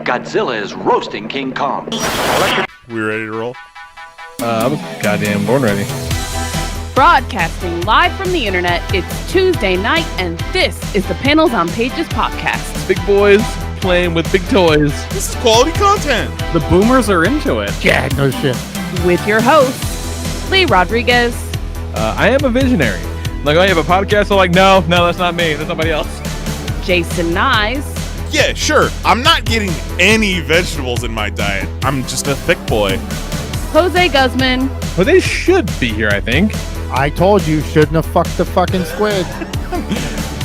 Godzilla is roasting King Kong. We ready to roll? I was goddamn born ready. Broadcasting live from the internet, it's Tuesday night, and this is the Panels on Pages podcast. Big boys playing with big toys. This is quality content. The boomers are into it. Yeah, no shit. With your host, Lee Rodriguez. I am a visionary. Like, oh, you have a podcast? I'm like, no, that's not me. That's somebody else. Jason Nyes. Yeah, sure. I'm not getting any vegetables in my diet. I'm just a thick boy. Jose Guzman. Well, they should be here, I think. I told you, shouldn't have fucked the fucking squid.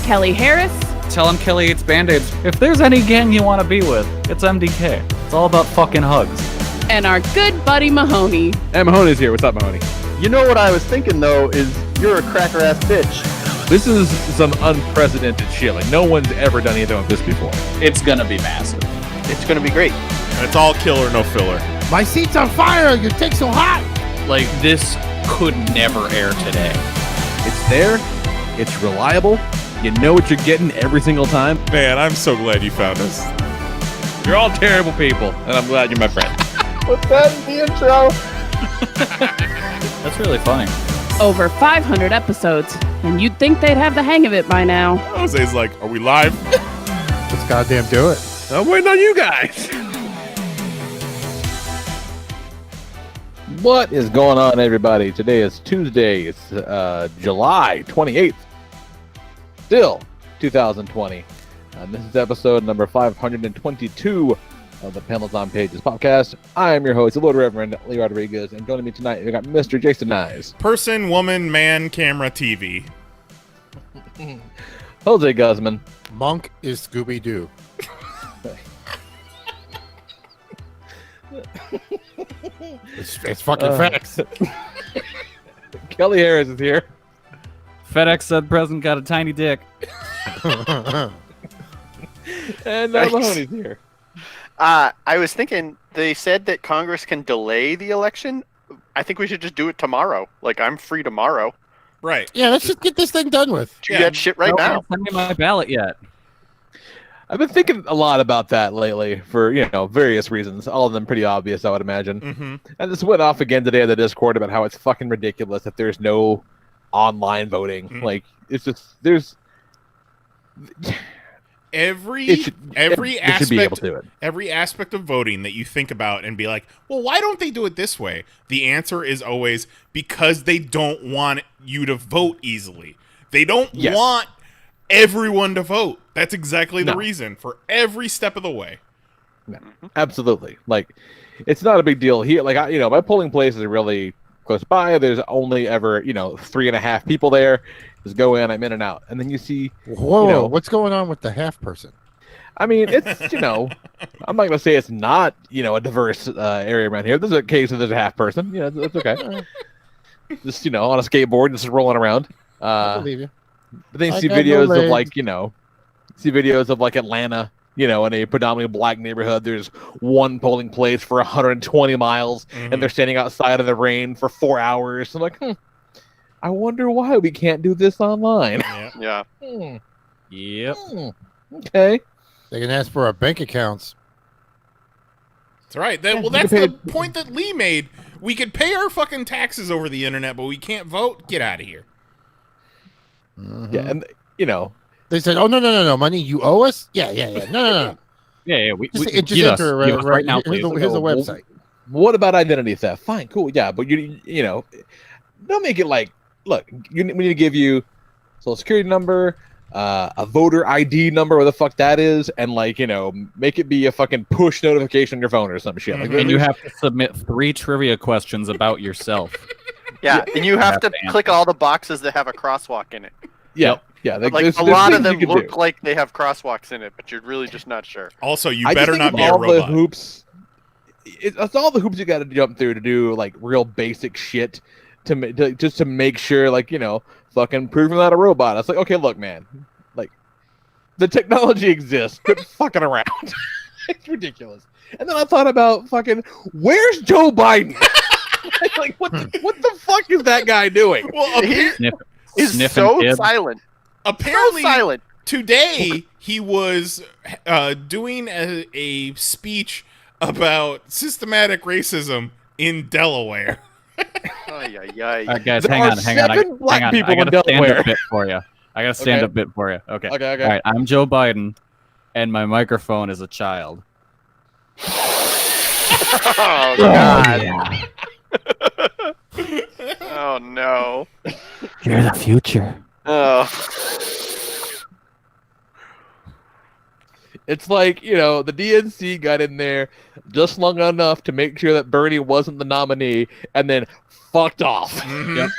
Kelly Harris. Tell him Kelly eats Band-Aids. If there's any gang you want to be with, it's MDK. It's all about fucking hugs. And our good buddy Mahoney. And Mahoney's here. What's up, Mahoney? You know what I was thinking, though, is you're a cracker-ass bitch. This is some unprecedented shit. Like, no one's ever done anything like this before. It's gonna be massive. It's gonna be great. And it's all killer, no filler. My seat's on fire. Your dick's so hot. Like, this could never air today. It's there. It's reliable. You know what you're getting every single time. Man, I'm so glad you found us. You're all terrible people, and I'm glad you're my friend. What's that in the intro? That's really funny. Over 500 episodes, and you'd think they'd have the hang of it by now. Jose's like, are we live? Let's goddamn do it. I'm waiting on you guys. What is going on, everybody? Today is Tuesday. It's July 28th. Still 2020. And this is episode number 522 of the Panels on Pages podcast. I am your host, the Lord Reverend Lee Rodriguez, and joining me tonight, we got Mr. Jason Nyes. Person, woman, man, camera, TV. Jose Guzman. Monk is Scooby-Doo. It's fucking facts. Kelly Harris is here. FedEx said President got a tiny dick. And Mahoney's here. I was thinking, they said that Congress can delay the election. I think we should just do it tomorrow. Like, I'm free tomorrow. Right. Yeah, let's just get this thing done with. Do that shit right now. Send me my ballot yet. I've been thinking a lot about that lately for, various reasons. All of them pretty obvious, I would imagine. Mm-hmm. And this went off again today in the Discord about how it's fucking ridiculous that there's no online voting. Mm-hmm. Like, it's just, there's... Every should be able to do it. Every aspect of voting that you think about and be like, well, why don't they do it this way? The answer is always because they don't want you to vote easily. They don't want everyone to vote. That's exactly the reason for every step of the way. No, absolutely. Like, it's not a big deal here. Like, my polling place is really close by. There's only ever, 3.5 people there. Just go in, I'm in and out. And then you see... Whoa, what's going on with the half person? I mean, it's, I'm not going to say it's not, a diverse area around here. There's a case where there's a half person. It's okay. Just, on a skateboard, just rolling around. I believe you. But then you see videos of, like, Atlanta, in a predominantly black neighborhood. There's one polling place for 120 miles, and they're standing outside in the rain for 4 hours. So I'm like, I wonder why we can't do this online. Yeah. Yep. Okay. They can ask for our bank accounts. That's right. That's the point that Lee made. We could pay our fucking taxes over the internet, but we can't vote. Get out of here. Mm-hmm. Yeah, and, They said, oh, no, money, you owe us? Yeah. No. Yeah. Just give us right now, here's please. the website. What about identity theft? Fine, cool, yeah, but don't make it like, look, we need to give you social security number, a voter ID number, where the fuck that is, and make it be a fucking push notification on your phone or some shit. Like, And you have to submit 3 trivia questions about yourself. Yeah, and you have to click all the boxes that have a crosswalk in it. Yeah. Like a lot of them look like they have crosswalks in it, but you're really just not sure. Also, you better not be a robot. The hoops, it's all the hoops you got to jump through to do like real basic shit to make sure, fucking prove you're not a robot. It's like, okay, look, man, like the technology exists. Quit fucking around. It's ridiculous. And then I thought about fucking, where's Joe Biden? Like, what the fuck is that guy doing? Well, he's so silent. Apparently, so silent. Today, he was doing a speech about systematic racism in Delaware. Ay, ay, ay. All right, guys, There hang are on. seven black people I in got a Delaware. stand-up bit for you. I got a stand-up Okay. bit for you. Okay. Okay. All right, I'm Joe Biden, and my microphone is a child. Oh God. Oh no. You're the future. Oh. It's like, the DNC got in there just long enough to make sure that Bernie wasn't the nominee and then fucked off. Yep.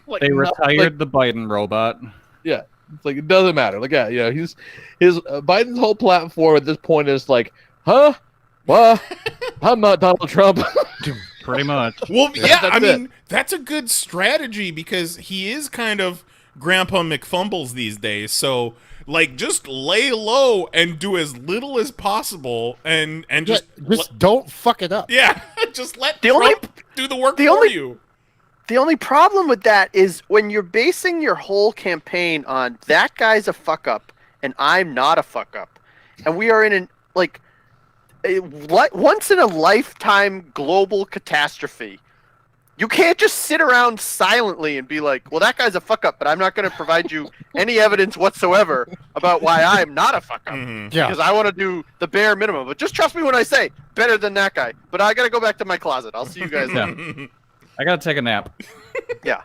Like, They no- retired the Biden robot. It's like, it doesn't matter. Like, his Biden's whole platform at this point is like, huh? What? I'm not Donald Trump. Pretty much. Well, yeah, That's I it. mean, that's a good strategy because he is kind of Grandpa McFumbles these days. So, like, just lay low and do as little as possible, and just Don't fuck it up. just let The Trump only- do the work the for only- you. The only problem with that is when you're basing your whole campaign on that guy's a fuck up and I'm not a fuck up, and we are in an once in a lifetime global catastrophe. You can't just sit around silently and be like, well, that guy's a fuck up, but I'm not going to provide you any evidence whatsoever about why I'm not a fuck up. Yeah. Because I want to do the bare minimum. But just trust me when I say better than that guy. But I got to go back to my closet. I'll see you guys later. Yeah. I gotta take a nap. Yeah.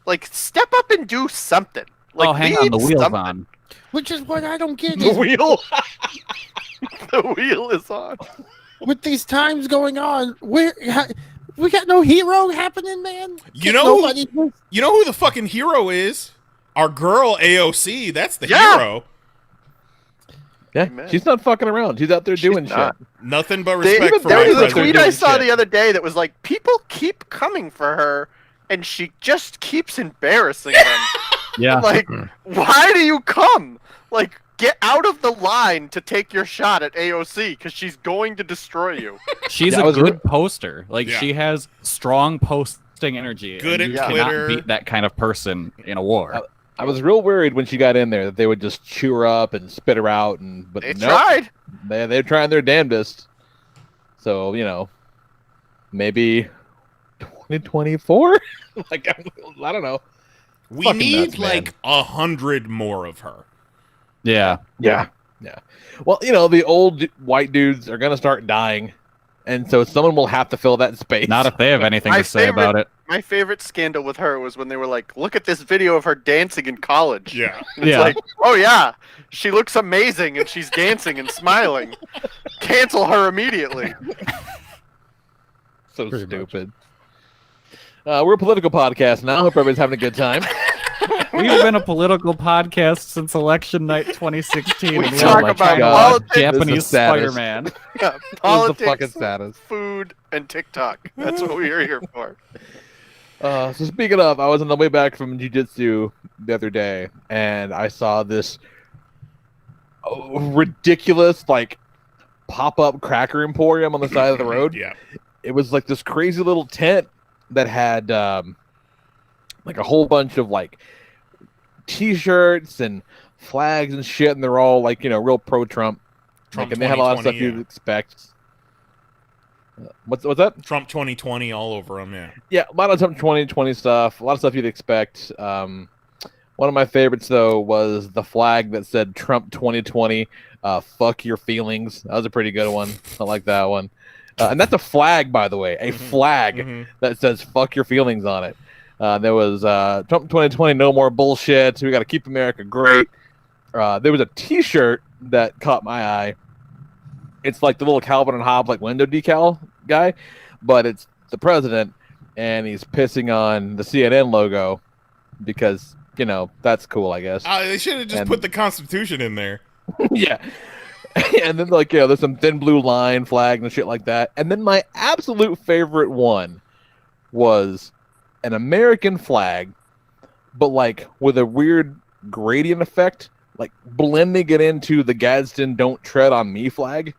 Like, step up and do something. Like, Oh, hang on, the lead wheel's something. on. Which is what I don't get The is wheel? The wheel is on. with these times going on, we got no hero happening, man. You know, Nobody. you know who the fucking hero is? Our girl AOC. That's the Yeah. hero. Yeah, Amen. she's not fucking around. She's out there doing not. shit. Nothing but There respect for there my was a president. tweet I doing saw shit. the other day that was like, people keep coming for her, and she just keeps embarrassing them. Yeah. Like, why do you come? Like, get out of the line to take your shot at AOC, because she's going to destroy you. She's Yeah, I a was good poster. Like, Yeah. she has strong posting energy. Good and at you cannot Twitter. beat that kind of person in a war. I was real worried when she got in there that they would just chew her up and spit her out, but They nope. tried. They're trying their damnedest. So, maybe 2024? Like, I don't know. We Fucking need nuts, man. like 100 more of her. Yeah. Yeah. Well, the old white dudes are going to start dying, and so someone will have to fill that space. Not if they have anything My to say about it. My favorite scandal with her was when they were like, look at this video of her dancing in college. Yeah. And it's Yeah. like, oh yeah, she looks amazing and she's dancing and smiling. Cancel her immediately. So Pretty much. stupid. We're a political podcast now. Hope everybody's having a good time. We've been a political podcast since election night 2016. We and we're talk like about trying to politics. watch Japanese This is saddest. Spider-Man. Yeah, This is the politics, fucking saddest. food, and TikTok. That's what we are here for. So speaking of, I was on the way back from jiu-jitsu the other day, and I saw this ridiculous, like, pop-up cracker emporium on the side of the road. Yeah. It was like this crazy little tent that had like a whole bunch of like t-shirts and flags and shit, and they're all like real pro-Trump. Trump Like, and they had a lot of stuff 2020, you'd expect. What's that? Trump 2020 all over him, yeah. Yeah, a lot of Trump 2020 stuff. A lot of stuff you'd expect. One of my favorites though was the flag that said Trump 2020. Fuck your feelings. That was a pretty good one. I like that one. And that's a flag, by the way, a flag that says "fuck your feelings" on it. There was Trump 2020, no more bullshit. We got to keep America great. There was a T-shirt that caught my eye. It's like the little Calvin and Hobbes like window decal guy, but it's the president, and he's pissing on the CNN logo because that's cool, I guess. They should have just And- put the Constitution in there. Yeah. And then there's some thin blue line flag and shit like that. And then my absolute favorite one was an American flag, but like with a weird gradient effect, like blending it into the Gadsden "Don't Tread on Me" flag.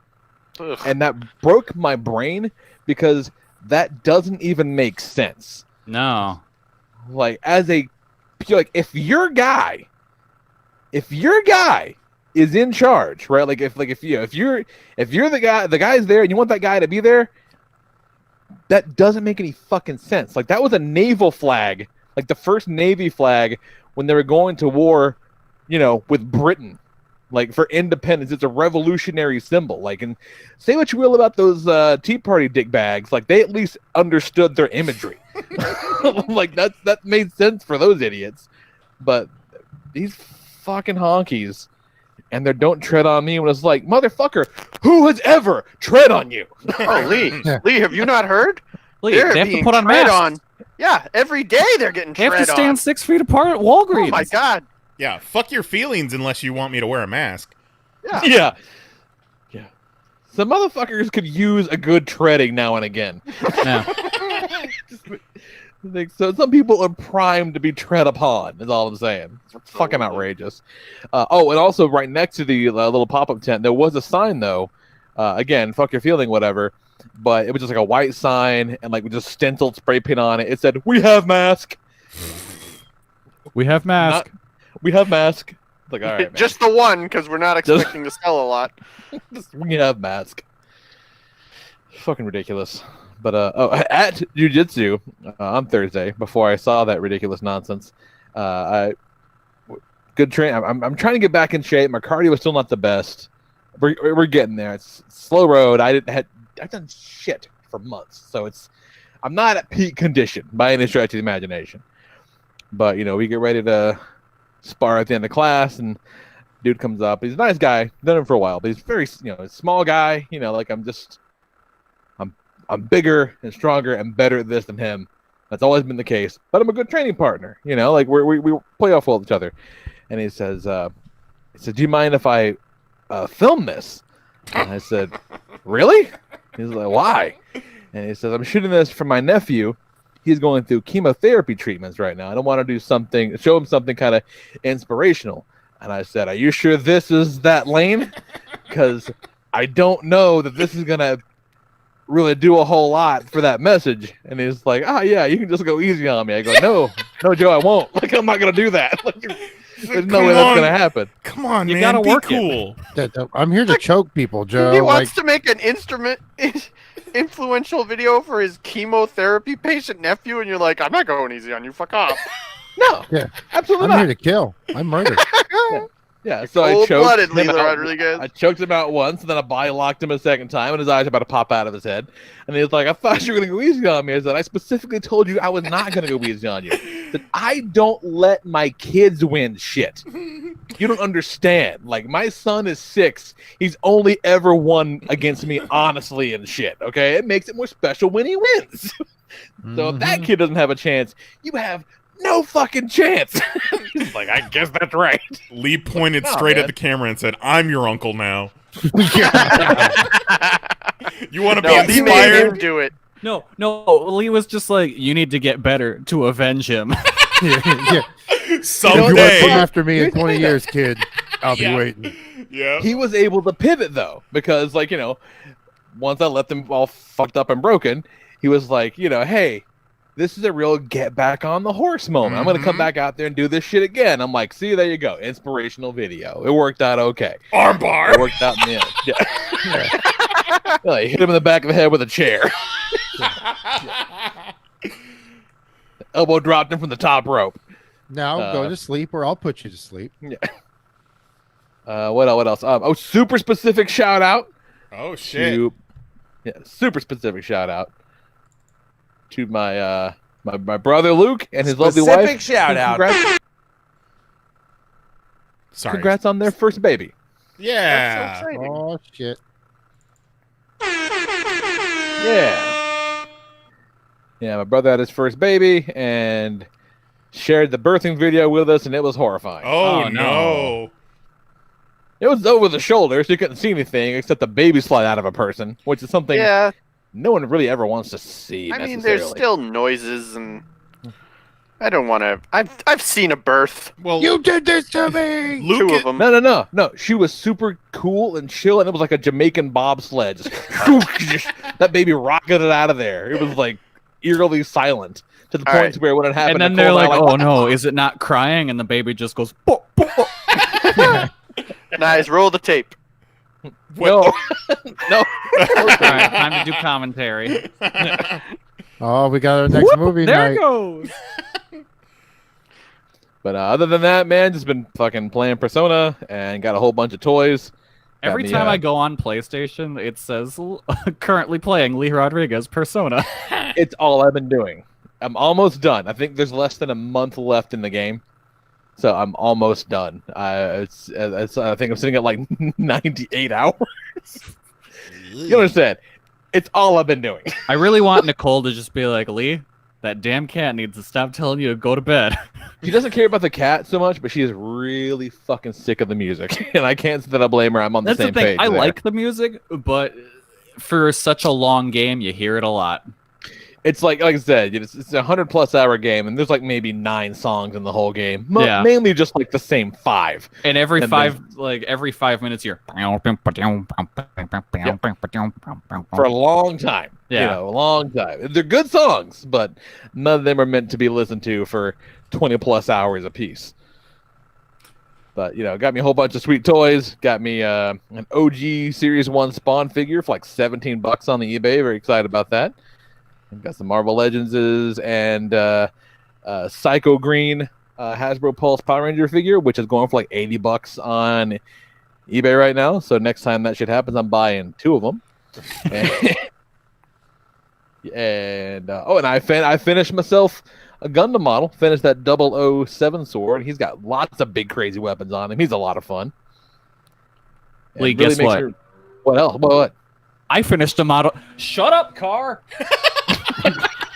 Ugh. And that broke my brain because that doesn't even make sense. No. Like, if your guy is in charge, right? Like if you're the guy's there and you want that guy to be there, that doesn't make any fucking sense. Like that was a naval flag, like the first Navy flag when they were going to war, with Britain. Like for independence, it's a revolutionary symbol. Like, and say what you will about those Tea Party dickbags, like they at least understood their imagery. Like that made sense for those idiots. But these fucking honkies, and they don't tread on me when it's like, motherfucker, who has ever tread on you? Oh, Lee, Lee, have you not heard? Lee, They're they have to being put on tread masks. Yeah, every day they're getting They have tread to stand on. 6 feet apart at Walgreens. Oh my god. Yeah, fuck your feelings unless you want me to wear a mask. Yeah. Yeah. Some motherfuckers could use a good treading now and again. Yeah. Like, so some people are primed to be tread upon, is all I'm saying. It's fucking outrageous. And also right next to the little pop-up tent, there was a sign, though. Again, fuck your feeling, whatever. But it was just like a white sign and like with just stenciled spray paint on it. It said, "We have mask." We have masks. We have mask. It's like, all right, man. Just the one, because we're not expecting to sell a lot. We have mask. Fucking ridiculous. But at Jiu-Jitsu on Thursday, before I saw that ridiculous nonsense, good train. I'm trying to get back in shape. My cardio is still not the best. We're getting there. It's slow road. I've done shit for months, so I'm not at peak condition by any stretch of the imagination. But we get ready to spar at the end of class, and dude comes up. He's a nice guy. Known him for a while, but he's very small guy. Like I'm bigger and stronger and better at this than him. That's always been the case. But I'm a good training partner. Like we play off well with each other. And he says, "Do you mind if I film this?" And I said, "Really?" He's like, "Why?" And he says, "I'm shooting this for my nephew. He's going through chemotherapy treatments right now. I don't want to show him something kind of inspirational." And I said, "Are you sure this is that lane? Because I don't know that this is going to really do a whole lot for that message." And he's like, "Oh, yeah, you can just go easy on me." I go, No, Joe, I won't. Like, I'm not going to do that. Like, there's no way that's going to happen. Come on, You man. gotta Be work cool. I'm here to choke people, Joe. He wants to make an influential video for his chemotherapy patient nephew, and you're like, "I'm not going easy on you. Fuck off." No, Yeah. absolutely I'm not. here to kill. I'm murdered. Yeah, so I choked Cold-blooded, him Lee out. Rodriguez. I choked him out once, and then I body locked him a second time, and his eyes are about to pop out of his head. And he was like, "I thought you were going to go easy on me." I said, "I specifically told you I was not going to go easy on you. That I don't let my kids win shit. You don't understand. Like, my son is 6. He's only ever won against me honestly and shit, okay? It makes it more special when he wins." So if that kid doesn't have a chance, you have no fucking chance. He's like, "I guess that's right." Lee pointed Oh, straight man. at the camera and said, "I'm your uncle now. Yeah. You want to No, be he made him inspired?" do it. No, Lee was just like, you need to get better to avenge him. Yeah. You want to Someday. come after me in 20 years, kid? I'll be Yeah. waiting. Yeah. He was able to pivot though, because once I left them all fucked up and broken, he was like, "Hey, this is a real get back on the horse moment. I'm gonna come back out there and do this shit again." I'm like, "See, there you go, inspirational video. It worked out okay. Armbar. It worked out in the end." Yeah. Like, hit him in the back of the head with a chair. Elbow dropped him from the top rope. Now go to sleep, or I'll put you to sleep. What else? Super specific shout out. Oh shit. Super specific shout out to my my brother Luke and his lovely wife. Specific shout out. Sorry. Congrats on their first baby. Yeah. That's so exciting. Oh shit! Yeah, my brother had his first baby and shared the birthing video with us, and it was horrifying. Oh, Oh, no. no. It was over the shoulder, so you couldn't see anything except the baby slide out of a person, which is something Yeah, no one really ever wants to see. I mean, necessarily. there's still noises, and I don't want to. I've seen a birth. Well, You did this to me. Luke, Two of them. No. She was super cool and chill, and it was like a Jamaican bobsled. Just, that baby rocketed out of there. It was like eerily silent to the All point right. where when it happened, And then Nicole they're and I like, were "Oh no, is it not crying?" And the baby just goes, "Pop, pop, pop." Nice. Roll the tape. No. No. All right, time to do commentary. Oh, we got our next movie There night. it goes. But other than that, man, just been fucking playing Persona and got a whole bunch of toys. Got Every me, time I go on PlayStation, it says currently playing Lee Rodriguez Persona. It's all I've been doing. I'm almost done. I think there's less than a month left in the game, so I'm almost done. I think I'm sitting at like 98 hours. You understand? It's all I've been doing. I really want Nicole to just be like, Lee, that damn cat needs to stop telling you to go to bed. She doesn't care about the cat so much, but she is really fucking sick of the music, and I can't say that I blame her. I'm on the That's same the thing. page. I there. like the music, but for such a long game, you hear it a lot. It's like I said, it's a 100+ hour game, and there's like maybe 9 songs in the whole game. Yeah. Mainly just like the same 5. And every And five minutes, you're For a long time. Yeah. You know, a long time. They're good songs, but none of them are meant to be listened to for 20+ hours a piece. But, you know, got me a whole bunch of sweet toys. Got me an OG Series 1 Spawn figure for like $17 on the eBay. Very excited about that. Got some Marvel Legends and Psycho Green Hasbro Pulse Power Ranger figure, which is going for like $80 on eBay right now. So next time that shit happens, I'm buying 2 of them. And I finished myself a Gundam model. Finished that 007 sword. He's got lots of big crazy weapons on him. He's a lot of fun. And Lee, guess makes what? her- What else? What? I finished a model. Shut up, car.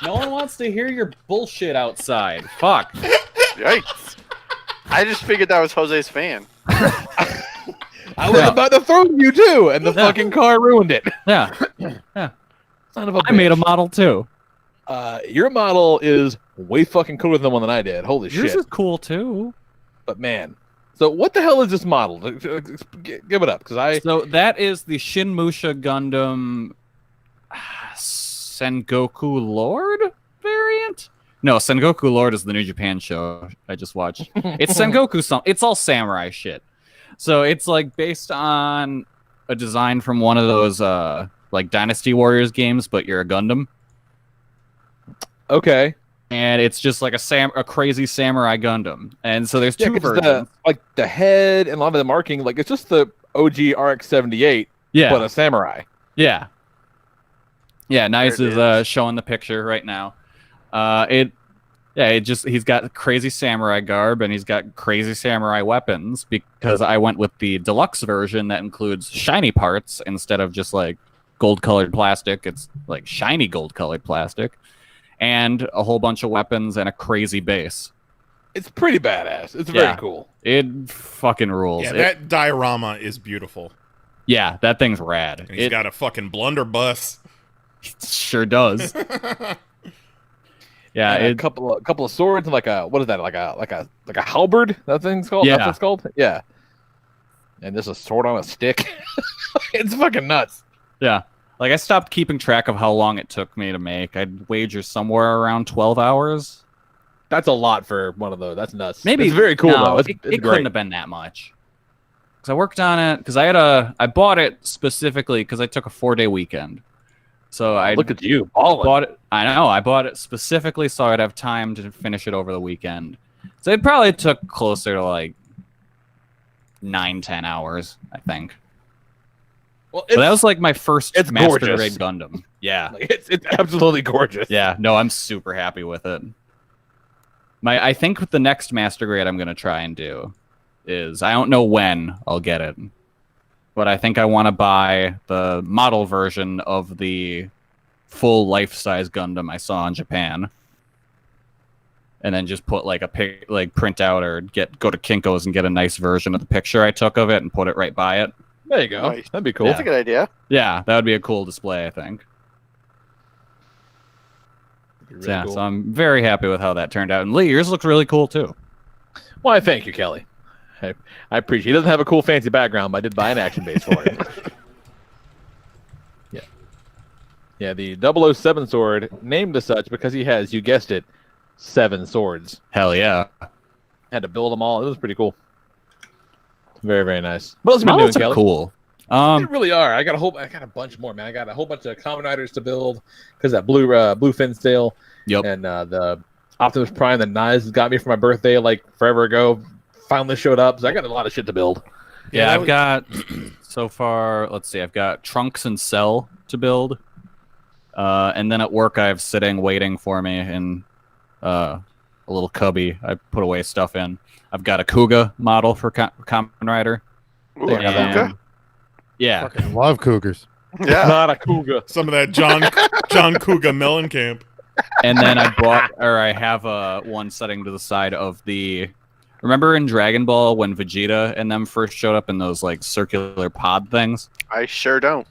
No one wants to hear your bullshit outside. Fuck. Yikes. I just figured that was Jose's fan. I was about to throw you too, and the fucking car ruined it. Yeah. Son of a I made a bitch. model too. Your model is way fucking cooler than the one that I did. Holy Yours shit! is cool too. But man, so what the hell is this model? Give it up, because I So that is the Shinmusha Gundam Sengoku Lord variant? No, Sengoku Lord is the New Japan show I just watched. It's Sengoku it's all samurai shit. So it's like based on a design from one of those like Dynasty Warriors games, but you're a Gundam. okay. And it's just like a crazy samurai Gundam. And so there's 2 versions. The head and a lot of the marking, like it's just the OG RX-78, Yeah. but a samurai. Yeah. Yeah, Nice There it is showing the picture right now. He's got crazy samurai garb and he's got crazy samurai weapons because I went with the deluxe version that includes shiny parts instead of just like gold-colored plastic. It's like shiny gold-colored plastic and a whole bunch of weapons and a crazy base. It's pretty badass. It's very Yeah. cool. It fucking rules. Yeah, that diorama is beautiful. Yeah, that thing's rad. And he's got a fucking blunderbuss. It sure does. Yeah, And a couple of swords and like a what is that? Like a halberd? That thing's called. Yeah. That's what it's called. Yeah. And there's a sword on a stick. It's fucking nuts. Yeah. Like, I stopped keeping track of how long it took me to make. I'd wager somewhere around 12 hours. That's a lot for one of those. That's nuts. Maybe. It's very cool no, though. It's it great. couldn't have been that much. Because I worked on it, because I bought it specifically because I took a 4-day weekend. So I Look at you, ballin'. bought it. I know, I bought it specifically so I'd have time to finish it over the weekend. So it probably took closer to like 9-10 hours, I think. Well, But that was like my first it's Master gorgeous. Grade Gundam. Yeah. it's absolutely gorgeous. Yeah, no, I'm super happy with it. I think with the next Master Grade I'm gonna try and do is I don't know when I'll get it, but I think I want to buy the model version of the full life-size Gundam I saw in Japan, and then just put like print out or go to Kinko's and get a nice version of the picture I took of it and put it right by it. There you go. Nice. That'd be cool. That's a good idea. Yeah, that would be a cool display, I think. Really Yeah, cool. so I'm very happy with how that turned out. And Lee, yours looks really cool too. Why, thank you, Kelly. I appreciate it. He doesn't have a cool fancy background, but I did buy an action base for him. Yeah. Yeah, the 007 sword named as such because he has, you guessed it, 7 swords. Hell yeah. Had to build them all. It was pretty cool. Very, very nice. What else have you been Models doing, are Kelly? cool. They really are. I got a bunch more, man. I got a whole bunch of Kamen Riders to build because that blue fin sale. Yep. And the Optimus Prime that Nice got me for my birthday like forever ago finally showed up. So I got a lot of shit to build. Yeah, I've got so far. Let's see. I've got Trunks and Cell to build, and then at work I have sitting waiting for me in a little cubby. I put away stuff in. I've got a Kuga model for Kamen Rider. Ooh, And- Kuga? Yeah. Fucking love cougars. Yeah. Not a Kuga. Some of that John Kuga Mellencamp. And then I have one setting to the side of the. Remember in Dragon Ball when Vegeta and them first showed up in those like circular pod things? I sure don't.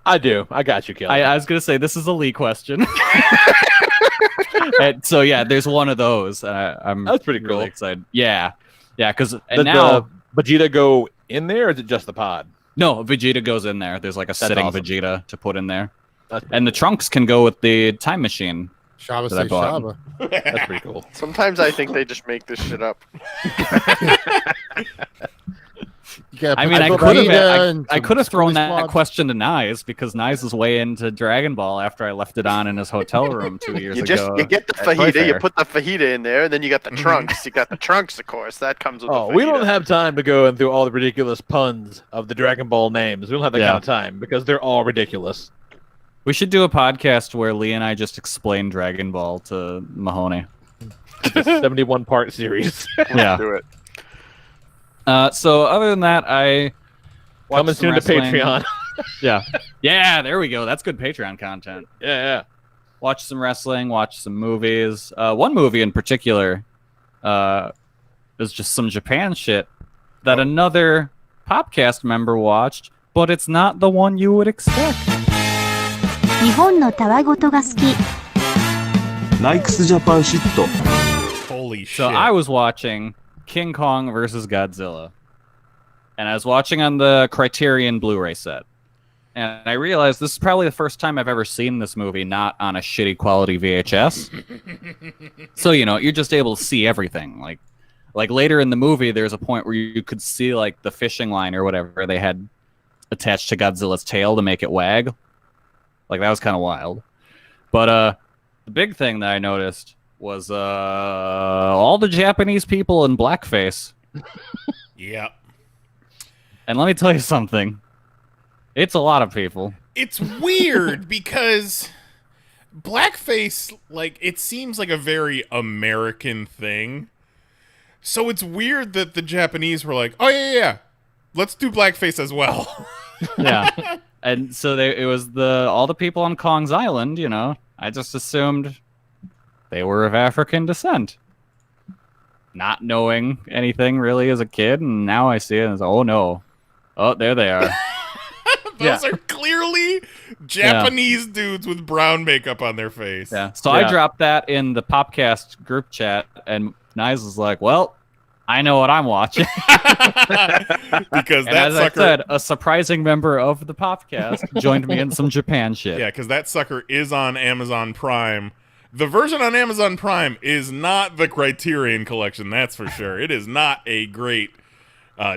I do. I got you, Kelly. I was gonna say this is a Lee question. And so yeah, there's one of those. I'm That's pretty really cool. excited. Yeah, because Did now the Vegeta go in there, or is it just the pod? no Vegeta goes in there. There's like a sitting awesome. Vegeta to put in there, That's and the Trunks can go with the time machine. Shaba That I say bought. Shaba. That's pretty cool. Sometimes I think they just make this shit up. You gotta I put mean, I Vegeta could have and I some could have thrown Squirrely that Squad. question to Nice because Nice is way into Dragon Ball after I left it on in his hotel room 2 years You ago. get the at Toy fajita, you Fair. put the fajita in there, and then you got the trunks. You got the trunks, of course. That comes with Oh, the fajita. we don't have time to go through all the ridiculous puns of the Dragon Ball names. We don't have that Yeah. kind of time because they're all ridiculous. We should do a podcast where Lee and I just explain Dragon Ball to Mahoney. It's a 71-part series. Yeah. Do it. So other than that, I watched Coming some soon to wrestling. Patreon. Yeah. Yeah, there we go. That's good Patreon content. yeah. Watch some wrestling, watch some movies. One movie in particular is just some Japan shit that another Popcast member watched, but it's not the one you would expect. 日本のたわごとが好き Nikes Japan shit. Holy shit. So I was watching King Kong versus Godzilla. And I was watching on the Criterion Blu-ray set. And I realized this is probably the first time I've ever seen this movie not on a shitty quality VHS. So, you're just able to see everything. Like later in the movie, there's a point where you could see like the fishing line or whatever they had attached to Godzilla's tail to make it wag. Like that was kind of wild. But the big thing that I noticed was all the Japanese people in blackface. Yep. And let me tell you something. It's a lot of people. It's weird because blackface, like, it seems like a very American thing. So it's weird that the Japanese were like, oh, yeah. Let's do blackface as well. Yeah. And so it was all the people on Kong's Island, I just assumed they were of African descent. Not knowing anything really as a kid, and now I see it and it's, oh no. Oh, there they are. Those are clearly Japanese dudes with brown makeup on their face. Yeah. So I dropped that in the Popcast group chat, and Nice was like, well, I know what I'm watching. Because And that as sucker... I said, a surprising member of the Popcast joined me in some Japan shit. Yeah, because that sucker is on Amazon Prime. The version on Amazon Prime is not the Criterion Collection, that's for sure. It is not a great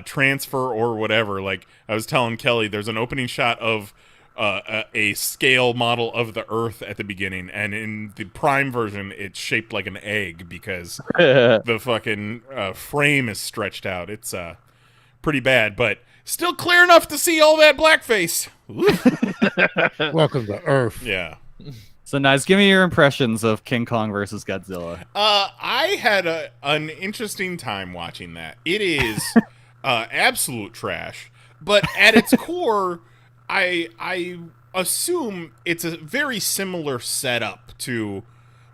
transfer or whatever. Like, I was telling Kelly, there's an opening shot of a scale model of the Earth at the beginning, and in the Prime version, it's shaped like an egg because the fucking frame is stretched out. It's pretty bad, but still clear enough to see all that blackface. Welcome to Earth. Yeah. So, Nice, give me your impressions of King Kong versus Godzilla. I had an interesting time watching that. It is absolute trash, but at its core, I assume it's a very similar setup to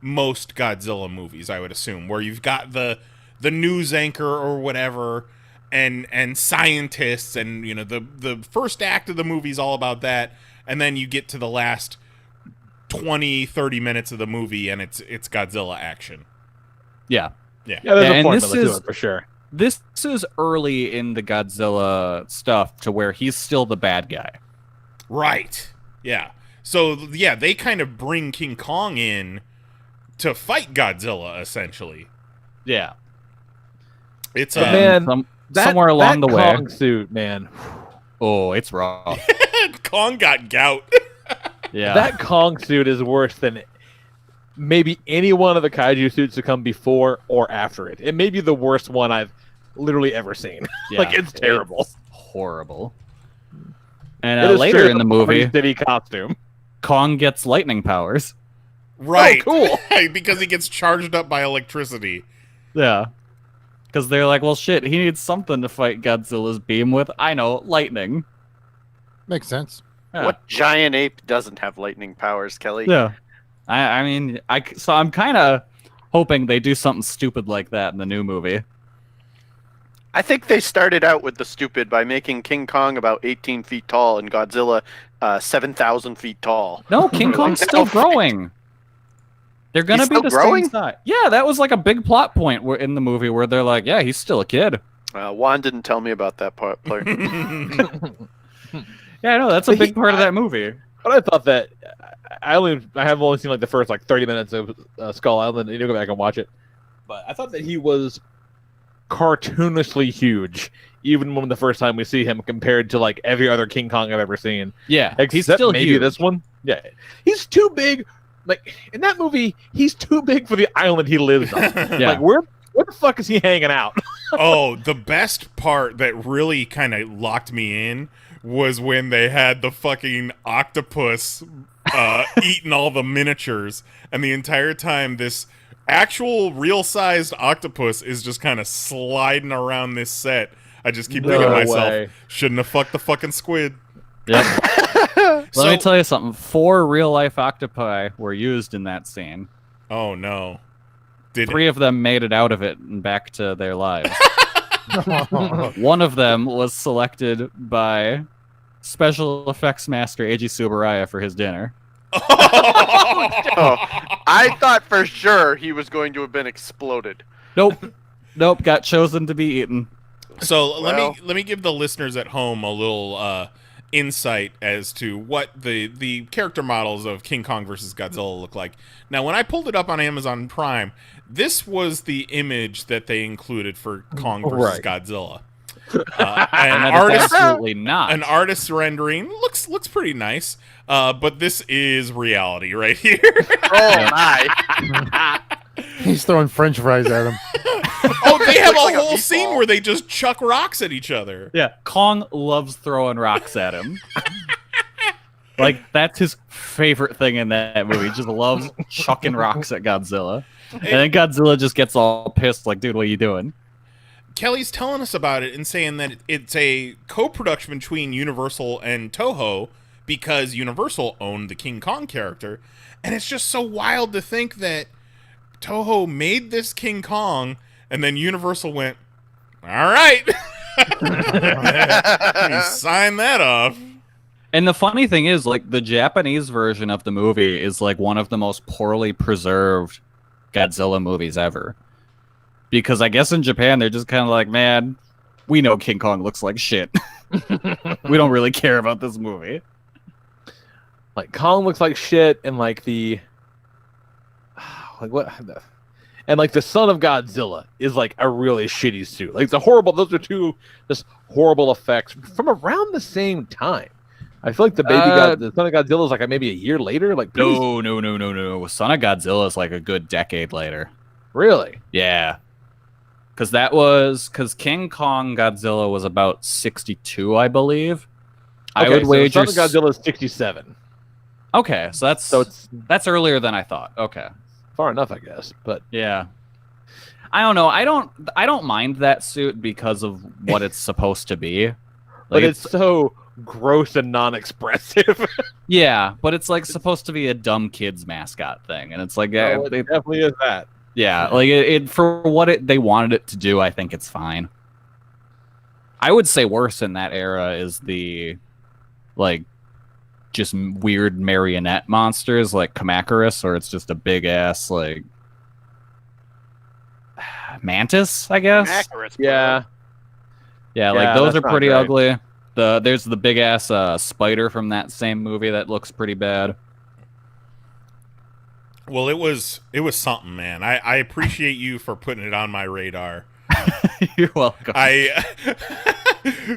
most Godzilla movies. I would assume where you've got the news anchor or whatever, and scientists, and the first act of the movie is all about that, and then you get to the last 20-30 minutes of the movie and it's Godzilla action. Yeah. Yeah, there's a And formula this to is- it for sure. This is early in the Godzilla stuff to where he's still the bad guy. Right. Yeah. So yeah, they kind of bring King Kong in to fight Godzilla essentially. Yeah. It's But man, somewhere along the way. Kong suit, man. Oh, it's raw. Kong got gout. Yeah. That Kong suit is worse than maybe any one of the kaiju suits to come before or after it. It may be the worst one I've literally ever seen. Yeah, Like, it's terrible. It's horrible. And It is later straight in the up movie, Party City costume. Kong gets lightning powers. Right. Oh, cool. Because he gets charged up by electricity. Yeah. Because they're like, well, shit, he needs something to fight Godzilla's beam with. I know, lightning. Makes sense. Yeah. What giant ape doesn't have lightning powers, Kelly? Yeah. I mean, so I'm kind of hoping they do something stupid like that in the new movie. I think they started out with the stupid by making King Kong about 18 feet tall and Godzilla 7,000 feet tall. No, King Kong's still growing. They're gonna He's be still the growing? same size. Yeah, that was like a big plot point in the movie where they're like, yeah, he's still a kid. Juan didn't tell me about that part. Yeah, I know, that's a big part of that movie. But I thought that I have only seen like the first like 30 minutes of Skull Island. I need to go back and watch it. But I thought that he was cartoonishly huge, even when the first time we see him compared to like every other King Kong I've ever seen. Yeah, Except he's still maybe huge. this one. Yeah, he's too big. Like in that movie, he's too big for the island he lives on. Yeah. Like where the fuck is he hanging out? Oh, the best part that really kind of locked me in was when they had the fucking octopus eating all the miniatures, and the entire time this actual real-sized octopus is just kind of sliding around this set. I just keep thinking to myself, shouldn't have fucked the fucking squid. Yep. Let me tell you something. 4 real-life octopi were used in that scene. Oh, no. 3 of them made it out of it and back to their lives. One of them was selected by special effects master Eiji Tsuburaya for his dinner. Oh, I thought for sure he was going to have been exploded. Nope. Nope, got chosen to be eaten. So let me give the listeners at home a little insight as to what the character models of King Kong versus Godzilla look like. Now, when I pulled it up on Amazon Prime, this was the image that they included for Kong versus Godzilla. Absolutely not. An artist's rendering looks pretty nice, but this is reality right here. Oh my! He's throwing French fries at him. Oh, they have Looks like a a whole meatball. scene where they just chuck rocks at each other. Yeah, Kong loves throwing rocks at him. Like, that's his favorite thing in that movie. He just loves chucking rocks at Godzilla. And then Godzilla just gets all pissed, like, dude, what are you doing? Kelly's telling us about it and saying that it's a co-production between Universal and Toho because Universal owned the King Kong character. And it's just so wild to think that Toho made this King Kong and then Universal went, all right. Sign that off. And the funny thing is, like, the Japanese version of the movie is, like, one of the most poorly preserved Godzilla movies ever. Because I guess in Japan, they're just kind of like, man, we know King Kong looks like shit. We don't really care about this movie. Like Kong looks like shit, and like the and like the son of Godzilla is like a really shitty suit. Like it's a horrible. Those are two just horrible effects from around the same time. I feel like the the son of Godzilla is like maybe a year later. Like No. Son of Godzilla is like a good decade later. Really? Yeah. Because King Kong Godzilla was about 62, I believe. I would wager. Son of Godzilla is 67. Okay, so that's earlier than I thought. Okay, far enough, I guess. But yeah, I don't know. I don't mind that suit because of what it's supposed to be. Like, but it's so gross and non-expressive. Yeah, but it's like supposed to be a dumb kid's mascot thing, and it's like it definitely is that. Yeah, like it for what they wanted it to do, I think it's fine. I would say worse in that era is the, like, just weird marionette monsters like Kamacuras, or it's just a big ass like mantis, I guess. Kamacuras, Yeah, like those are that's not pretty great. ugly. There's the big ass spider from that same movie that looks pretty bad. Well, it was something, man. I appreciate you for putting it on my radar. You're welcome.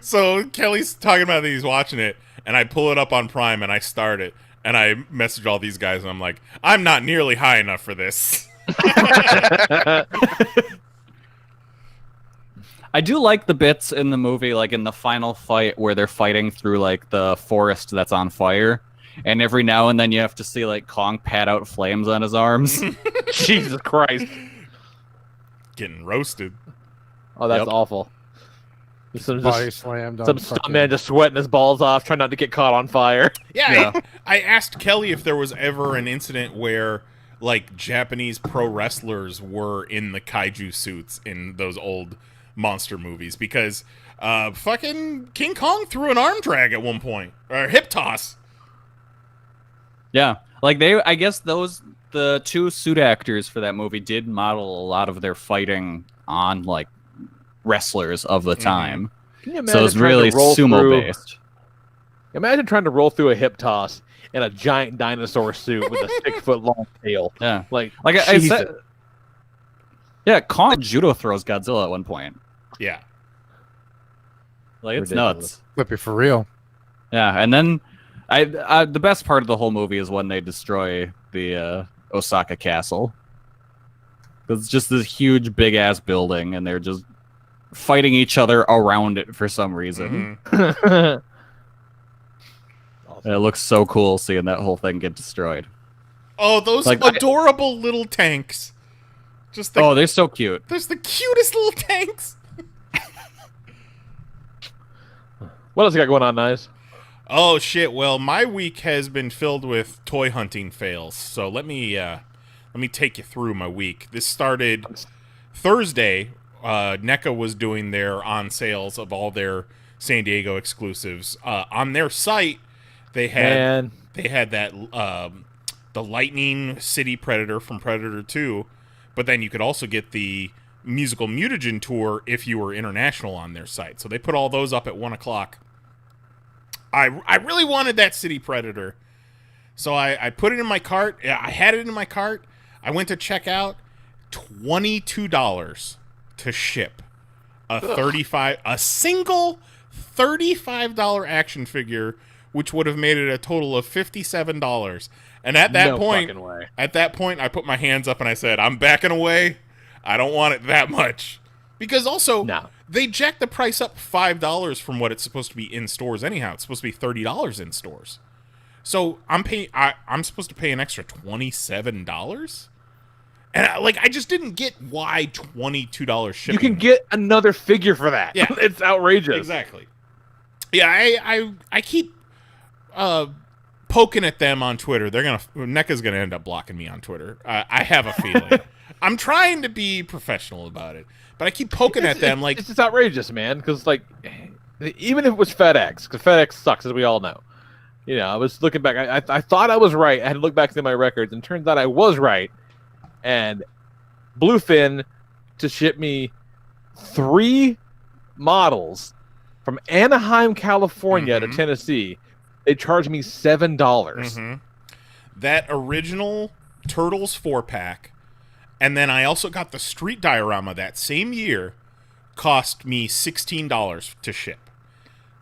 So Kelly's talking about that he's watching it, and I pull it up on Prime and I start it, and I message all these guys, and I'm like, I'm not nearly high enough for this. I do like the bits in the movie, like in the final fight where they're fighting through like the forest that's on fire, and every now and then you have to see like Kong pat out flames on his arms. Jesus Christ. Getting roasted. Oh, that's Yep. awful. Some Body slammed on some fucking- stuntman just sweating his balls off, trying not to get caught on fire. Yeah, I asked Kelly if there was ever an incident where like Japanese pro wrestlers were in the kaiju suits in those old monster movies, because fucking King Kong threw an arm drag at one point, or hip toss. Yeah, like I guess the two suit actors for that movie did model a lot of their fighting on like wrestlers of the time. Can you imagine So it's trying to really roll sumo through- based. Imagine trying to roll through a hip toss in a giant dinosaur suit with a 6-foot long tail. Yeah, Like I Jesus. said. Yeah, Kong judo throws Godzilla at one point. Yeah. Like it's Ridiculous. nuts. Flippy for real. Yeah, and then the best part of the whole movie is when they destroy the Osaka castle. It's just this huge, big ass building, and they're just fighting each other around it for some reason. Mhm. And it looks so cool seeing that whole thing get destroyed. Oh, those Like, adorable little tanks. Just the, Oh, they're so cute. there's the cutest little tanks. What else you got going on, Nice? Oh shit! Well, my week has been filled with toy hunting fails. So let me take you through my week. This started Thursday. NECA was doing their on sales of all their San Diego exclusives. On their site, they had that the Lightning City Predator from Predator 2, but then you could also get the musical mutagen tour if you were international on their site. So they put all those up at 1:00. I really wanted that City Predator, so I put it in my cart. I had it in my cart. I went to check out. $22 to ship a single $35 action figure, which would have made it a total of $57. And at that point, I put my hands up and I said, "I'm backing away. I don't want it that much." Because also, they jacked the price up $5 from what it's supposed to be in stores anyhow. It's supposed to be $30 in stores. So I'm supposed to pay an extra $27? And I just didn't get why $22 shipping. You can get another figure for that. Yeah. It's outrageous. Exactly. Yeah, I keep poking at them on Twitter. NECA's gonna end up blocking me on Twitter. I have a feeling. I'm trying to be professional about it, but I keep poking at them like it's just outrageous, man. Because like, even if it was FedEx, because FedEx sucks, as we all know. You know, I was looking back. I thought I was right. I had to look back through my records, and turns out I was right. And Bluefin to ship me 3 models from Anaheim, California to Tennessee. They charged me $7. That original Turtles 4-pack, and then I also got the Street Diorama that same year, cost me $16 to ship.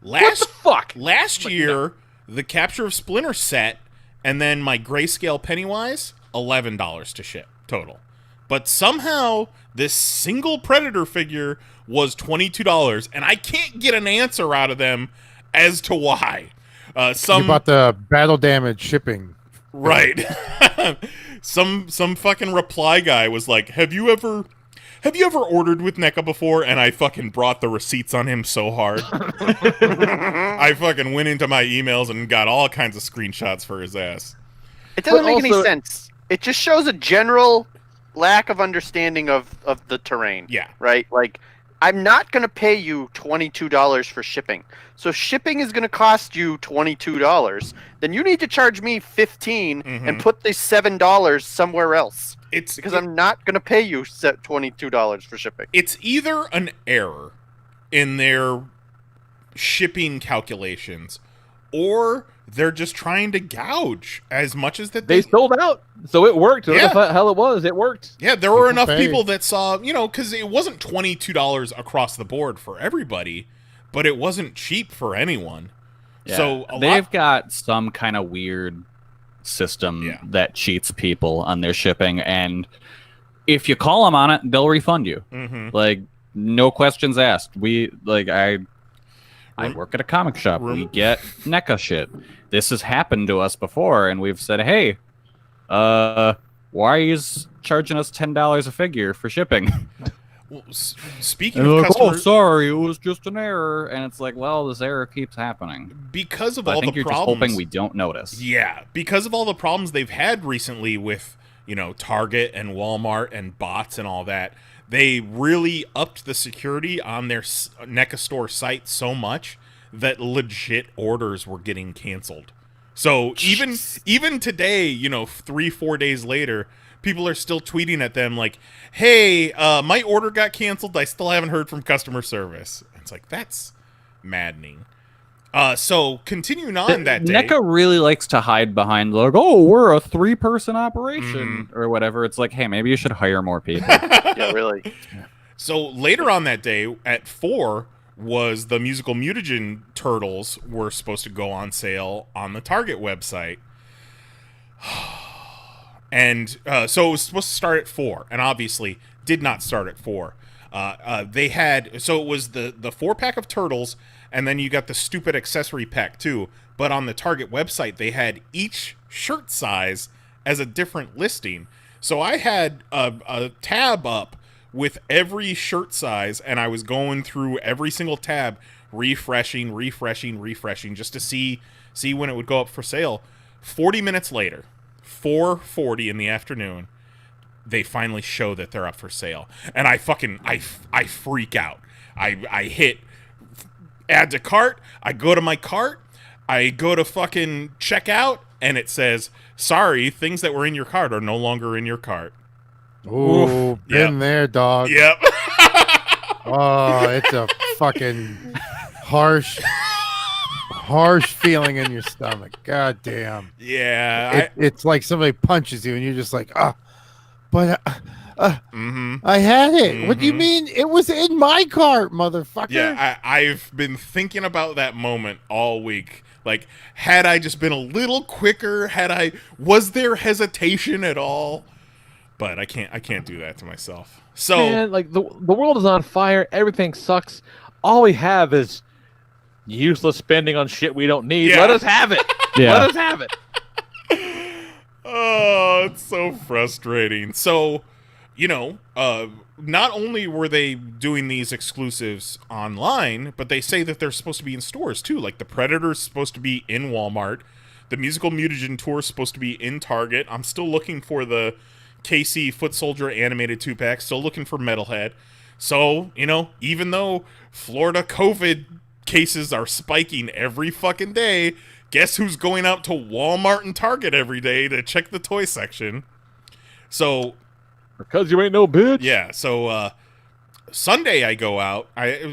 What the fuck? Last year, the Capture of Splinter set, and then my Grayscale Pennywise, $11 to ship total. But somehow, this single Predator figure was $22, and I can't get an answer out of them as to why. You bought the battle damage shipping. Right. some fucking reply guy was like, Have you ever ordered with NECA before? And I fucking brought the receipts on him so hard. I fucking went into my emails and got all kinds of screenshots for his ass. It doesn't But make any also- sense. It just shows a general lack of understanding of the terrain. Yeah. Right? Like, I'm not going to pay you $22 for shipping. So shipping is going to cost you $22. Then you need to charge me $15 and put the $7 somewhere else. Because I'm not going to pay you $22 for shipping. It's either an error in their shipping calculations, or they're just trying to gouge as much as that They sold out, so it worked. Whatever the hell it was, it worked. Yeah, there were enough paid. people that saw, because it wasn't $22 across the board for everybody, but it wasn't cheap for anyone. Yeah. So they've got some kind of weird system that cheats people on their shipping, and if you call them on it, they'll refund you. Mm-hmm. Like, no questions asked. I work at a comic shop. We get NECA shit. This has happened to us before, and we've said, hey, why are you charging us $10 a figure for shipping? Well, speaking of customers, sorry, it was just an error. And it's like, well, this error keeps happening. Because of But all I think the you're problems, just hoping we don't notice. Yeah, because of all the problems they've had recently with, Target and Walmart and bots and all that, they really upped the security on their NECA store site so much that legit orders were getting canceled. So even today, 3-4 days later, people are still tweeting at them like, hey, my order got canceled. I still haven't heard from customer service. It's like, that's maddening. So continuing on that day, NECA really likes to hide behind like, oh, we're a 3-person operation or whatever. It's like, hey, maybe you should hire more people. Yeah, really. So later on that day at 4 was the musical mutagen turtles were supposed to go on sale on the Target website. And so it was supposed to start at 4, and obviously did not start at 4. They had, so it was the 4-pack of turtles, and then you got the stupid accessory pack too. But on the Target website, they had each shirt size as a different listing. So I had a tab up with every shirt size, and I was going through every single tab, refreshing, just to see when it would go up for sale. 40 minutes later, 4:40 in the afternoon, they finally show that they're up for sale, and I freak out. I hit add to cart. I go to my cart. I go to fucking checkout, and it says, sorry, things that were in your cart are no longer in your cart. Ooh, been there, dog. Yep. Oh, it's a fucking harsh feeling in your stomach. God damn. Yeah. It's like somebody punches you and you're just like, but I had it. Mm-hmm. What do you mean? It was in my cart, motherfucker. Yeah, I've been thinking about that moment all week. Like, had I just been a little quicker, was there hesitation at all? But I can't do that to myself. So, Man, like the world is on fire. Everything sucks. All we have is useless spending on shit we don't need. Yeah. Let us have it. Yeah. Let us have it. oh, it's so frustrating. So, not only were they doing these exclusives online, but they say that they're supposed to be in stores too. Like the Predator's supposed to be in Walmart. The Musical Mutagen Tour is supposed to be in Target. I'm still looking for the KC Foot Soldier animated 2-pack. Still looking for Metalhead. So, even though Florida COVID cases are spiking every fucking day, guess who's going out to Walmart and Target every day to check the toy section? So, because you ain't no bitch. yeah, so Sunday I go out.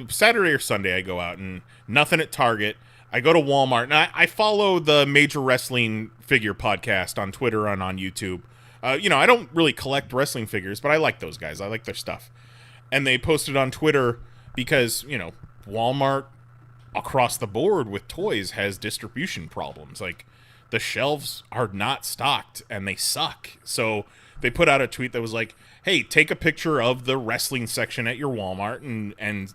Saturday or Sunday I go out, and nothing at Target. I go to Walmart, and I follow the Major Wrestling Figure podcast on Twitter and on YouTube. I don't really collect wrestling figures, but I like those guys. I like their stuff. And they posted on Twitter because, Walmart across the board with toys has distribution problems. Like, the shelves are not stocked, and they suck. So they put out a tweet that was like, hey, take a picture of the wrestling section at your Walmart and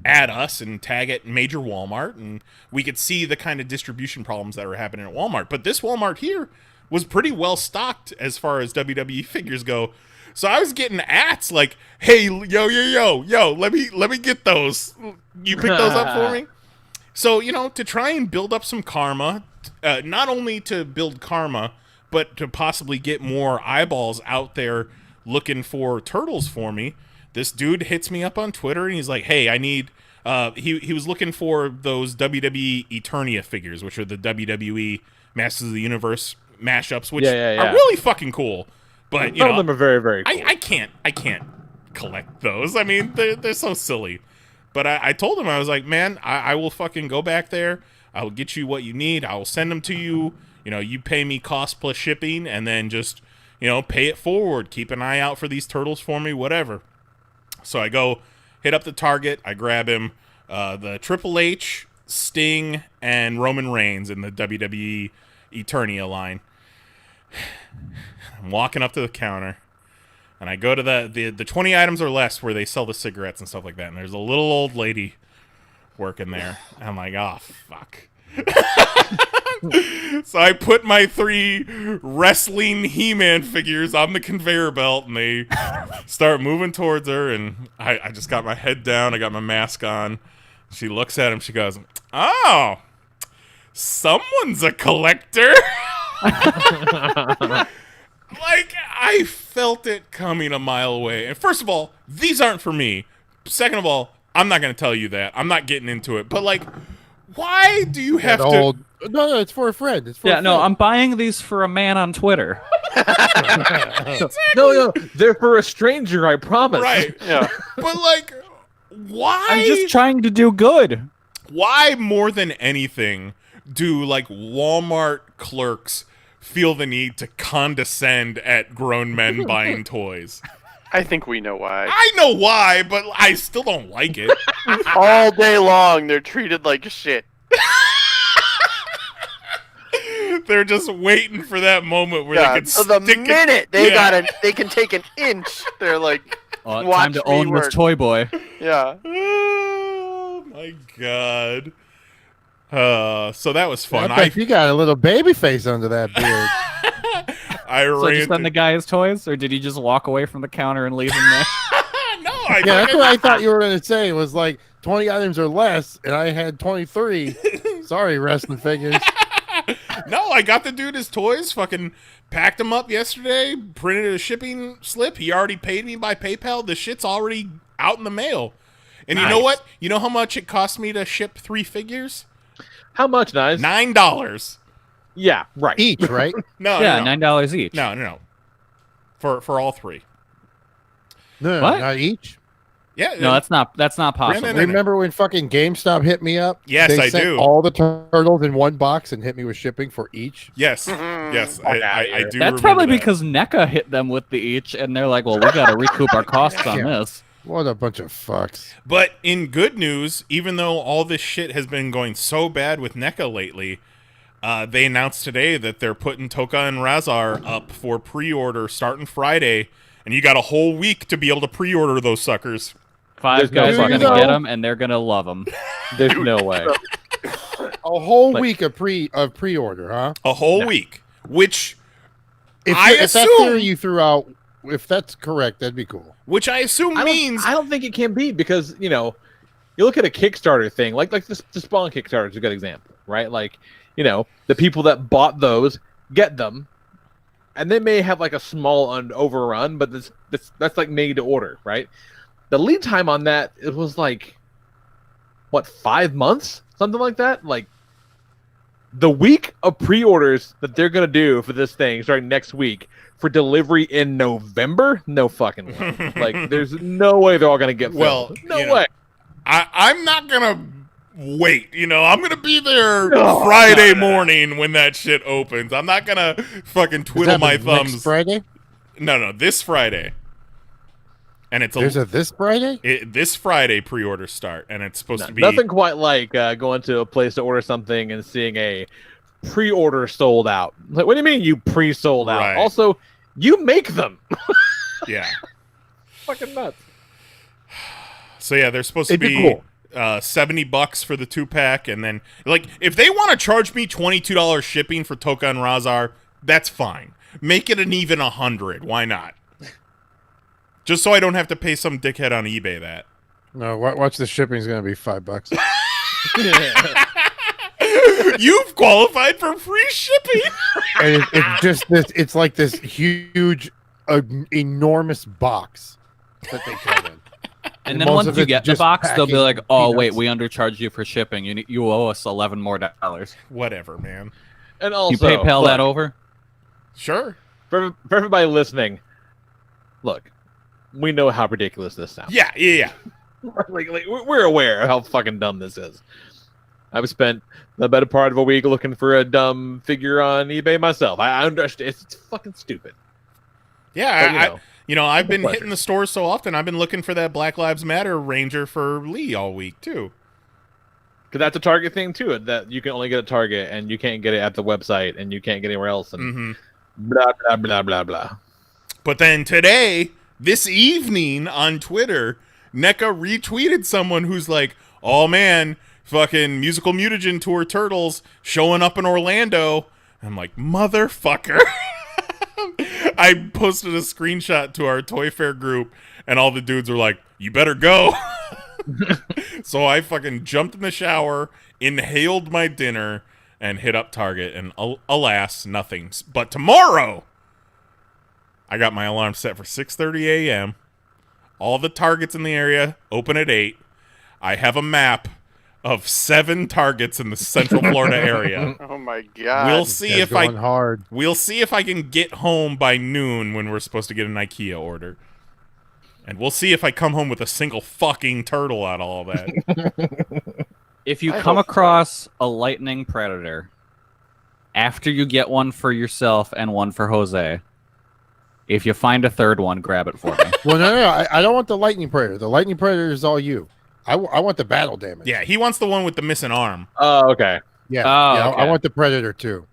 add us and tag it Major Walmart, and we could see the kind of distribution problems that were happening at Walmart. But this Walmart here was pretty well stocked as far as WWE figures go. So I was getting ats like, hey, yo, let me get those. You pick those up for me? So, to try and build up some karma, not only to build karma, but to possibly get more eyeballs out there looking for turtles for me, this dude hits me up on Twitter, and he's like, hey, I need... he was looking for those WWE Eternia figures, which are the WWE Masters of the Universe mashups, which are really fucking cool. But, some of them are very, very cool. I can't collect those. I mean, they're so silly. But I told him, I was like, man, I will fucking go back there. I'll get you what you need. I will send them to you. You know, you pay me cost plus shipping, and then just, you know, pay it forward. Keep an eye out for these turtles for me, whatever. So I go hit up the Target. I grab him, the Triple H, Sting, and Roman Reigns in the WWE Eternia line. I'm walking up to the counter, and I go to the 20 items or less where they sell the cigarettes and stuff like that, and there's a little old lady working there. I'm like, oh, fuck. So I put my 3 wrestling He-Man figures on the conveyor belt, and they start moving towards her, and I just got my head down, I got my mask on. She looks at him, she goes, oh, someone's a collector. Like, I felt it coming a mile away. And first of all, these aren't for me. Second of all, I'm not going to tell you that. I'm not getting into it. But, like, why do you have to... No, it's for a friend. It's for a friend. No, I'm buying these for a man on Twitter. No, they're for a stranger, I promise. Right. Yeah. But, like, why... I'm just trying to do good. Why, more than anything, do, like, Walmart clerks feel the need to condescend at grown men buying toys? I think we know why. I know why, but I still don't like it. All day long, they're treated like shit. They're just waiting for that moment where they can so the stick minute they they can take an inch, they're like, Time watch to me own work. this toy boy. Yeah. Oh my god. So that was fun. I bet you got a little baby face under that beard. So just send the guy his toys, or did he just walk away from the counter and leave him there? No, that's what I thought you were going to say. It was like 20 items or less, and I had 23. Sorry, wrestling figures. No, I got the dude his toys, fucking packed them up yesterday, printed a shipping slip. He already paid me by PayPal. The shit's already out in the mail. And You know what? You know how much it cost me to ship 3 figures? How much, Nice? $9. Yeah, right. Each, right? No, $9 each. No. For all 3. No, What? not each. Yeah. No, that's not possible. No. Remember when fucking GameStop hit me up? Yes, they I sent do. all the turtles in one box and hit me with shipping for each. Yes. Yes. I do. That's probably because NECA hit them with the each, and they're like, well, we got to recoup our costs on this. What a bunch of fucks. But in good news, even though all this shit has been going so bad with NECA lately, they announced today that they're putting Toka and Razar up for pre-order starting Friday, and you got a whole week to be able to pre-order those suckers. 5 guys are no- going to get them, and they're going to love them. There's no way. A whole week of pre-order, huh? A whole week, which If I that assume, theory you threw out, if that's correct, that'd be cool. which I assume means I don't think it can be because, you know, you look at a Kickstarter thing, like the Spawn Kickstarter is a good example, right? Like, you know, the people that bought those get them, and they may have like a small overrun, but that's like made to order, right? The lead time on that, it was like, what, 5 months? Something like that? Like, the week of pre-orders that they're going to do for this thing starting next week for delivery in November? No fucking way. Like, there's no way they're all going to get filled. Well, no you know, way. I'm not gonna wait. You know, I'm gonna be there Friday morning when that shit opens. I'm not gonna fucking twiddle my thumbs. Next Friday? No, this Friday. And it's There's a this Friday? This Friday pre-order start, and it's supposed to be Nothing quite like going to a place to order something and seeing a pre-order sold out. Like, what do you mean you pre-sold out? Right. Also, you make them. Yeah. Fucking nuts. So yeah, they're supposed to It'd be be cool. $70 for the 2-pack, and then like if they want to charge me $22 shipping for Toka and Razar, that's fine. Make it an even 100. Why not? Just so I don't have to pay some dickhead on eBay that. No, watch the shipping's going to be $5. You've qualified for free shipping. And it's just this. It's like this huge, enormous box that they come in. And then most once of you it's get the just box, they'll be packing like, "Oh wait, peanuts. we undercharged you for shipping. You owe us $11 more." Whatever, man. And also, You PayPal look, that over? Sure. for everybody listening, look, we know how ridiculous this sounds. Yeah. like we're aware of how fucking dumb this is. I've spent the better part of a week looking for a dumb figure on eBay myself. I understand it's fucking stupid. Yeah, But, I've been pleasure. hitting the stores so often. I've been looking for that Black Lives Matter Ranger for Lee all week too. Because that's a Target thing too. That you can only get at Target, and you can't get it at the website, and you can't get anywhere else, and blah blah blah blah blah. But then today, this evening on Twitter, NECA retweeted someone who's like, "Oh man, fucking Musical Mutagen Tour Turtles showing up in Orlando." I'm like, motherfucker. I posted a screenshot to our Toy Fair group, and all the dudes were like, "You better go." So I fucking jumped in the shower, inhaled my dinner, and hit up Target, and alas, nothing. But tomorrow, I got my alarm set for 6:30 a.m. All the Targets in the area open at 8. I have a map of 7 Targets in the Central Florida area. Oh my god. We'll see if I hard. We'll see if I can get home by noon when we're supposed to get an IKEA order. And we'll see if I come home with a single fucking turtle out of all that. If you I come hope- across a lightning predator, after you get one for yourself and one for Jose, if you find a third one, grab it for me. Well, no. I don't want the lightning predator. The lightning predator is all you. I want the battle damage. Yeah, he wants the one with the missing arm. Oh, okay. Yeah. Oh, yeah. okay. I want the predator too.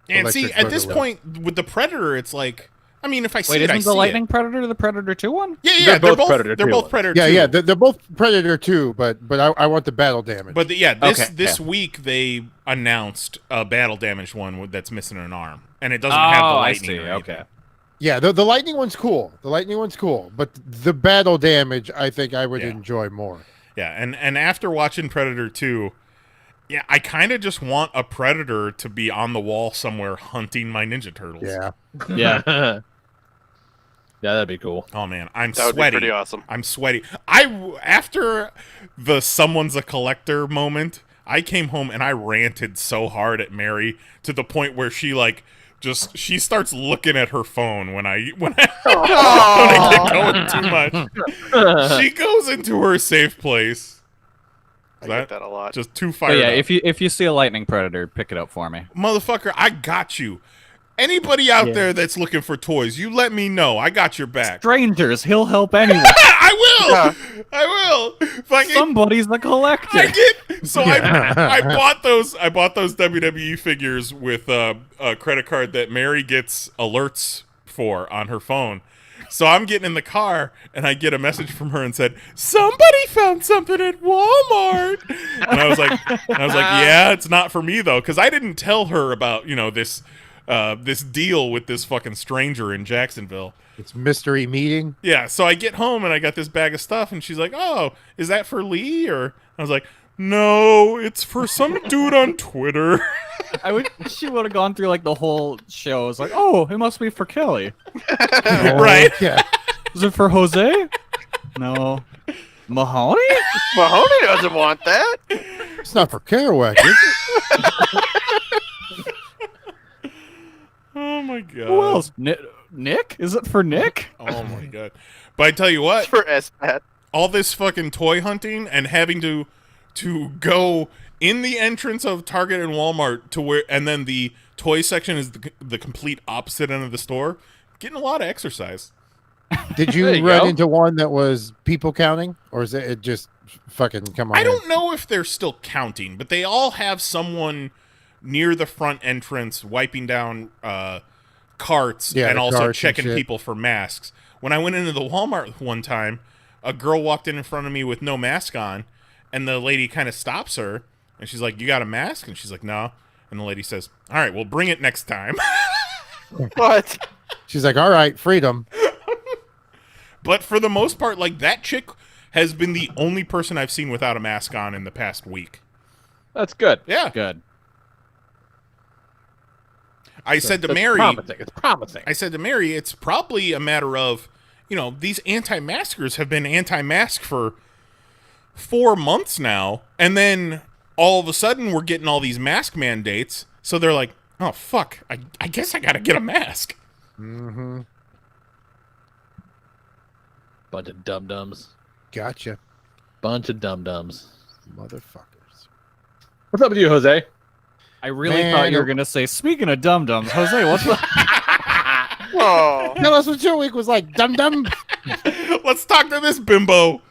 And see, Electric at this Boogaloo. point, with the Predator, it's like, I mean, if I see Wait, it, I isn't see the lightning it. predator the Predator 2 one? Yeah, They're both Predator They're 2 both ones. Predator Yeah, 2. yeah. They're both predator too, but I want the battle damage. But this Okay. week they announced a battle damaged one that's missing an arm, and it doesn't have the I lightning. see. or anything. Okay. yeah, the lightning one's cool. The lightning one's cool, but the battle damage, I think I would Yeah. enjoy more. Yeah, and after watching Predator 2, yeah, I kind of just want a Predator to be on the wall somewhere hunting my Ninja Turtles. Yeah. Yeah. Yeah, that'd be cool. Oh man, I'm That would be sweaty. pretty awesome. I'm sweaty. After the someone's a collector moment, I came home and I ranted so hard at Mary to the point where she she starts looking at her phone when I get going too much. She goes into her safe place. I get that a lot. Just too But fired yeah, up. if you see a lightning predator, pick it up for me. Motherfucker, I got you. Anybody out there that's looking for toys, you let me know. I got your back. Strangers, he'll help anyone. I will. Fucking, Somebody's the collector. I bought those WWE figures with a credit card that Mary gets alerts for on her phone. So I'm getting in the car and I get a message from her and said, "Somebody found something at Walmart." And I was like, "Yeah, it's not for me though," because I didn't tell her about this deal with this fucking stranger in Jacksonville. It's mystery meeting. Yeah, so I get home and I got this bag of stuff, and she's like, "Oh, is that for Lee?" Or I was like, "No, it's for some dude on Twitter." She would have gone through like the whole show. It's like, oh, it must be for Kelly. Right? Yeah. Is it for Jose? No. Mahoney? Mahoney doesn't want that. It's not for Kerouac, is it? Oh my god. Who else? Nick? Is it for Nick? Oh my god. But I tell you what, It's for SPAT. all this fucking toy hunting and having to go in the entrance of Target and Walmart to where, and then the toy section is the complete opposite end of the store. Getting a lot of exercise. Did you There you run go. into one that was people counting, or is it just fucking come on? I don't know if they're still counting, but they all have someone near the front entrance wiping down carts Yeah, and the also carts and checking shit. people for masks. When I went into the Walmart one time, a girl walked in front of me with no mask on, and the lady kind of stops her, and she's like, "You got a mask?" And she's like, "No." And the lady says, "All right, well, bring it next time." What? She's like, all right, freedom. But for the most part, like, that chick has been the only person I've seen without a mask on in the past week. That's good. Yeah. Good. I said to That's Mary, promising. It's promising. I said to Mary, it's probably a matter of, these anti-maskers have been anti-mask for 4 months now, and then all of a sudden we're getting all these mask mandates, so they're like, oh, fuck, I guess I gotta get a mask. Mm-hmm. Bunch of dum-dums. Gotcha. Bunch of dum-dums. Motherfuckers. What's up with you, Jose? I really Man, thought you were gonna say, speaking of dum-dums, Jose, what's the... Oh, Tell us what your week was like, dum dum. Let's talk to this bimbo.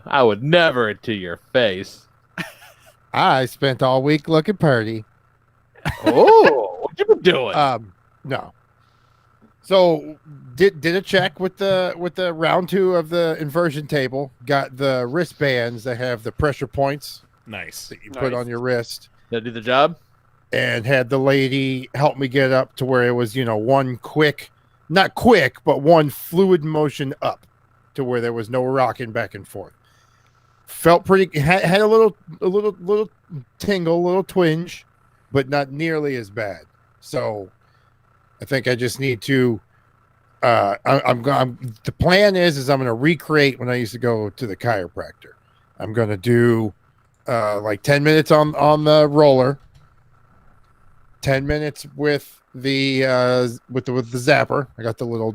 I would never to your face. I spent all week looking pretty. Oh, what you been doing? No. So did a check with the round 2 of the inversion table. Got the wristbands that have the pressure points Nice. that you put on your wrist, Did I do the job? and had the lady help me get up to where it was, one quick, not quick, but one fluid motion up to where there was no rocking back and forth. Felt pretty, had a little tingle, a little twinge, but not nearly as bad. So I think I just need to. The plan is I'm going to recreate when I used to go to the chiropractor. I'm going to do like 10 minutes on the roller, 10 minutes with the zapper. I got the little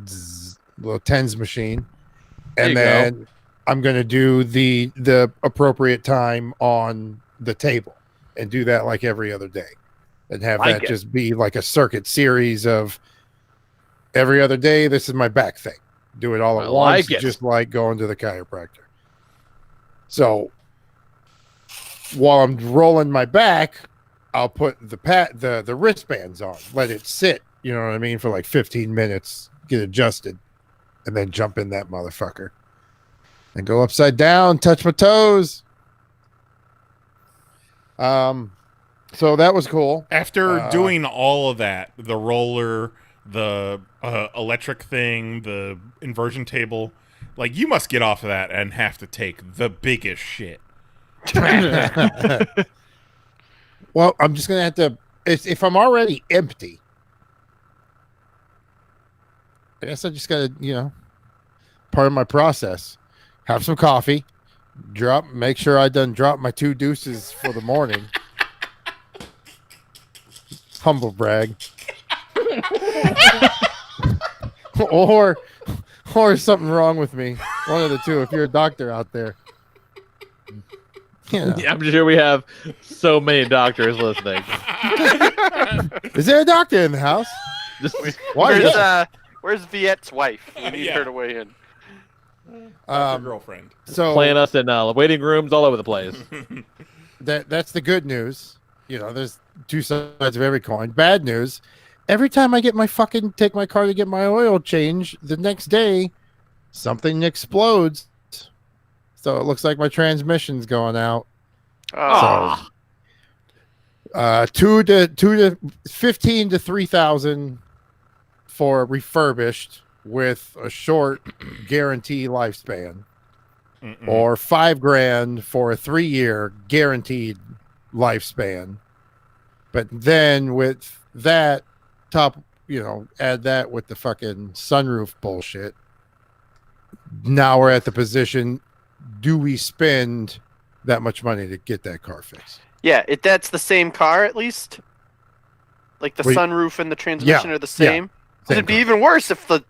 TENS machine, and then I'm going to do the appropriate time on the table and do that like every other day, and have that just be like a circuit series of every other day. This is my back thing. Do it all at once, just like going to the chiropractor. So while I'm rolling my back, I'll put the wristbands on, let it sit, you know what I mean, for like 15 minutes, get adjusted, and then jump in that motherfucker and go upside down, touch my toes. So that was cool. After doing all of that, the roller, the electric thing, the inversion table, like, you must get off of that and have to take the biggest shit. Well, I'm just going to have to, if I'm already empty, I guess I just got to, part of my process, have some coffee, make sure I done drop my 2 deuces for the morning. Humble brag. or something wrong with me. One of the two, if you're a doctor out there. Yeah, I'm sure we have so many doctors listening. Is there a doctor in the house? Where's Viette's wife? We need her to weigh in. That's your girlfriend. So playing us in waiting rooms all over the place. That's the good news. There's 2 sides of every coin. Bad news. Every time I take my car to get my oil change, the next day something explodes. So it looks like my transmission's going out. Oh. So, 2 to 15 to 3,000 for refurbished with a short guarantee lifespan, or $5,000 for a 3-year guaranteed lifespan. But then with that add that with the fucking sunroof bullshit. Now we're at the position. Do we spend that much money to get that car fixed? Yeah, that's the same car at least. Like the sunroof and the transmission are the same. It'd be even worse if the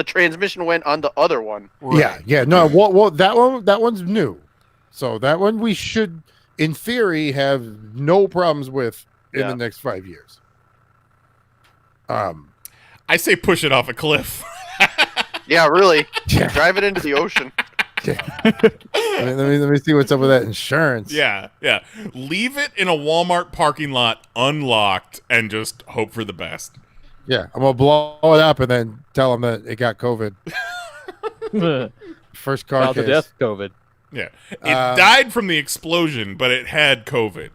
transmission went on the other one. Right. Yeah. No, well, that one's new, so that one we should, in theory, have no problems with in the next 5 years. I say push it off a cliff. Yeah, really. Drive it into the ocean. Let me see what's up with that insurance. Yeah. Leave it in a Walmart parking lot unlocked and just hope for the best. Yeah, I'm gonna blow it up and then tell them that it got COVID. First car Out case. the death COVID. Yeah, it died from the explosion, but it had COVID.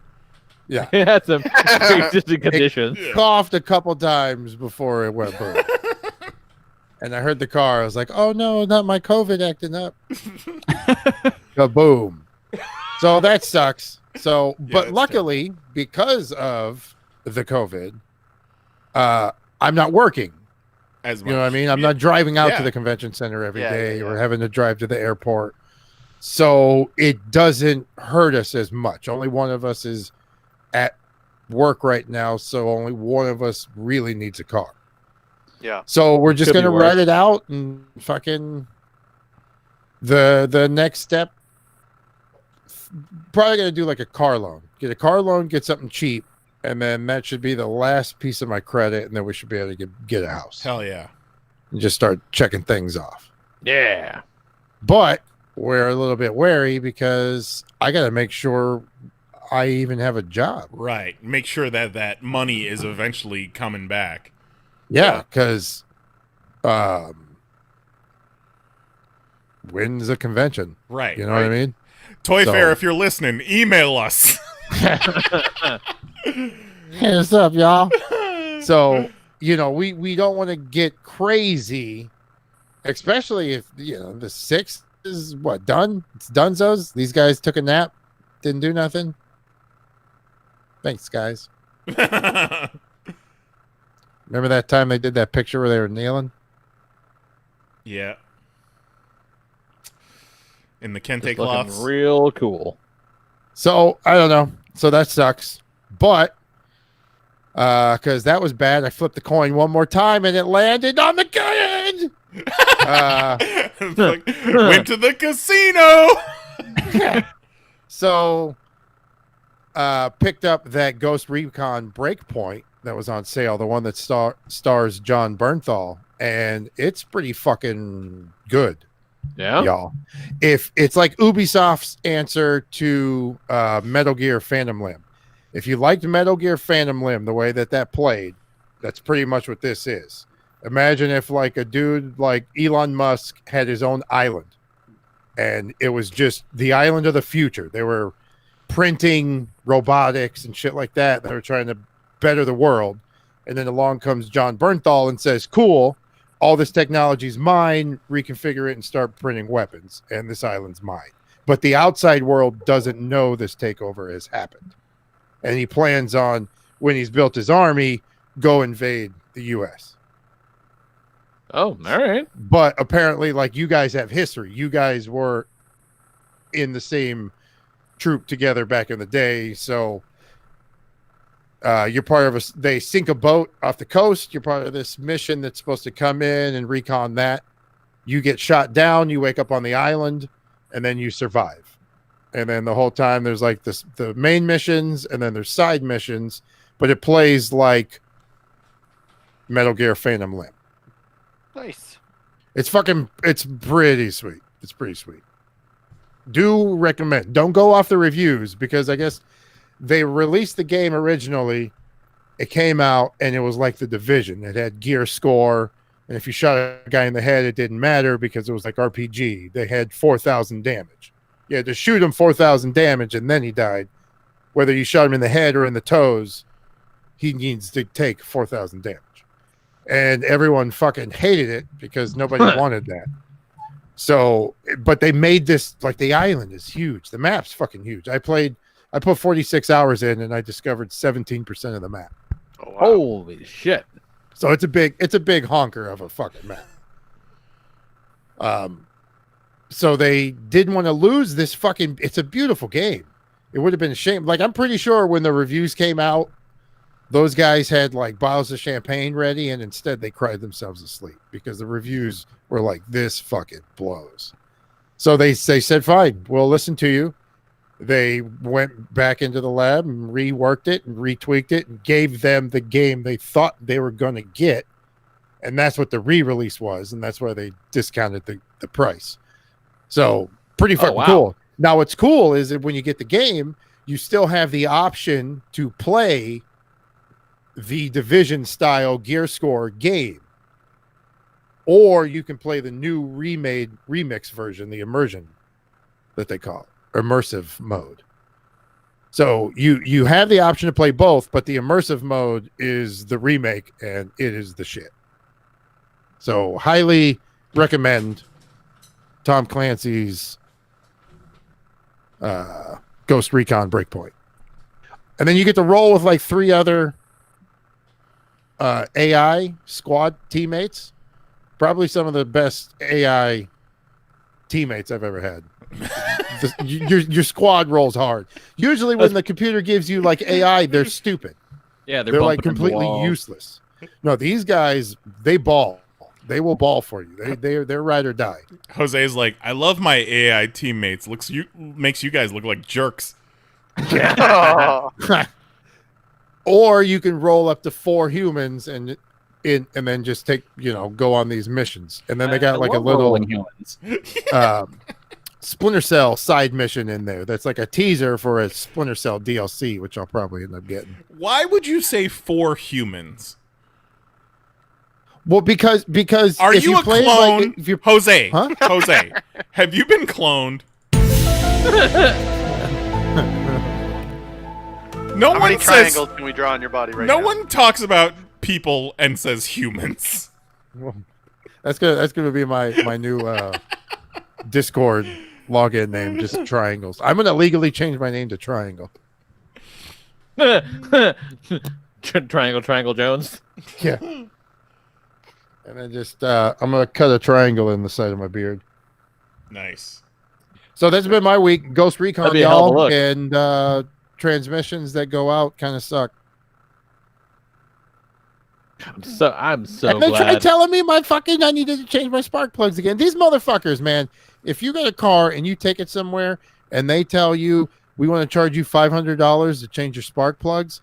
Yeah, It had some pre-existing conditions. coughed a couple times before it went boom. And I heard the car. I was like, "Oh no, not my COVID acting up." Kaboom! So that sucks. So, but luckily, because of the COVID, I'm not working As much. You know what I mean? I'm not driving out to the convention center every day or having to drive to the airport. So it doesn't hurt us as much. Only one of us is at work right now, so only one of us really needs a car. Yeah. So we're just Could be going to worse. ride it out and fucking The next step, probably gonna do like a car loan. Get a car loan, get something cheap, and then that should be the last piece of my credit, and then we should be able to get a house. Hell yeah. And just start checking things off. Yeah. But we're a little bit wary because I got to make sure I even have a job. Right. Make sure that that money is eventually coming back. Yeah, because when's a convention? Right. You know what I mean? Toy So- Fair, if you're listening, email us. Hey, what's up, y'all? So, we don't want to get crazy, especially if, the 6th is what, done? It's dunzos. These guys took a nap, didn't do nothing. Thanks, guys. Remember that time they did that picture where they were kneeling? Yeah. In the kente Looking cloths. real cool. So, I don't know. So that sucks. But, because that was bad, I flipped the coin one more time and it landed on the kid. It's like, went to the casino. So, picked up that Ghost Recon Breakpoint that was on sale, the one that stars John Bernthal, and it's pretty fucking good. Yeah. Y'all. If it's like Ubisoft's answer to Metal Gear Phantom Limb. If you liked Metal Gear Phantom Limb the way that played, that's pretty much what this is. Imagine if like a dude like Elon Musk had his own island and it was just the island of the future. They were printing robotics and shit like that. They were trying to better the world. And then along comes John Bernthal and says, cool, all this technology is mine, reconfigure it and start printing weapons. And this island's mine. But the outside world doesn't know this takeover has happened. And he plans on, when he's built his army, go invade the U.S. Oh, all right. But apparently, like, you guys have history. You guys were in the same troop together back in the day. So you're part of they sink a boat off the coast. You're part of this mission that's supposed to come in and recon that. You get shot down. You wake up on the island and then you survive. And then the whole time there's like the main missions and then there's side missions, but it plays like Metal Gear Phantom Limb. Nice. It's pretty sweet. It's pretty sweet. Do recommend. Don't go off the reviews because I guess they released the game originally. It came out and it was like The Division. It had gear score. And if you shot a guy in the head, it didn't matter because it was like RPG. They had 4,000 damage. You had to shoot him 4,000 damage and then he died. Whether you shot him in the head or in the toes, he needs to take 4,000 damage. And everyone fucking hated it because nobody wanted that. So, but they made this, like, the island is huge. The map's fucking huge. I put 46 hours in and I discovered 17% of the map. Oh, wow. Holy shit. So it's a big honker of a fucking map. So they didn't want to lose this fucking, it's a beautiful game. It would have been a shame. Like, I'm pretty sure when the reviews came out, those guys had like bottles of champagne ready and instead they cried themselves to sleep because the reviews were like, this fucking blows. So they said, fine, we'll listen to you. They went back into the lab and reworked it and retweaked it and gave them the game they thought they were going to get. And that's what the re-release was. And that's why they discounted the price. So pretty fucking cool. Now, what's cool is that when you get the game, you still have the option to play the Division style gear score game. Or you can play the new remix version, the immersion that they call it, immersive mode. So you have the option to play both, but the immersive mode is the remake and it is the shit. So highly recommend Tom Clancy's Ghost Recon Breakpoint. And then you get to roll with like 3 other AI squad teammates. Probably some of the best AI teammates I've ever had. Your squad rolls hard. Usually when the computer gives you like AI, they're stupid. Yeah, they're like completely useless. No, these guys, they ball. They will ball for you. They're ride or die. Jose's like, I love my AI teammates. Makes you guys look like jerks. Oh. Or you can roll up to 4 humans and then just go on these missions. And then they got like a little humans. Splinter Cell side mission in there. That's like a teaser for a Splinter Cell DLC, which I'll probably end up getting. Why would you say 4 humans? Well, because Are if you a play clone? like, if you Jose, Huh? Jose, have you been cloned? No How one many says. triangles can we draw on your body right No now? one talks about people and says humans. that's gonna be my new Discord login name, just triangles. I'm gonna legally change my name to Triangle. Triangle Jones. Yeah. And then just I'm gonna cut a triangle in the side of my beard. Nice. So that's been my week. Ghost Recon, That'd be a hell of a y'all, look. and transmissions that go out kind of suck. I'm so And they tried glad. telling me I needed to change my spark plugs again. These motherfuckers, man. If you get a car and you take it somewhere and they tell you we want to charge you $500 to change your spark plugs,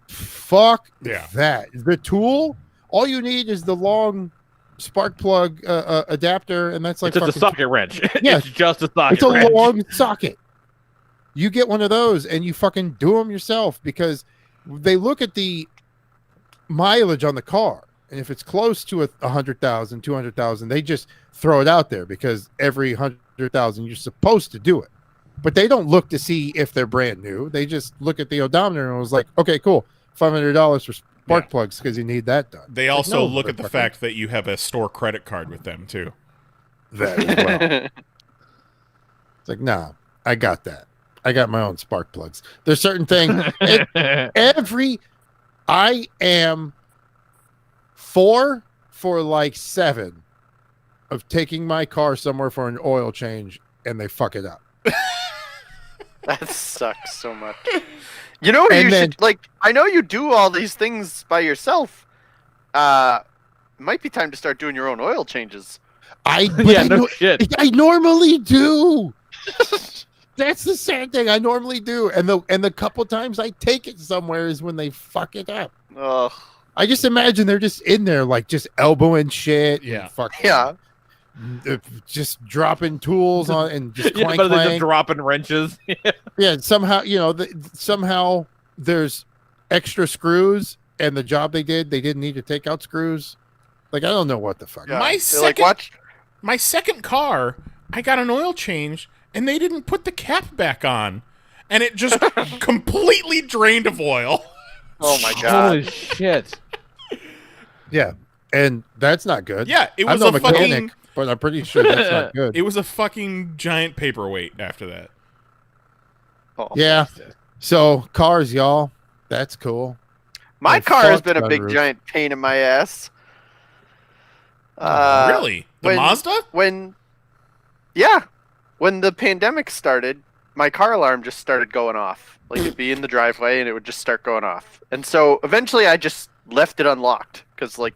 fuck Yeah. that. The tool, all you need is the long spark plug adapter, and that's like It's just a fucking socket wrench. Yeah. It's just a socket it's a wrench. long socket. You get one of those and you fucking do them yourself, because they look at the mileage on the car, and if it's close to 100,000, 200,000, they just throw it out there, because every 100,000 you're supposed to do it. But they don't look to see if they're brand new. They just look at the odometer and was like, okay, cool, $500 for spark plugs because you need that done. They It's like, also no, look at the motherfucker. fact that you have a store credit card with them too. That as well. It's like, nah, I got that. I got my own spark plugs. There's certain things. I am 4 for like 7 of taking my car somewhere for an oil change, and they fuck it up. That sucks so much. You know what And you then- should like? I know you do all these things by yourself. Might be time to start doing your own oil changes. Yeah, no shit. I normally do. That's the sad thing. I normally do, and the couple times I take it somewhere is when they fuck it up. Ugh. I just imagine they're just in there, like just elbowing shit. Yeah. And fucking, Yeah. just dropping tools on and just Yeah, clank, but they're just clank. dropping wrenches. Yeah, somehow somehow there's extra screws, and the job they didn't need to take out screws. Like, I don't know what the fuck. Yeah. My They're like, second- watch. My second car, I got an oil change and they didn't put the cap back on, and it just completely drained of oil. Oh my god. Holy shit. Yeah, and that's not good. Yeah, it I'm was no a mechanic, fucking. but I'm pretty sure that's not good. It was a fucking giant paperweight after that. Oh. Yeah. So cars, y'all, that's cool. My And car has fuck been a big sunroof. giant pain in my ass. Really? The when- Mazda? When the pandemic started, my car alarm just started going off. Like, it'd be in the driveway and it would just start going off. And so eventually I just left it unlocked because, like,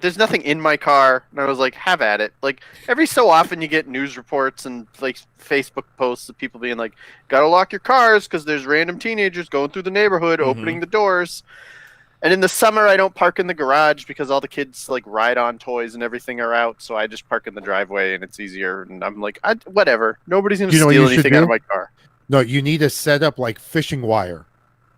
there's nothing in my car. And I was like, have at it. Like, every so often you get news reports and, like, Facebook posts of people being like, gotta lock your cars because there's random teenagers going through the neighborhood, opening the doors. And in the summer, I don't park in the garage because all the kids, like, ride-on toys and everything are out. So I just park in the driveway and it's easier. And I'm like, whatever. Nobody's going to You know what steal you should anything out of do? my car. No, you need to set up like fishing wire.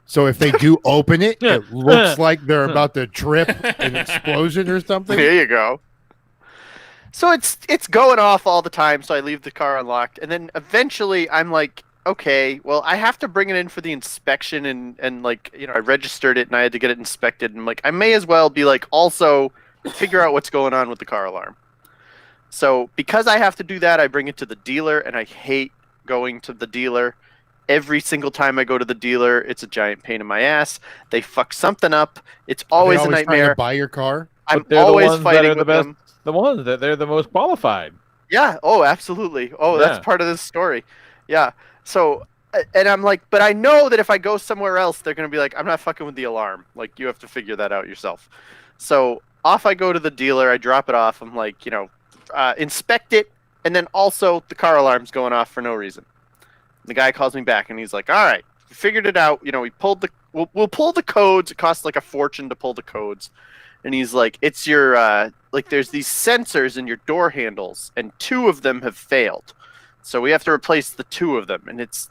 So if they do open it, it looks like they're about to trip an explosion or something. There you go. So it's going off all the time, so I leave the car unlocked. And then eventually I'm like, okay, well, I have to bring it in for the inspection and like, you know, I registered it and I had to get it inspected. And I'm like, I may as well be like, also figure out what's going on with the car alarm. So because I have to do that, I bring it to the dealer, and I hate going to the dealer. Every single time I go to the dealer, it's a giant pain in my ass. They fuck something up. It's always a Trying nightmare. to buy your car. I'm But they're the always ones that fighting are the with best. them. The ones that they're the most qualified. Yeah. Oh, absolutely. Oh, Yeah. that's part of this story. Yeah. So, and I'm like, but I know that if I go somewhere else, they're going to be like, I'm not fucking with the alarm. Like, you have to figure that out yourself. So off I go to the dealer. I drop it off. I'm like, inspect it, and then also the car alarm's going off for no reason. The guy calls me back, and he's like, all right, we figured it out. We pulled we'll pull the codes. It costs like a fortune to pull the codes. And he's like, it's your, there's these sensors in your door handles, and 2 of them have failed. So we have to replace the 2 of them, and it's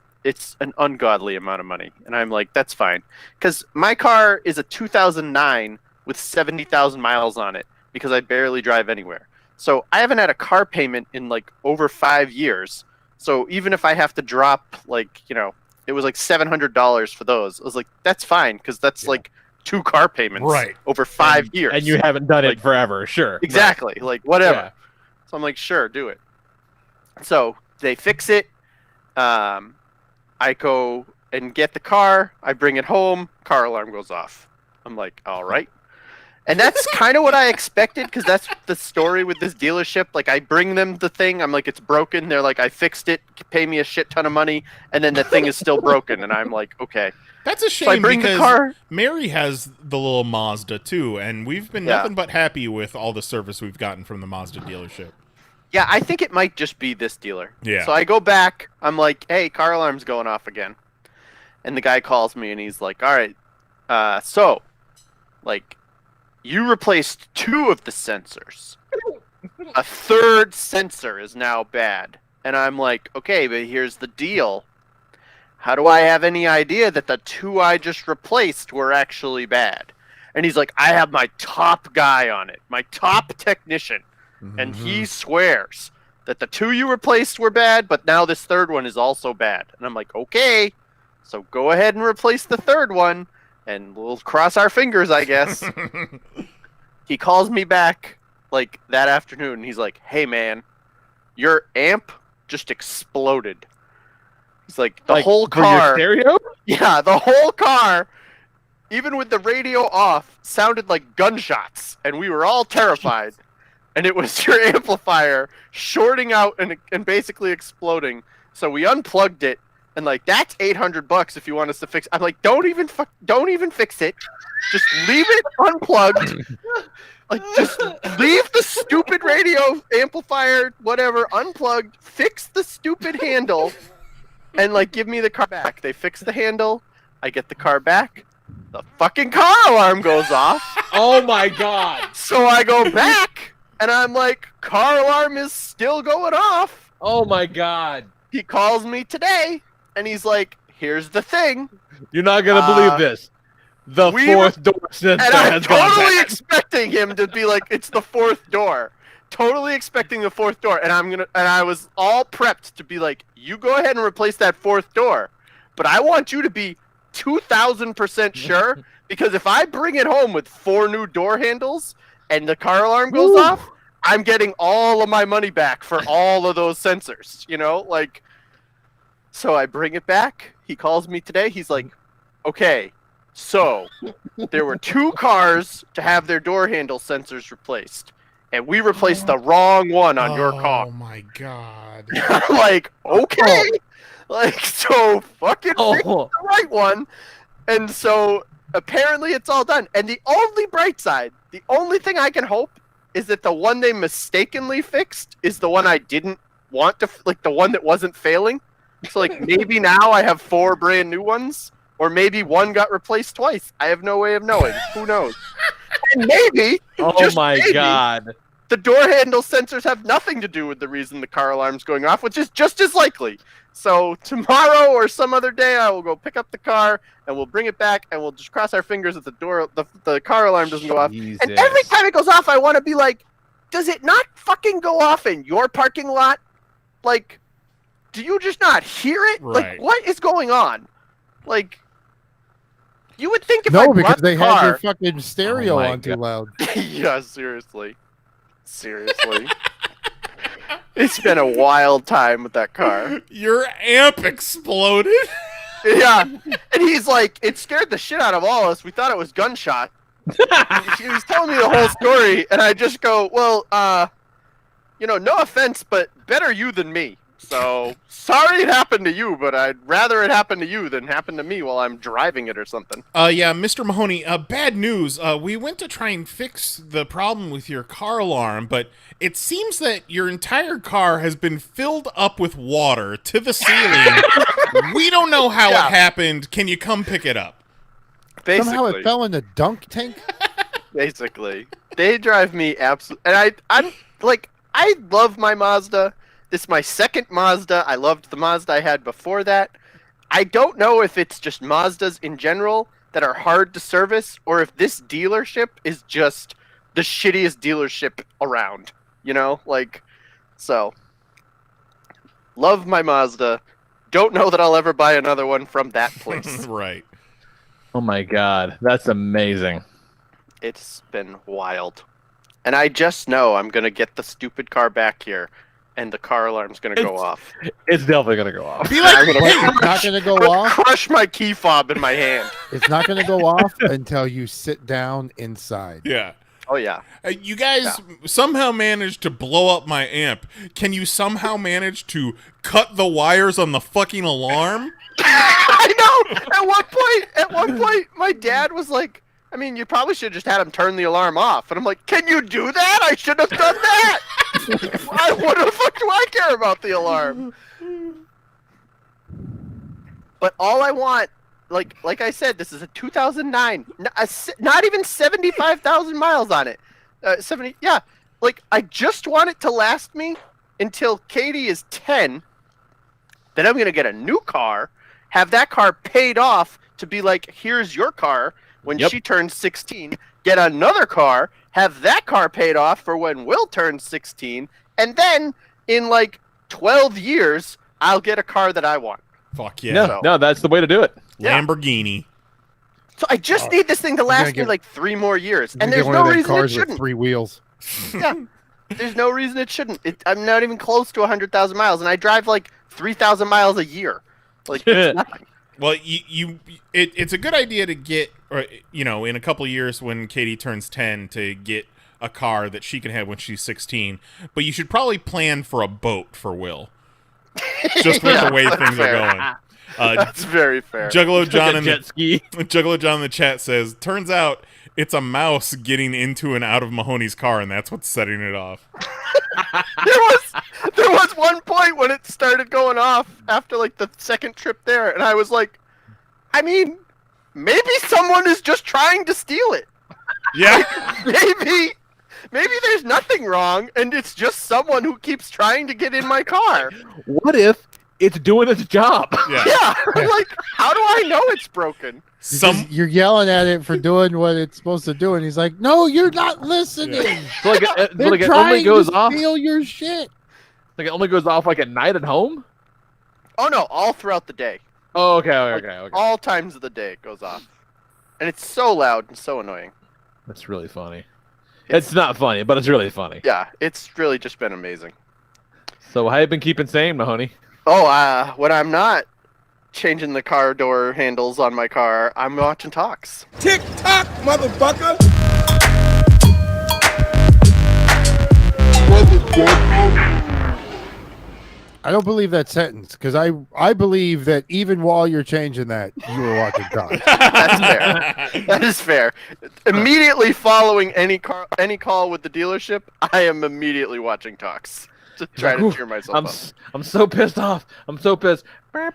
an ungodly amount of money. And I'm like, that's fine. Because my car is a 2009 with 70,000 miles on it, because I barely drive anywhere. So I haven't had a car payment in, like, over 5 years. So even if I have to drop, it was like $700 for those, I was like, that's fine, because that's, like, 2 car payments over 5 years. And you haven't done it forever, sure. Exactly. Right. Like, whatever. Yeah. So I'm like, sure, do it. So they fix it. I go and get the car. I bring it home. Car alarm goes off. I'm like, all right. And that's kind of what I expected, because that's the story with this dealership. Like, I bring them the thing. I'm like, it's broken. They're like, I fixed it. Pay me a shit ton of money. And then the thing is still broken. And I'm like, okay. That's a shame, so because Mary has the little Mazda too, and we've been nothing but happy with all the service we've gotten from the Mazda dealership. Yeah, I think it might just be this dealer. Yeah. So I go back. I'm like, hey, car alarm's going off again. And the guy calls me, and he's like, all right, you replaced 2 of the sensors. A 3rd sensor is now bad. And I'm like, okay, but here's the deal. How do I have any idea that the 2 I just replaced were actually bad? And he's like, I have my top guy on it, my top technician. Mm-hmm. And he swears that the 2 you replaced were bad, but now this 3rd one is also bad. And I'm like, okay, so go ahead and replace the 3rd one, and we'll cross our fingers, I guess. He calls me back that afternoon, and he's like, hey, man, your amp just exploded. It's like the whole car. Stereo? Yeah, the whole car, even with the radio off, sounded like gunshots, and we were all terrified. And it was your amplifier shorting out and basically exploding. So we unplugged it, and that's $800 if you want us to fix. I'm like, don't even fix it. Just leave it unplugged. Just leave the stupid radio amplifier, whatever, unplugged. Fix the stupid handle. And give me the car back. They fix the handle. I get the car back. The fucking car alarm goes off. Oh my god. So I go back, and I'm like, car alarm is still going off. Oh my god. He calls me today, and he's like, here's the thing. You're not gonna believe this. The 4th door sensor has gone bad. I'm totally expecting him to be like, it's the 4th door. Totally expecting the 4th door, and I was all prepped to be like, you go ahead and replace that 4th door, but I want you to be 2,000% sure, because if I bring it home with 4 new door handles and the car alarm goes off, I'm getting all of my money back for all of those sensors, So I bring it back. He calls me today. He's like, okay, so there were 2 cars to have their door handle sensors replaced. And we replaced the wrong one on your car. Oh my god. I'm like, okay. So fucking fix the right one. And so apparently it's all done. And the only bright side, the only thing I can hope is that the one they mistakenly fixed is the one I didn't want to, the one that wasn't failing. So maybe now I have 4 brand new ones, or maybe one got replaced twice. I have no way of knowing. Who knows? And maybe. Oh my god. The door handle sensors have nothing to do with the reason the car alarm's going off, which is just as likely. So tomorrow or some other day, I will go pick up the car, and we'll bring it back, and we'll just cross our fingers that the car alarm doesn't go off. Jesus. And every time it goes off, I want to be like, does it not fucking go off in your parking lot? Do you just not hear it? Right. What is going on? You would think if no, because they had their fucking stereo on too loud. Yeah, seriously. It's been a wild time with that car. Your amp exploded? Yeah. And he's like, it scared the shit out of all of us. We thought it was gunshot. He was telling me the whole story, and I just go, well, no offense, but better you than me. So sorry it happened to you, but I'd rather it happen to you than happen to me while I'm driving it or something. Yeah, Mr. Mahoney, bad news. We went to try and fix the problem with your car alarm, but it seems that your entire car has been filled up with water to the ceiling. We don't know how it happened. Can you come pick it up? Basically, Somehow it fell in the dunk tank. basically, they drive me absolutely. And I'm like, I love my Mazda. This is my second Mazda. I loved the Mazda I had before that. I don't know if it's just Mazdas in general that are hard to service, or if this dealership is just the shittiest dealership around. You know, like, so. Love my Mazda. Don't know that I'll ever buy another one from that place. Right. Oh my god, that's amazing. It's been wild. And I just know I'm going to get the stupid car back here, and the car alarm's going to go off. It's definitely gonna go off. Be like, It's not going to go off. Crush my key fob in my hand. It's not going to go off until you sit down inside. yeah. Oh, yeah. You guys somehow managed to blow up my amp. Can you somehow manage to cut the wires on the fucking alarm? I know! At one point, my dad was like, I mean, you probably should have just had him turn the alarm off. And I'm like, can you do that? I should have done that! What the fuck do I care about the alarm? But all I want, like I said, this is a 2009, not even 75,000 miles on it. 70, yeah. Like, I just want it to last me until Katie is 10. Then I'm going to get a new car, have that car paid off to be like, here's your car when she turns 16, get another car, have that car paid off for when Will turns 16, and then in like 12 years, I'll get a car that I want. Fuck yeah. No, that's the way to do it. Lamborghini. So I just need this thing to last me like 3 more years, and there's no reason it shouldn't. With 3 wheels. Yeah, there's no reason it shouldn't. I'm not even close to 100,000 miles, and I drive like 3,000 miles a year. Like, it's nothing. Well, it's a good idea to get, or, you know, in a couple of years when Katie turns 10 to get a car that she can have when she's 16. But you should probably plan for a boat for Will. Just with the way things are going. That's very fair. Juggalo John in jet ski. Juggalo John in the chat says, turns out it's a mouse getting into and out of Mahoney's car, and that's what's setting it off. There was one point when it started going off after like the second trip there, and I was like, I mean, maybe someone is just trying to steal it. Yeah. Maybe there's nothing wrong, and it's just someone who keeps trying to get in my car. What if it's doing its job? Yeah. I'm like, how do I know it's broken? You're yelling at it for doing what it's supposed to do, and he's like, "No, you're not listening." So like, They're it trying only goes to off. steal your shit. Like it only goes off like at night at home. Oh no, all throughout the day. Oh, okay. All times of the day it goes off, and it's so loud and so annoying. That's really funny. It's not funny, but it's really funny. Yeah, it's really just been amazing. So how you been keeping sane, Mahoney? Oh, when I'm not changing the car door handles on my car, I'm watching talks. Tick tock, motherfucker! I don't believe that sentence because I believe that even while you're changing that, you were watching talks. That's fair. That is fair. Immediately following any call with the dealership, I am immediately watching talks to try to cheer myself up. I'm so pissed off. I'm so pissed. Oh,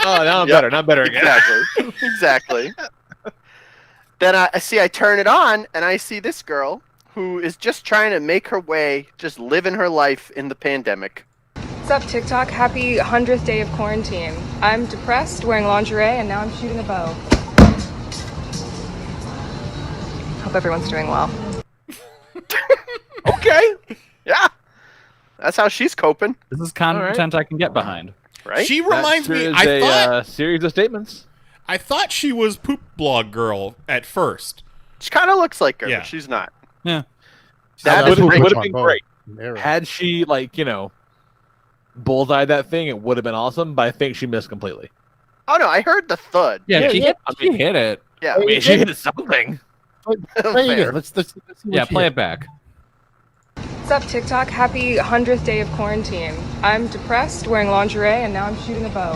now I'm better. Not better again. Exactly. Then I turn it on and I see this girl who is just trying to make her way, just living her life in the pandemic. What's up, TikTok? Happy 100th day of quarantine. I'm depressed, wearing lingerie, and now I'm shooting a bow. Hope everyone's doing well. Okay. Yeah. That's how she's coping. This is content I can get behind. Right? She reminds me. I thought series of statements. I thought she was Poop Blog Girl at first. She kind of looks like her, but she's not. Yeah. That would have been great. Had she, bullseye that thing, it would have been awesome, but I think she missed completely. Oh, no, I heard the thud. Yeah, she hit it. Yeah. I mean, she hit something. Play it again. Let's see what Yeah, she play hit. it back. What's up, TikTok? Happy 100th day of quarantine. I'm depressed, wearing lingerie, and now I'm shooting a bow.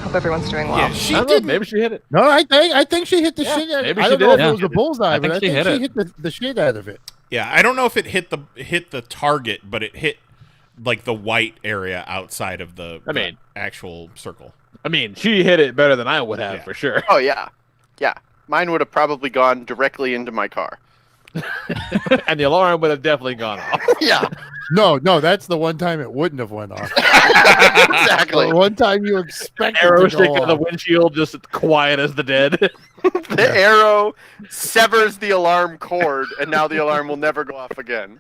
Hope everyone's doing well. Yeah, I she don't know, didn't. maybe she hit it. No, I think she hit the shit out of it. maybe I she don't know did. if Yeah. it was a bullseye, I but I think think she she hit hit the shit out of it. Yeah, I don't know if it hit the target, but it hit like the white area outside of the actual circle. I mean, she hit it better than I would have, Yeah. for sure. Oh yeah, yeah. Mine would have probably gone directly into my car. And the alarm would have definitely gone off. Yeah, No, that's the one time it wouldn't have went off. exactly. The one time you expect Arrow it to stick go on the off. windshield, just quiet as the dead. The arrow severs the alarm cord, and now the alarm will never go off again.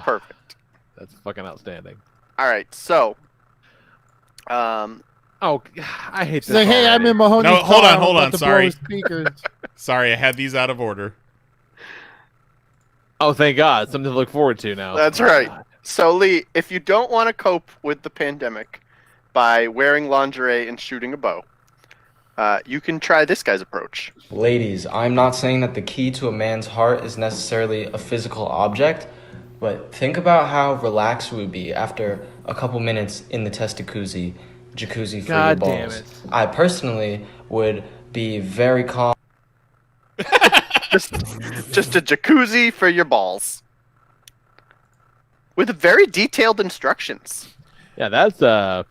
Perfect. That's fucking outstanding. All right, so, Oh, I hate this. Say, hey, I'm already. in Mahoney's No, hold car, on, I'm hold about on, to blow sorry. his speakers. Sorry, I had these out of order. Oh, thank God. Something to look forward to now. that's right. So, Lee, if you don't want to cope with the pandemic by wearing lingerie and shooting a bow, you can try this guy's approach. Ladies, I'm not saying that the key to a man's heart is necessarily a physical object, but think about how relaxed we would be after a couple minutes in the jacuzzi for God your damn balls. it. I personally would be very calm. Just a jacuzzi for your balls. With very detailed instructions. Yeah, that's a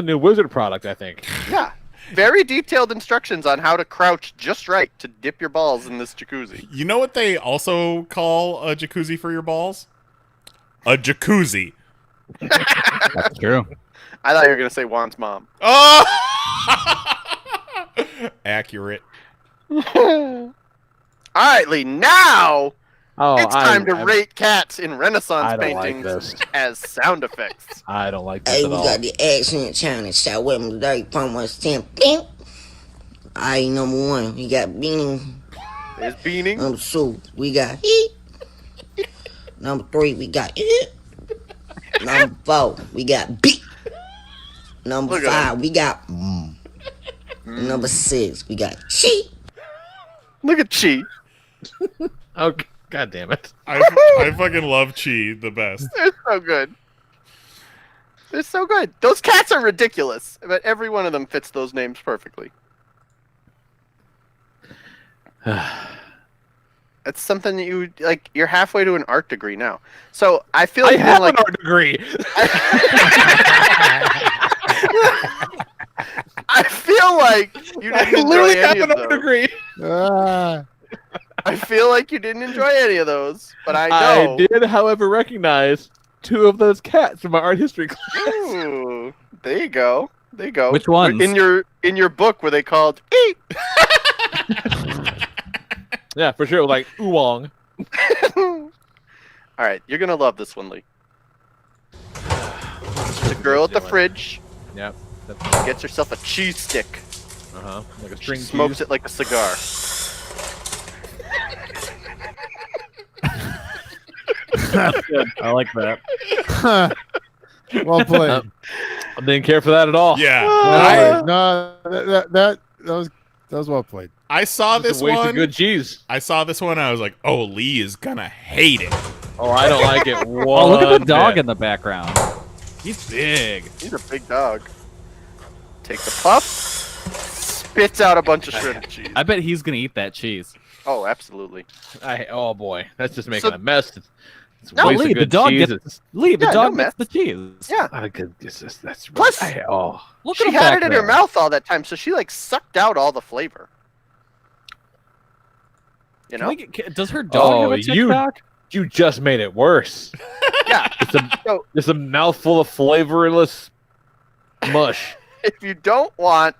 new Wizard product, I think. Yeah. Very detailed instructions on how to crouch just right to dip your balls in this jacuzzi. You know what they also call a jacuzzi for your balls? A jacuzzi. That's true. I thought you were going to say Juan's mom. Oh! Accurate. All right, Lee. Now Oh, it's time to rate cats in Renaissance I don't like paintings this. as sound effects. I don't like this Hey, at we all. got the accent challenge. Shot with me today. From us 10. Bing. Alright, number 1, we got Beanie. There's Beaning. Number 2, we got Heat. Number 3, we got It. Number 4, we got Beat. Number Look at 5, we got And number 6, we got Cheat. Look at Chi. Oh, God damn it. I fucking love Chi the best. They're so good. They're so good. Those cats are ridiculous, but every one of them fits those names perfectly. It's something that you like. You're halfway to an art degree now, so I feel like I have like an art degree. I feel like you didn't enjoy literally have any of an art those. degree. I feel like you didn't enjoy any of those, but I know. I did, however, recognize 2 of those cats from my art history class. Ooh, there you go. There you go. Which ones? In your book were they called Eep? Yeah, for sure. Like Oolong. All right, you're gonna love this one, Lee. The girl at the fridge Yep. gets herself a cheese stick. Like a She string smokes cheese. it like a cigar. I like that. Well played. I didn't care for that at all. Yeah. No, that was well played. I saw Just this a waste of one. good cheese. I saw this one. I was like, "Oh, Lee is gonna hate it." Oh, I don't like it. Oh, look at the dog in the background. He's big. He's a big dog. Takes a puff, spits out a bunch of shredded cheese. I bet he's gonna eat that cheese. Oh, absolutely. Oh boy, that's just making So- a mess. It's No, waste of Lee, the good dog cheese. gets Lee. The Yeah, dog no gets the cheese. Yeah. That's Plus, Look she at him had back it in there. her mouth all that time, so she like sucked out all the flavor. You know? Does her dog have a TikTok? You just made it worse. Yeah. It's a mouthful of flavorless mush. If you don't want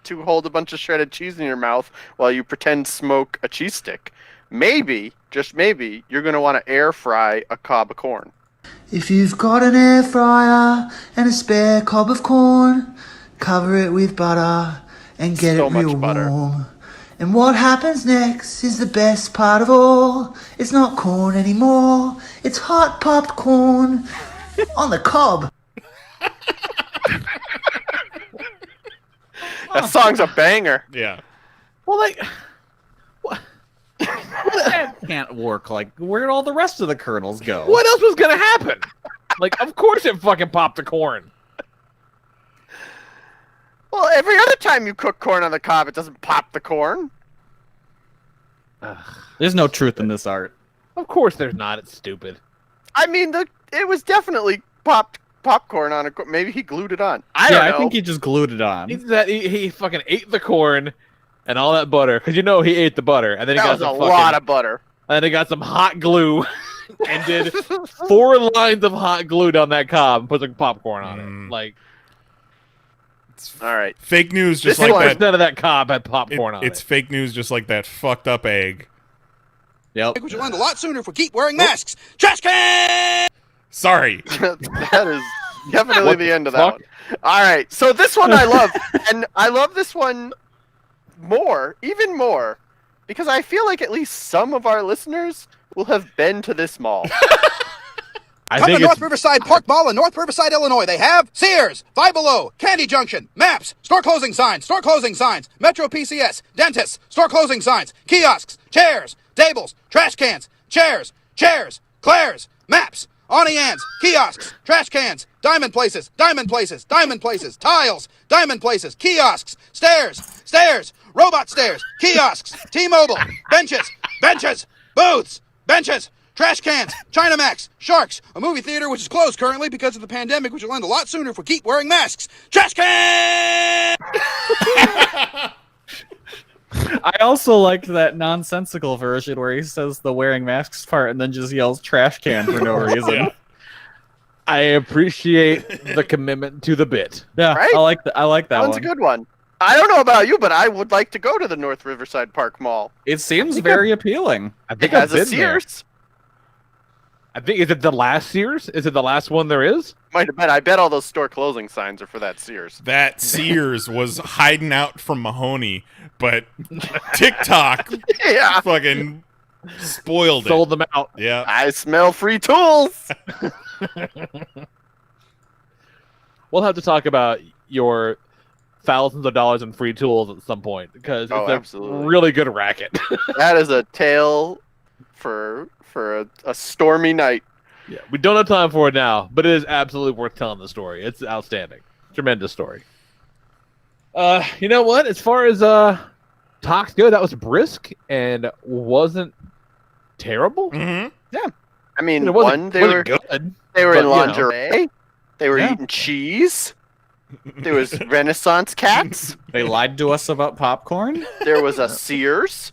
to hold a bunch of shredded cheese in your mouth while you pretend smoke a cheese stick, maybe, just maybe, you're going to want to air fry a cob of corn. If you've got an air fryer and a spare cob of corn, cover it with butter and get So it much real butter. warm. And what happens next is the best part of all. It's not corn anymore, it's hot popped corn on the cob. That song's a banger. Yeah. Well, like, can't work, like, where'd all the rest of the kernels go? What else was gonna happen? Like, of course it fucking popped the corn. Well, every other time you cook corn on the cob, it doesn't pop the corn. There's no truth in this art. Of course there's not. It's stupid. I mean, it was definitely popcorn on a. Maybe he glued it on. I don't know. I think he just glued it on. He fucking ate the corn and all that butter, because you know he ate the butter, and then he That got was some a lot of butter. And then he got some hot glue and did 4 lines of hot glue down that cob and put some popcorn on it. Like, all right, fake news, just like that. None of that cob had popcorn on it. It's fake news, just like that fucked up egg. Yep. Which will end a lot sooner if we keep wearing masks. Trash can! Sorry. That is definitely the end of that one. All right, so this one I love, and I love this one even more, because I feel like at least some of our listeners will have been to this mall. Come to North Riverside Park Mall in North Riverside, Illinois. They have Sears, Five Below, Candy Junction, Maps, store closing signs, Metro PCS, dentists, store closing signs, kiosks, chairs, tables, trash cans, chairs, Claire's, Maps, Auntie Anne's, kiosks, trash cans, diamond places, tiles, diamond places, kiosks, stairs, robot stairs, kiosks, T-Mobile, benches, booths, benches, trash cans, Chinamax, Sharks, a movie theater which is closed currently because of the pandemic, which will end a lot sooner if we keep wearing masks. Trash can! I also liked that nonsensical version where he says the wearing masks part and then just yells trash can for no reason. Yeah. I appreciate the commitment to the bit. Yeah, Right? I like that That one's one. a good one. I don't know about you, but I would like to go to the North Riverside Park Mall. It seems very appealing. I think It has I've a been there. Sears. I think, is it the last Sears? Is it the last one there is? Might have been. I bet all those store closing signs are for that Sears. That Sears was hiding out from Mahoney, but TikTok fucking spoiled it. Sold them out. Yeah. I smell free tools. We'll have to talk about your thousands of dollars in free tools at some point, because it's a absolutely. really good racket. That is a tale for a stormy night. Yeah, we don't have time for it now, but it is absolutely worth telling the story. It's outstanding. Tremendous story. You know what? As far as talks go, that was brisk and wasn't terrible. Mm-hmm. Yeah. I mean, It they were good. They were but, in you know. lingerie. They were eating cheese. There was Renaissance cats. They lied to us about popcorn. There was a Sears.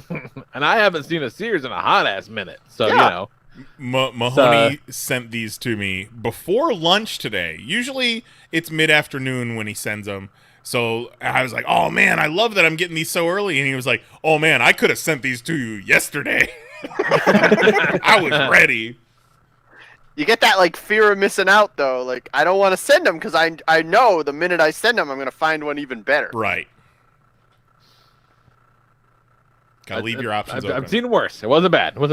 And I haven't seen a Sears in a hot ass minute, so you Yeah. know. Mahoney sent these to me before lunch today. Usually it's mid-afternoon when he sends them. So I was like, oh man, I love that I'm getting these so early. And he was like, oh man, I could have sent these to you yesterday. I was ready. You get that like fear of missing out though. Like I don't want to send them because I know the minute I send them, I'm gonna find one even better. Right. Gotta leave your options open. I've seen worse. It wasn't bad. All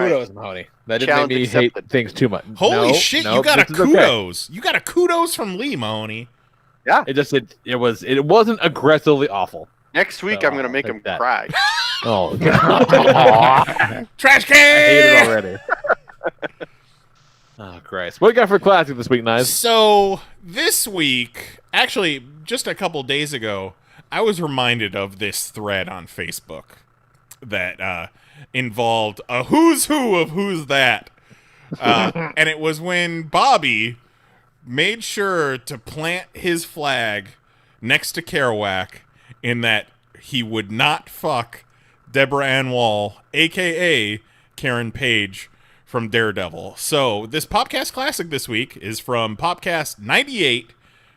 kudos, right. Mahoney. That didn't Challenge make me accepted. hate things too much. Holy No, shit, no, you got a this is okay. kudos. You got a kudos from Lee, Mahoney. Yeah. It wasn't aggressively awful. Next week So, I'm gonna make take him that. cry. Oh god. Trash I hate can! it already. Oh Christ. What do you got for classic this week, Knives? So this week, actually, just a couple days ago, I was reminded of this thread on Facebook that involved a who's who of who's that. And it was when Bobby made sure to plant his flag next to Kerouac in that he would not fuck Deborah Ann Wall, a.k.a. Karen Page from Daredevil. So this Popcast Classic this week is from Popcast 98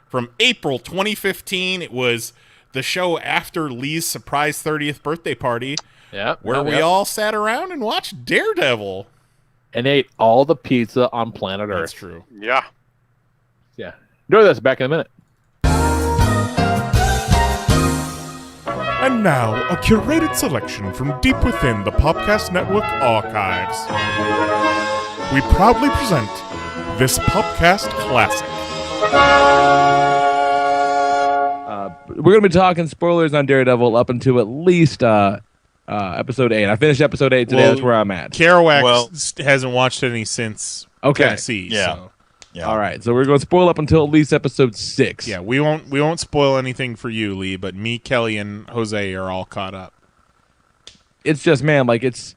from April 2015. It was the show after Lee's surprise 30th birthday party. Where we all sat around and watched Daredevil. And ate all the pizza on planet Earth. That's true. Yeah. Yeah. Enjoy this. Back in a minute. And now, a curated selection from deep within the Popcast Network archives. We proudly present this Popcast Classic. We're going to be talking spoilers on Daredevil up until at least Episode 8. I finished episode 8 today. That's where I'm at. Kerouac hasn't watched any since Tennessee. Yeah. So. Yeah. All right, so we're going to spoil up until at least episode 6. Yeah, we won't spoil anything for you, Lee, but me, Kelly, and Jose are all caught up. It's just, man, like it's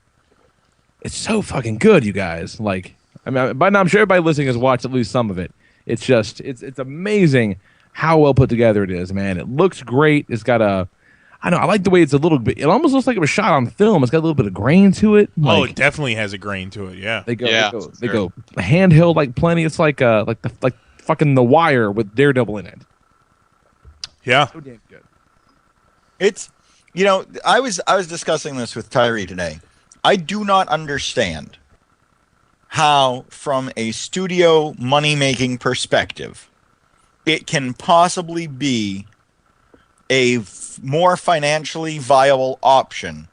so fucking good, you guys. Like, I mean, by now I'm sure everybody listening has watched at least some of it. It's just, it's amazing how well put together it is, man. It looks great. It's got I like the way it's a little bit. It almost looks like it was shot on film. It's got a little bit of grain to it. Like, it definitely has a grain to it. Yeah, they go handheld like plenty. It's like fucking The Wire with Daredevil in it. Yeah, so damn good. It's, I was discussing this with Tyree today. I do not understand how, from a studio money-making perspective, it can possibly be a more financially viable option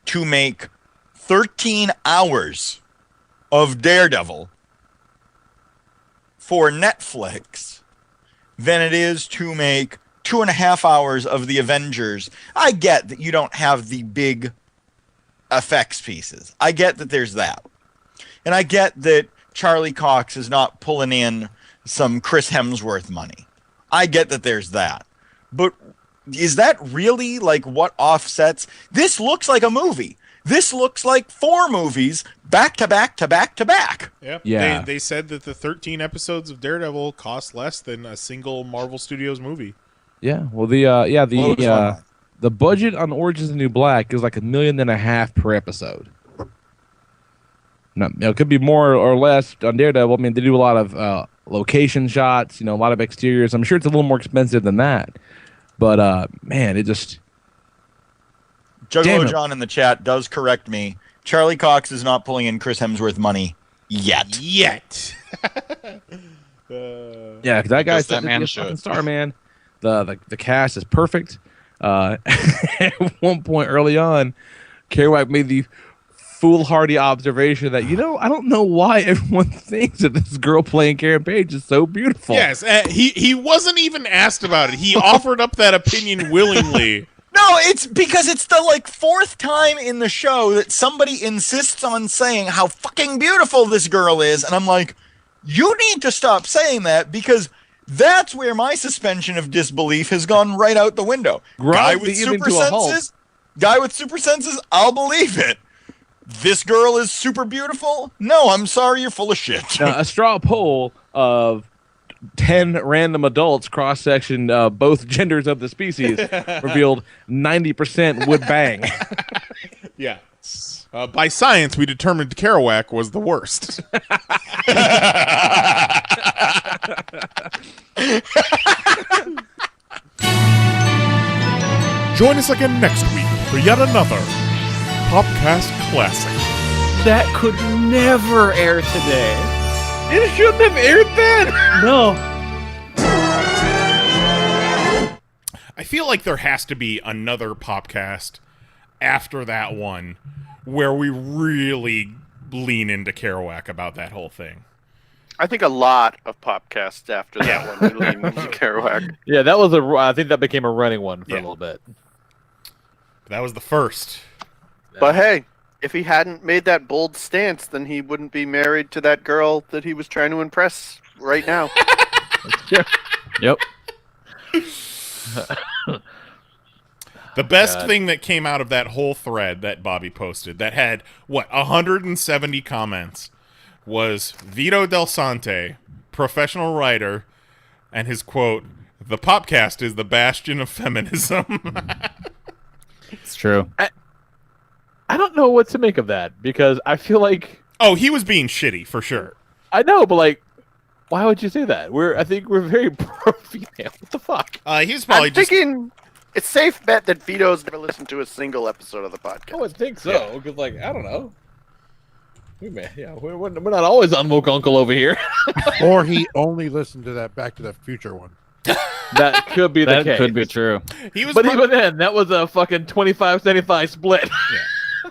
to make 13 hours of Daredevil for Netflix than it is to make 2.5 hours of the Avengers. I get that you don't have the big effects pieces. I get that there's that. And I get that Charlie Cox is not pulling in some Chris Hemsworth money. I get that there's that. But is that really like what offsets? This looks like a movie. This looks like 4 movies back to back to back to back. Yep. Yeah. They said that the 13 episodes of Daredevil cost less than a single Marvel Studios movie. Yeah. Well, the budget on Orange is the New Black is like $1.5 million per episode. No, it could be more or less on Daredevil. I mean, they do a lot of location shots, a lot of exteriors. I'm sure it's a little more expensive than that. But, man, it just... Juggalo John in the chat does correct me. Charlie Cox is not pulling in Chris Hemsworth money yet. Yeah, because that guy's that man fucking star, man. The cast is perfect. At one point early on, Kerouac made the foolhardy observation that, I don't know why everyone thinks that this girl playing Karen Page is so beautiful. Yes, he wasn't even asked about it. He offered up that opinion willingly. No, it's because it's the 4th time in the show that somebody insists on saying how fucking beautiful this girl is, and I'm like, you need to stop saying that, because that's where my suspension of disbelief has gone right out the window. Guy with super senses, I'll believe it. This girl is super beautiful? No, I'm sorry, you're full of shit. Now, a straw poll of 10 random adults cross-section both genders of the species revealed 90% would bang. Yeah. By science, we determined Kerouac was the worst. Join us again next week for yet another Popcast Classic. That could never air today. It shouldn't have aired then. No. I feel like there has to be another Popcast after that one where we really lean into Kerouac about that whole thing. I think a lot of Popcasts after that one we lean into Kerouac. Yeah, that was I think that became a running one for a little bit. That was the first. But hey, if he hadn't made that bold stance, then he wouldn't be married to that girl that he was trying to impress right now. Yep. The best thing that came out of that whole thread that Bobby posted that had, 170 comments was Vito Del Sante, professional writer, and his quote, "The Popcast is the bastion of feminism." It's true. I don't know what to make of that, because I feel like... Oh, he was being shitty, for sure. I know, but why would you say that? I think we're very pro-female. What the fuck? He's probably thinking it's safe bet that Vito's never listened to a single episode of the podcast. I would think so, because, I don't know. We're not always unwoke uncle over here. Or he only listened to that Back to the Future one. That could be the case. That could be true. But even then, that was a fucking 25-75 split. Yeah.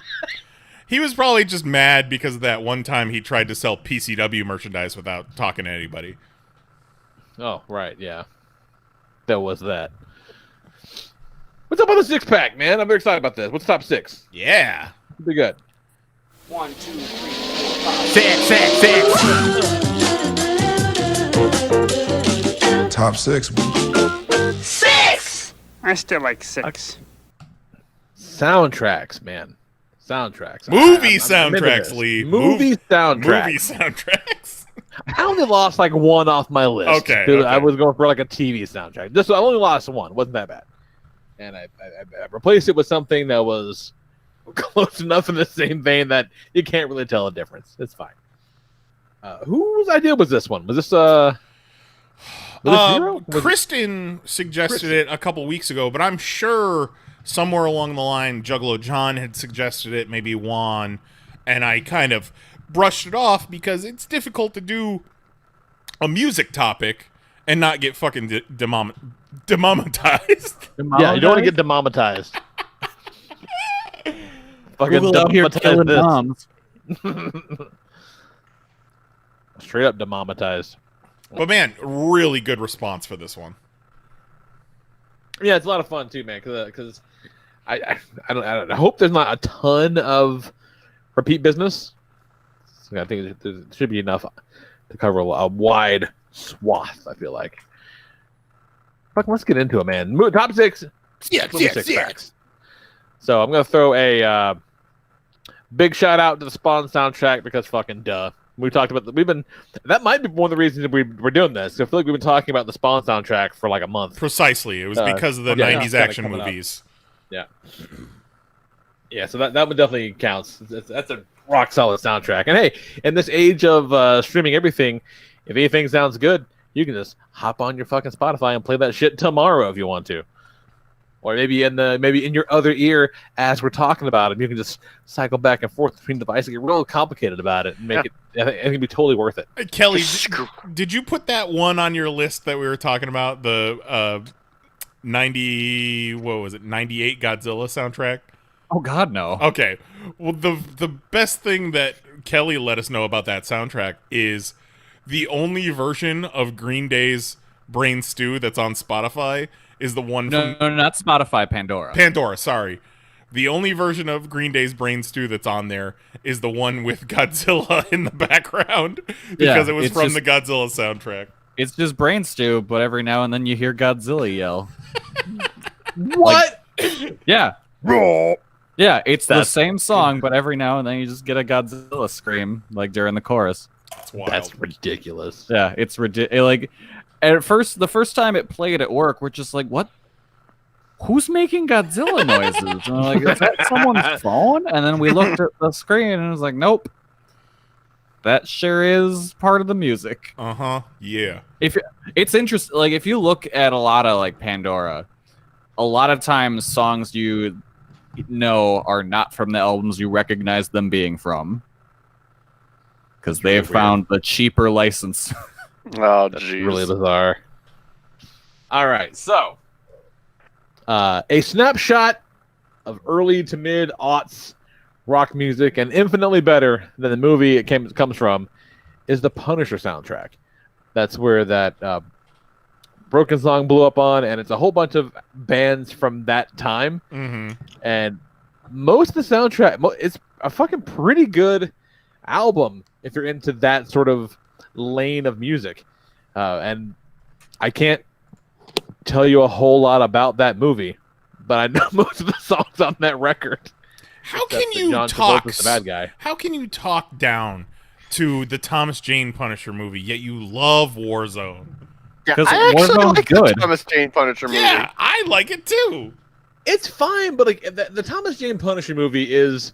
He was probably just mad because of that one time he tried to sell PCW merchandise without talking to anybody. Oh, right, yeah. There was that. What's up with the 6-pack, man? I'm very excited about this. What's the top 6? Yeah. Be good. 1, 2, 3, 4, 5. 6. Top 6. 6! I still like 6. Soundtracks, man. Soundtracks. Movie I'm into soundtracks, this. Lee. Movie soundtracks. Movie soundtracks. I only lost like one off my list. Okay, 'Cause okay. I was going for like a TV soundtrack. I only lost one. Wasn't that bad. And I replaced it with something that was close enough in the same vein that you can't really tell a difference. It's fine. Whose idea was this one? Was this was it Zero? Kristen suggested it a couple weeks ago, but I'm sure somewhere along the line, Juggalo John had suggested it, maybe Juan, and I kind of brushed it off because it's difficult to do a music topic and not get fucking demonetized. Yeah, you don't want to get demonetized. Fucking Google out here killing demonetize moms. this. Straight up demonetized. But man, really good response for this one. Yeah, it's a lot of fun too, man. Because I hope there's not a ton of repeat business. So I think there should be enough to cover a wide swath. I feel like. Fuck, let's get into it, man. Top 6. Six packs. So I'm gonna throw a big shout out to the Spawn soundtrack because fucking duh. We talked about that might be one of the reasons that we're doing this. I feel like we've been talking about the Spawn soundtrack for like a month. Precisely. It was because of the 90s action movies. Yeah. Yeah, so that one definitely counts. That's a rock solid soundtrack. And hey, in this age of streaming everything, if anything sounds good, you can just hop on your fucking Spotify and play that shit tomorrow if you want to. Or maybe in your other ear as we're talking about it, you can just cycle back and forth between devices, get real complicated about it, and make it. I think it'd be totally worth it. Hey, Kelly, did you put that one on your list that we were talking about? The 98 Godzilla soundtrack? Oh God, no. Okay. Well, the best thing that Kelly let us know about that soundtrack is the only version of Green Day's Brain Stew that's on Spotify is the one No, not Spotify, Pandora. Pandora, sorry. The only version of Green Day's Brain Stew that's on there is the one with Godzilla in the background because it was from the Godzilla soundtrack. It's just Brain Stew, but every now and then you hear Godzilla yell. What? Yeah. Yeah, it's the same song, but every now and then you just get a Godzilla scream, like during the chorus. That's wild. That's ridiculous. Yeah, it's ridiculous. Like, at first, the first time it played at work, we're just like, what? Who's making Godzilla noises? And we're like, is that someone's phone? And then we looked at the screen and it was like, nope. That sure is part of the music. Yeah. It's interesting, like if you look at a lot of like Pandora, a lot of times songs you know are not from the albums you recognize them being from. Because they've found the cheaper license. Oh, That's jeez. really bizarre. All right, so a snapshot of early to mid aughts rock music, and infinitely better than the movie it comes from, is the Punisher soundtrack. That's where that Broken Song blew up on, and it's a whole bunch of bands from that time. Mm-hmm. And most of the soundtrack, it's a fucking pretty good album if you're into that sort of lane of music. And I can't tell you a whole lot about that movie, but I know most of the songs on that record. How can you John talk? Travolta's the bad guy. How can you talk down to the Thomas Jane Punisher movie yet you love Warzone? Yeah, I actually like the Thomas Jane Punisher movie. Yeah, I like it too. It's fine, but like the Thomas Jane Punisher movie is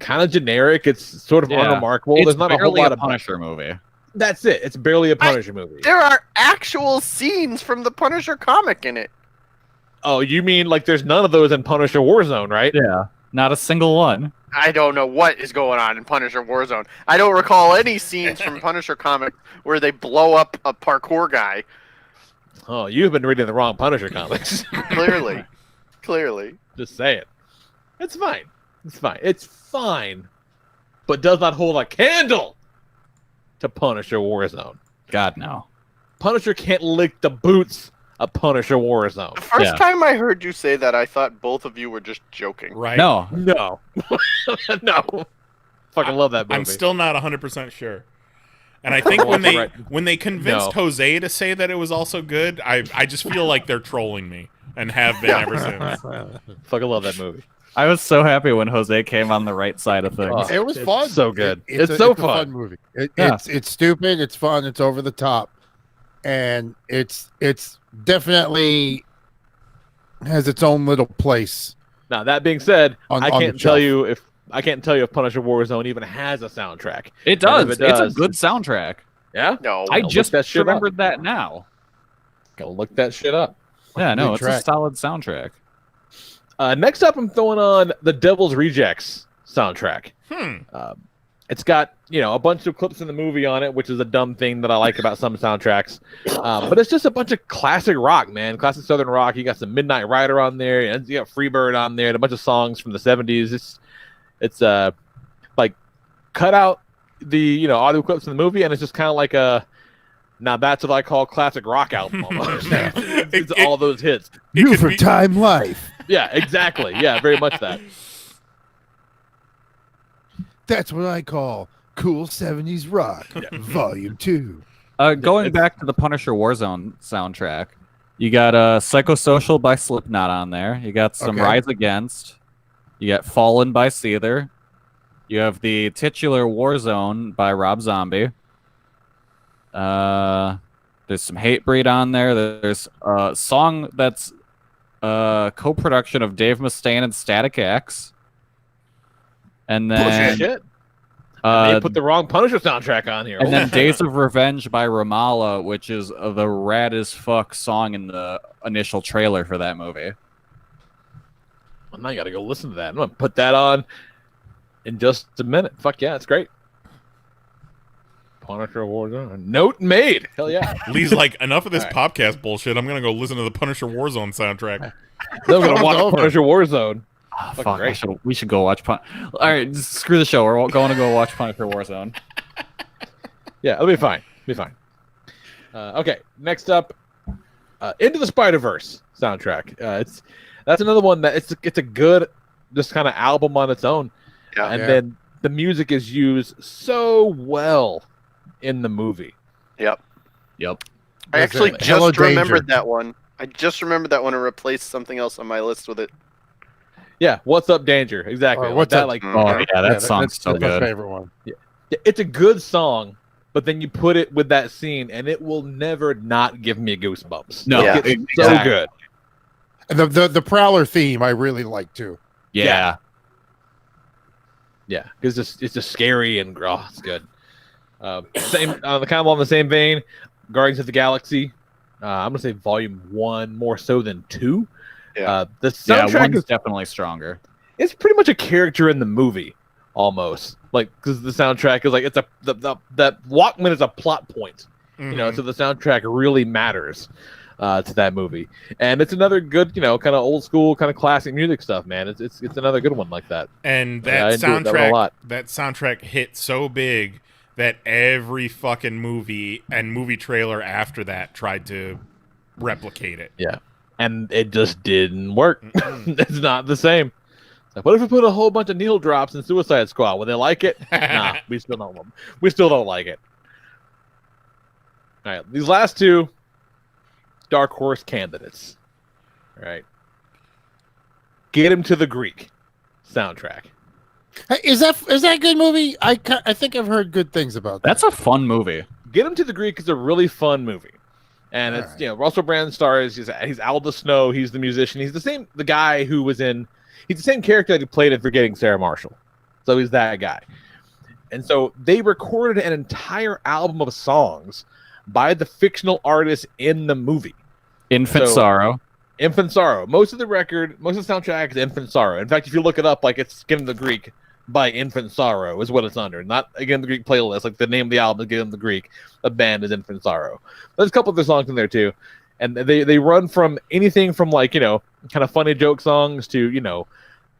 kind of generic. It's sort of unremarkable. There's not a whole lot of Punisher movie. That's it. It's barely a Punisher movie. There are actual scenes from the Punisher comic in it. Oh, you mean like there's none of those in Punisher Warzone, right? Yeah, not a single one. I don't know what is going on in Punisher Warzone. I don't recall any scenes from Punisher comic where they blow up a parkour guy. Oh, you've been reading the wrong Punisher comics. Clearly. Just say it. It's fine. It's fine. But does not hold a candle to Punisher Warzone. God, no. Punisher can't lick the boots a Punisher Warzone. The first time I heard you say that, I thought both of you were just joking. Right? No. No. Fucking love that movie. I'm still not 100% sure. And I think when they convinced Jose to say that it was also good, I just feel like they're trolling me and have been ever since. Fucking love that movie. I was so happy when Jose came on the right side of things. It was fun. So good. It's so a fun. fun movie. It's stupid. It's fun. It's over the top, and it's definitely has its own little place. Now that being said, I on can't the tell shelf. you if Punisher Warzone even has a soundtrack. It does. It's a good soundtrack. Yeah. No. I just remembered that now. Gotta look that shit up. Yeah, no, it's track. a solid soundtrack. Next up, I'm throwing on the Devil's Rejects soundtrack. It's got a bunch of clips in the movie on it, which is a dumb thing that I like about some soundtracks. But it's just a bunch of classic rock, man. Classic Southern rock. You got some Midnight Rider on there, and you got Freebird on there, and a bunch of songs from the '70s. It's like cut out the audio clips in the movie, and it's just kind of like now that's what I call classic rock album almost. It's all those hits. You for Time Life. Yeah, exactly. Yeah, very much that. That's what I call cool 70s rock. Volume 2. Going back to the Punisher Warzone soundtrack, you got Psychosocial by Slipknot on there. You got some Rise Against. You got Fallen by Seether. You have the titular Warzone by Rob Zombie. There's some Hatebreed on there. There's a song that's co-production of Dave Mustaine and Static X. And then Bullshit. They put the wrong Punisher soundtrack on here. And then Days of Revenge by Ramallah, which is the rad as fuck song in the initial trailer for that movie. Well, now you gotta go listen to that. I'm gonna put that on in just a minute. Fuck yeah, it's great. Punisher Warzone. Note made. Hell yeah. Lee's like, enough of this podcast bullshit. I'm gonna go listen to the Punisher Warzone soundtrack. Then we're gonna watch Punisher Warzone. Oh, fuck, we should go watch All right, screw the show. We're going to go watch Punisher Warzone. Yeah, it'll be fine. Okay, next up, Into the Spider-Verse soundtrack. That's another one that it's a good just kind of album on its own. Yeah. And then the music is used so well in the movie. Yep. Yep. I actually just remembered that one. I just remembered that one and replaced something else on my list with it. Yeah, What's Up Danger? Exactly. What's that, Up? like, Oh yeah, that song's so that's good. my favorite one. Yeah. It's a good song, but then you put it with that scene, and it will never not give me goosebumps. No, Like, it's so good. And the Prowler theme I really like too. Yeah. Yeah, because it's just scary and it's good. Same, kind of on the same vein. Guardians of the Galaxy. I'm gonna say Volume 1 more so than 2. Yeah. The soundtrack is definitely stronger. It's pretty much a character in the movie, almost. Like, because the soundtrack is like that Walkman is a plot point. Mm-hmm. So the soundtrack really matters to that movie, and it's another good, kind of old school, kind of classic music stuff, man. It's another good one like that. And I that enjoyed that one a soundtrack, lot. that soundtrack hit so big that every fucking movie and movie trailer after that tried to replicate it. Yeah, and it just didn't work. It's not the same. It's like, what if we put a whole bunch of needle drops in Suicide Squad? Will they like it? Nah, we still don't. We still don't like it. All right, these last two dark horse candidates. All right, Get Him to the Greek soundtrack. Hey, is that a good movie? I think I've heard good things about that. That's a fun movie. Get Him to the Greek is a really fun movie, and All it's right. Russell Brand stars. He's Aldous Snow. He's the musician. He's the guy who was in. He's the same character that he played in Forgetting Sarah Marshall. So he's that guy. And so they recorded an entire album of songs by the fictional artist in the movie. Infant Sorrow. Infant Sorrow. Most of the soundtrack is Infant Sorrow. In fact, if you look it up, like it's Get Him to the Greek by Infant Sorrow is what it's under. Not again the Greek playlist. Like the name of the album is Get Him to the Greek. The band is Infant Sorrow. There's a couple other songs in there too. And they run from anything from like, kind of funny joke songs to,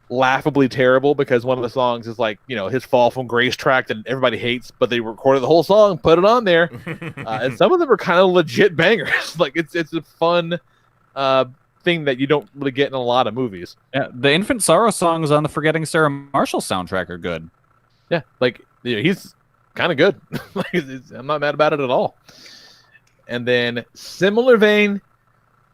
laughably terrible because one of the songs is like, his fall from grace track that everybody hates, but they recorded the whole song, put it on there, and some of them are kind of legit bangers. Like it's a fun thing that you don't really get in a lot of movies. Yeah, the Infant Sorrow songs on the Forgetting Sarah Marshall soundtrack are good. Yeah, like he's kind of good. Like, I'm not mad about it at all. And then similar vein,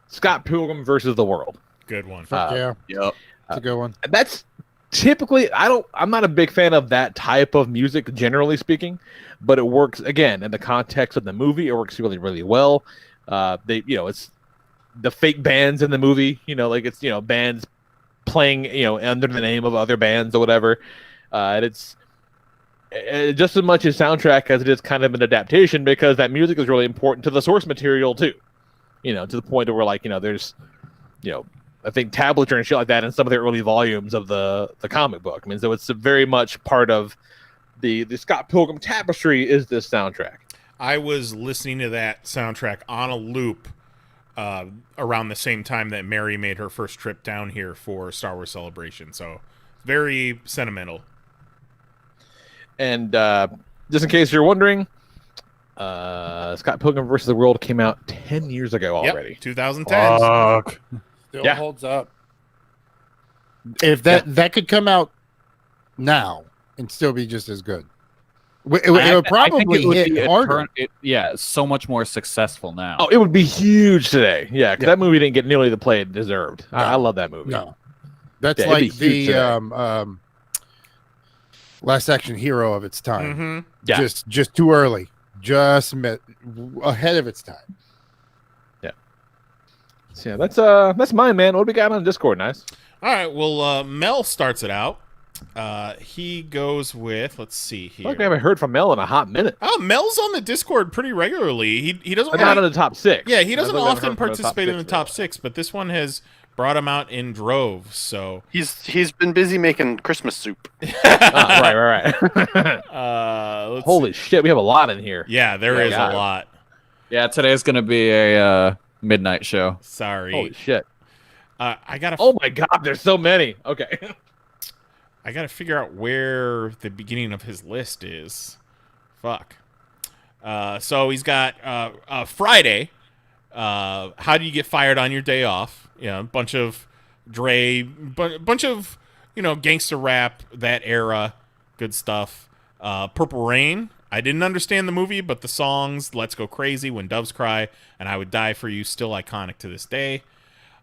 Scott Pilgrim versus the World. Good one. Yeah. Yep. It's a good one. That's typically I'm not a big fan of that type of music, generally speaking, but it works again in the context of the movie. It works really, really well. It's the fake bands in the movie. It's bands playing under the name of other bands or whatever. And it's just as much a soundtrack as it is kind of an adaptation because that music is really important to the source material too. To the point where there's I think tablature and shit like that in some of the early volumes of the comic book. I mean, so it's very much part of the Scott Pilgrim tapestry is this soundtrack. I was listening to that soundtrack on a loop around the same time that Mary made her first trip down here for Star Wars Celebration. So very sentimental. And just in case you're wondering, Scott Pilgrim versus the World came out 10 years ago already. Yep, 2010. Still holds up. If that could come out now and still be just as good, it would probably hit harder. So much more successful now. Oh, it would be huge today. Yeah, because that movie didn't get nearly the play it deserved. No. I love that movie. No, that's like the Last Action Hero of its time. Mm-hmm. Yeah. Just too early. Just ahead of its time. So yeah, that's mine, man. What do we got on Discord? Nice. All right. Well, Mel starts it out. He goes with, let's see here. I haven't heard from Mel in a hot minute. Oh, Mel's on the Discord pretty regularly. He doesn't. Not in the top 6. Yeah, he doesn't often participate in the top 6, but this one has brought him out in droves. So he's been busy making Christmas soup. Right. Holy shit, we have a lot in here. Yeah, there is a lot. Yeah, today's gonna be a midnight show. Sorry. Holy shit. I gotta. Oh my god, there's so many. Okay. I gotta figure out where the beginning of his list is. Fuck. So he's got Friday. How do you get fired on your day off? A bunch of bunch of gangster rap, that era, good stuff. Purple Rain. I didn't understand the movie, but the songs "Let's Go Crazy," "When Doves Cry," and "I Would Die for You" still iconic to this day.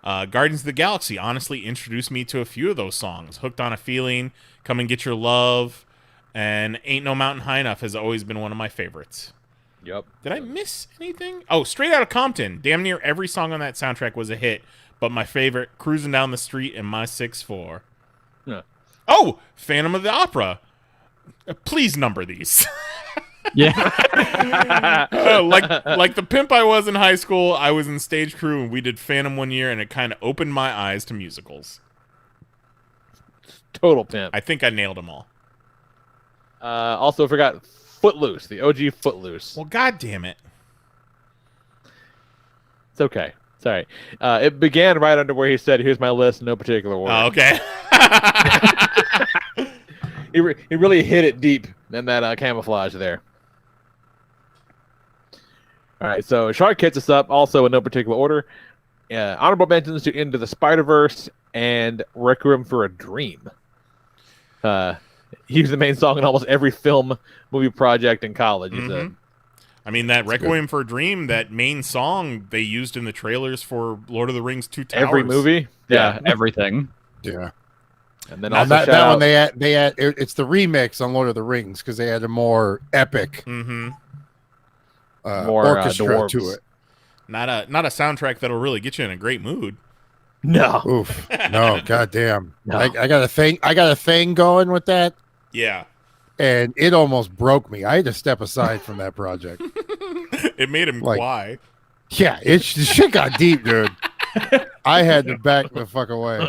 Guardians of the Galaxy honestly introduced me to a few of those songs. "Hooked on a Feeling," "Come and Get Your Love," and "Ain't No Mountain High Enough" has always been one of my favorites. Yep. Did I miss anything? Oh, Straight Outta Compton. Damn near every song on that soundtrack was a hit, but my favorite, "Cruising Down the Street" and "My 6'4". Yeah. Oh, Phantom of the Opera. Please number these. Yeah. like the pimp I was in high school, I was in stage crew and we did Phantom one year and it kind of opened my eyes to musicals. Total pimp. I think I nailed them all. Also forgot Footloose, the OG Footloose. Well, god damn it. It's okay. Sorry. It began right under where he said, "Here's my list," in no particular order. Oh, okay. He really hit it deep in that camouflage there. All right, so Shark hits us up, also in no particular order. Honorable mentions to Into the Spider-Verse and Requiem for a Dream. He was the main song in almost every film, movie project in college. Mm-hmm. I mean, that Requiem for a Dream, that main song they used in the trailers for Lord of the Rings 2 Towers. Every movie? Yeah, everything. Yeah. And then now also that one they add it's the remix on Lord of the Rings because they added more epic more orchestra to it. Not a soundtrack that'll really get you in a great mood. No. Oof. No, goddamn. No. I got a thing going with that. Yeah. And it almost broke me. I had to step aside from that project. It made him cry. Yeah, the shit got deep, dude. I had to back the fuck away.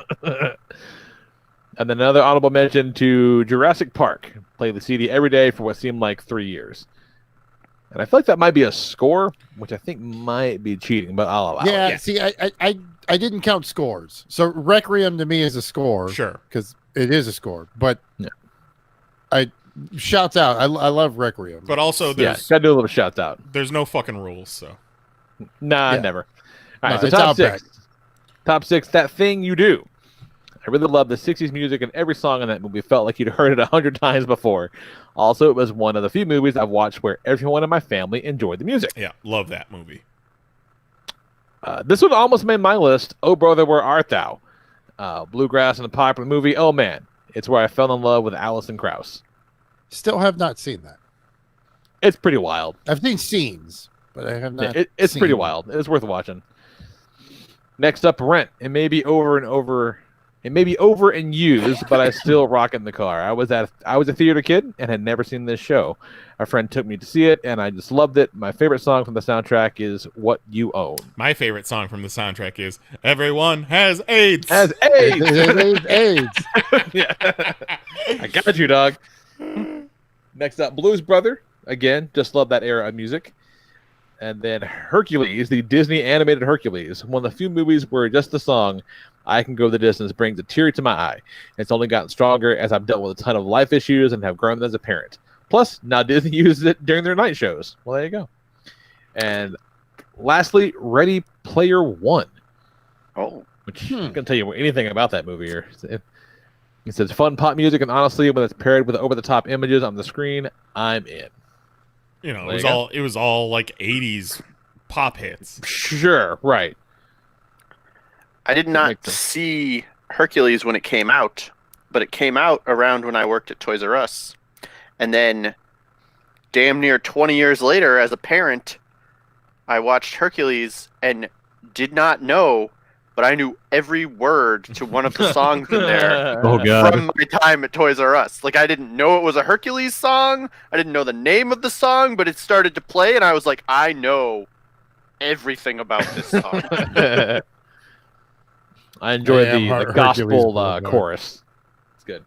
And then another honorable mention to Jurassic Park. Played the CD every day for what seemed like 3 years. And I feel like that might be a score, which I think might be cheating, but I'll allow it. See, I didn't count scores. So Requiem to me is a score. Sure. Because It is a score, but Yeah. shouts out. I love Requiem. But also, there's gotta do a little shouts out. There's no fucking rules, so. Nah, Yeah. never. All right, No, so it's top Outback. 6. Top 6, That Thing You Do. I really love the 60s music, and every song in that movie felt like you'd heard it 100 times before. Also, it was one of the few movies I've watched where everyone in my family enjoyed the music. Yeah, love that movie. This one almost made my list. Oh, Brother, Where Art Thou? Bluegrass in the popular movie. Oh, man. It's where I fell in love with Alison Krauss. Still have not seen that. It's pretty wild. I've seen scenes, but I have not. It's seen pretty wild. It's worth watching. Next up, Rent. It may be over and used, but I still rock it in the car. I was a theater kid and had never seen this show. A friend took me to see it, and I just loved it. My favorite song from the soundtrack is "What You Own." My favorite song from the soundtrack is "Everyone Has AIDS." Has AIDS. AIDS. Yeah, I got you, dog. Next up, Blues Brother. Again, just love that era of music. And then Hercules, the Disney animated Hercules, one of the few movies where just the song "I Can Go the Distance" brings a tear to my eye. It's only gotten stronger as I've dealt with a ton of life issues and have grown as a parent. Plus, now Disney uses it during their night shows. Well, there you go. And lastly, Ready Player One. Oh. Which I can tell you anything about that movie here. It says fun pop music, and honestly, when it's paired with over-the-top images on the screen, I'm in. You know, it was all like 80s pop hits. Sure, right. I did not see Hercules when it came out, but it came out around when I worked at Toys R Us. And then damn near 20 years later, as a parent, I watched Hercules and did not know, but I knew every word to one of the songs in there from my time at Toys R Us. Like, I didn't know it was a Hercules song. I didn't know the name of the song, but it started to play, and I was like, I know everything about this song. I enjoyed the gospel chorus. It's good.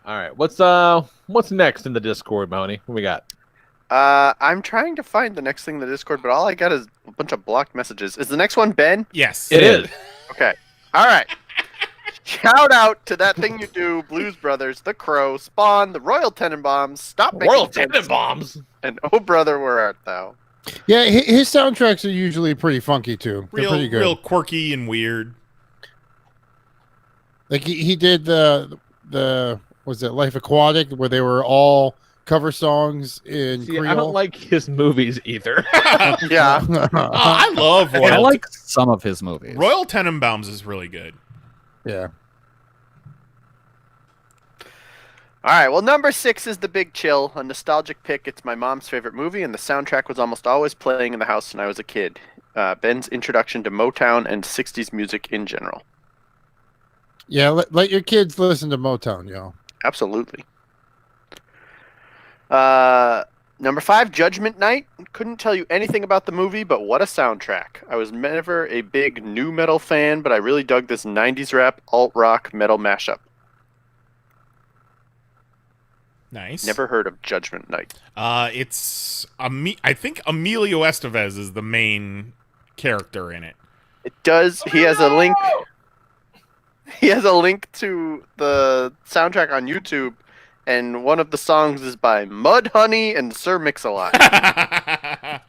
All right, what's next in the Discord, Mahoney? What we got? I'm trying to find the next thing in the Discord, but all I got is a bunch of blocked messages. Is the next one Ben? Yes. It is. Okay. All right. Shout out to That Thing You Do, Blues Brothers, The Crow, Spawn, The Royal Tenenbaums, Stop Making Royal Sense, Tenenbaums, and Oh Brother, Where Art Thou? Yeah, his soundtracks are usually pretty funky too. They're pretty good. Real quirky and weird. Like he did the was it Life Aquatic, where they were all cover songs in Creole. I don't like his movies either. Yeah. I love Royal. I like some of his movies. Royal Tenenbaums is really good. Yeah. All right, well, number 6 is The Big Chill, a nostalgic pick. It's my mom's favorite movie, and the soundtrack was almost always playing in the house when I was a kid. Ben's introduction to Motown and 60s music in general. Yeah, let your kids listen to Motown, yo. Absolutely. Number 5, Judgment Night. Couldn't tell you anything about the movie, but what a soundtrack. I was never a big nu metal fan, but I really dug this 90s rap, alt-rock, metal mashup. Nice. Never heard of Judgment Night. It's I think Emilio Estevez is the main character in it. It does. He has a link. He has a link to the soundtrack on YouTube, and one of the songs is by Mudhoney and Sir Mix-a-Lot.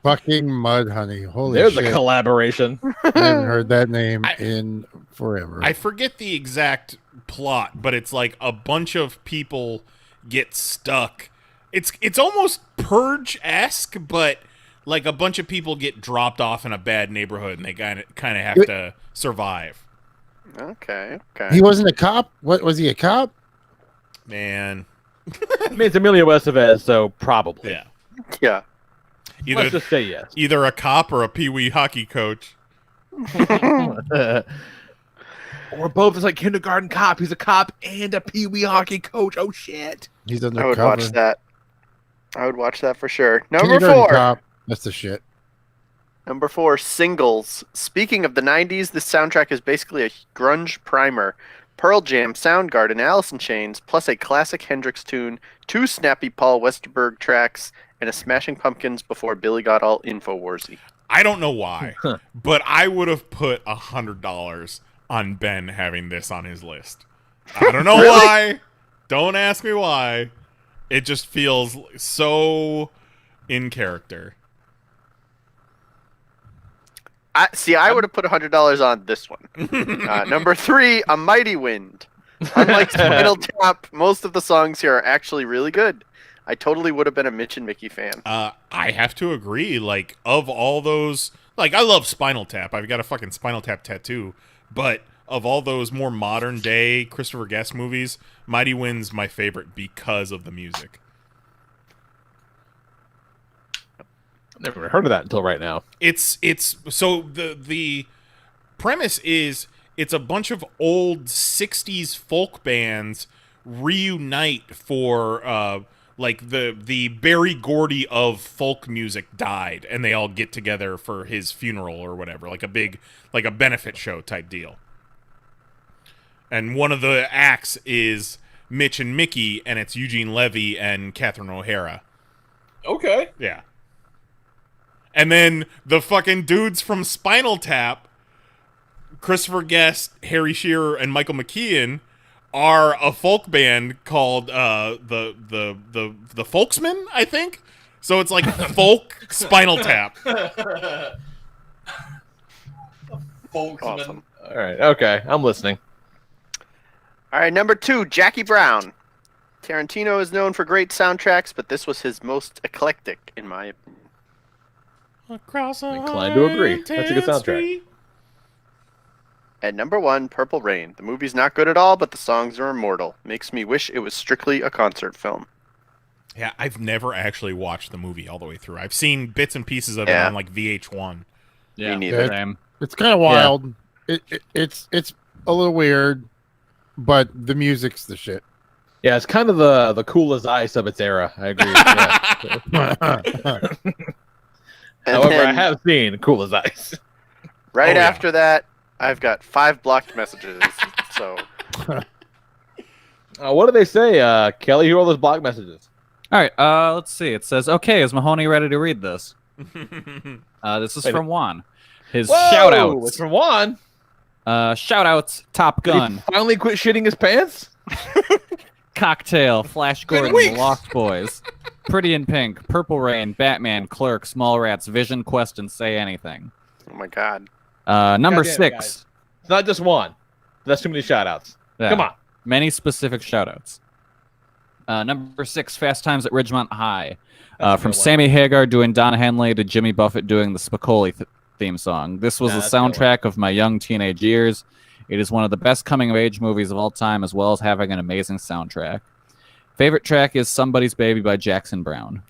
Fucking Mudhoney. Holy There's shit. a collaboration. I haven't heard that name in forever. I forget the exact plot, but it's like a bunch of people get stuck. It's almost Purge-esque, but like a bunch of people get dropped off in a bad neighborhood and they kind of have to survive. Okay. He wasn't a cop? What was he, a cop? Man. I mean, it's Emilio Estevez, so probably. Yeah. Yeah. Let's just say yes. Either a cop or a peewee hockey coach. Or both. It's like Kindergarten Cop. He's a cop and a peewee hockey coach. Oh shit! He's I would undercover. watch that. I would watch that for sure. Number Kindergarten 4. Cop. That's the shit. Number 4, Singles. Speaking of the 90s, this soundtrack is basically a grunge primer. Pearl Jam, Soundgarden, Alice in Chains, plus a classic Hendrix tune, 2 snappy Paul Westerberg tracks, and a Smashing Pumpkins before Billy got all Infowarsy. I don't know why, but I would have put $100 on Ben having this on his list. I don't know why. Don't ask me why. It just feels so in character. I would have put $100 on this one. Number 3, A Mighty Wind. Unlike Spinal Tap, most of the songs here are actually really good. I totally would have been a Mitch and Mickey fan. I have to agree. Like, of all those, like, I love Spinal Tap. I've got a fucking Spinal Tap tattoo. But of all those more modern day Christopher Guest movies, Mighty Wind's my favorite because of the music. Never heard of that until right now. It's so the premise is it's a bunch of old 60s folk bands reunite for like the Berry Gordy of folk music died, and they all get together for his funeral or whatever, like a benefit show type deal. And one of the acts is Mitch and Mickey, and it's Eugene Levy and Catherine O'Hara. Okay. Yeah. And then the fucking dudes from Spinal Tap, Christopher Guest, Harry Shearer, and Michael McKean, are a folk band called the Folksmen, I think. So it's like folk Spinal Tap. Folksmen. Awesome. All right. Okay, I'm listening. All right, number 2, Jackie Brown. Tarantino is known for great soundtracks, but this was his most eclectic, in my opinion. Inclined to agree. That's a good soundtrack. At number 1, Purple Rain. The movie's not good at all, but the songs are immortal. Makes me wish it was strictly a concert film. Yeah, I've never actually watched the movie all the way through. I've seen bits and pieces of it on like VH1. Yeah, me neither. It's kind of wild. Yeah. It's a little weird, but the music's the shit. Yeah, it's kind of the Cool as Ice of its era. I agree. However, I have seen Cool as Ice. Right after that, I've got 5 blocked messages. So, what do they say, Kelly? Who are those blocked messages? All right, let's see. It says, "Okay, is Mahoney ready to read this?" This is from Juan. His shout-outs. It's from Juan. Shout-outs, Top Gun. Did he finally quit shitting his pants? Cocktail, Flash Gordon, The Lost Boys, Pretty in Pink, Purple Rain, Batman, Clerks, Mallrats, Vision Quest, and Say Anything. Oh my god. Number God damn 6. It's not just one. That's too many shout-outs. Yeah. Come on. Many specific shout-outs. Number 6, Fast Times at Ridgemont High. From Sammy Hagar doing Don Henley to Jimmy Buffett doing the Spicoli theme song. This was the soundtrack of my young teenage years. It is one of the best coming-of-age movies of all time, as well as having an amazing soundtrack. Favorite track is Somebody's Baby by Jackson Browne.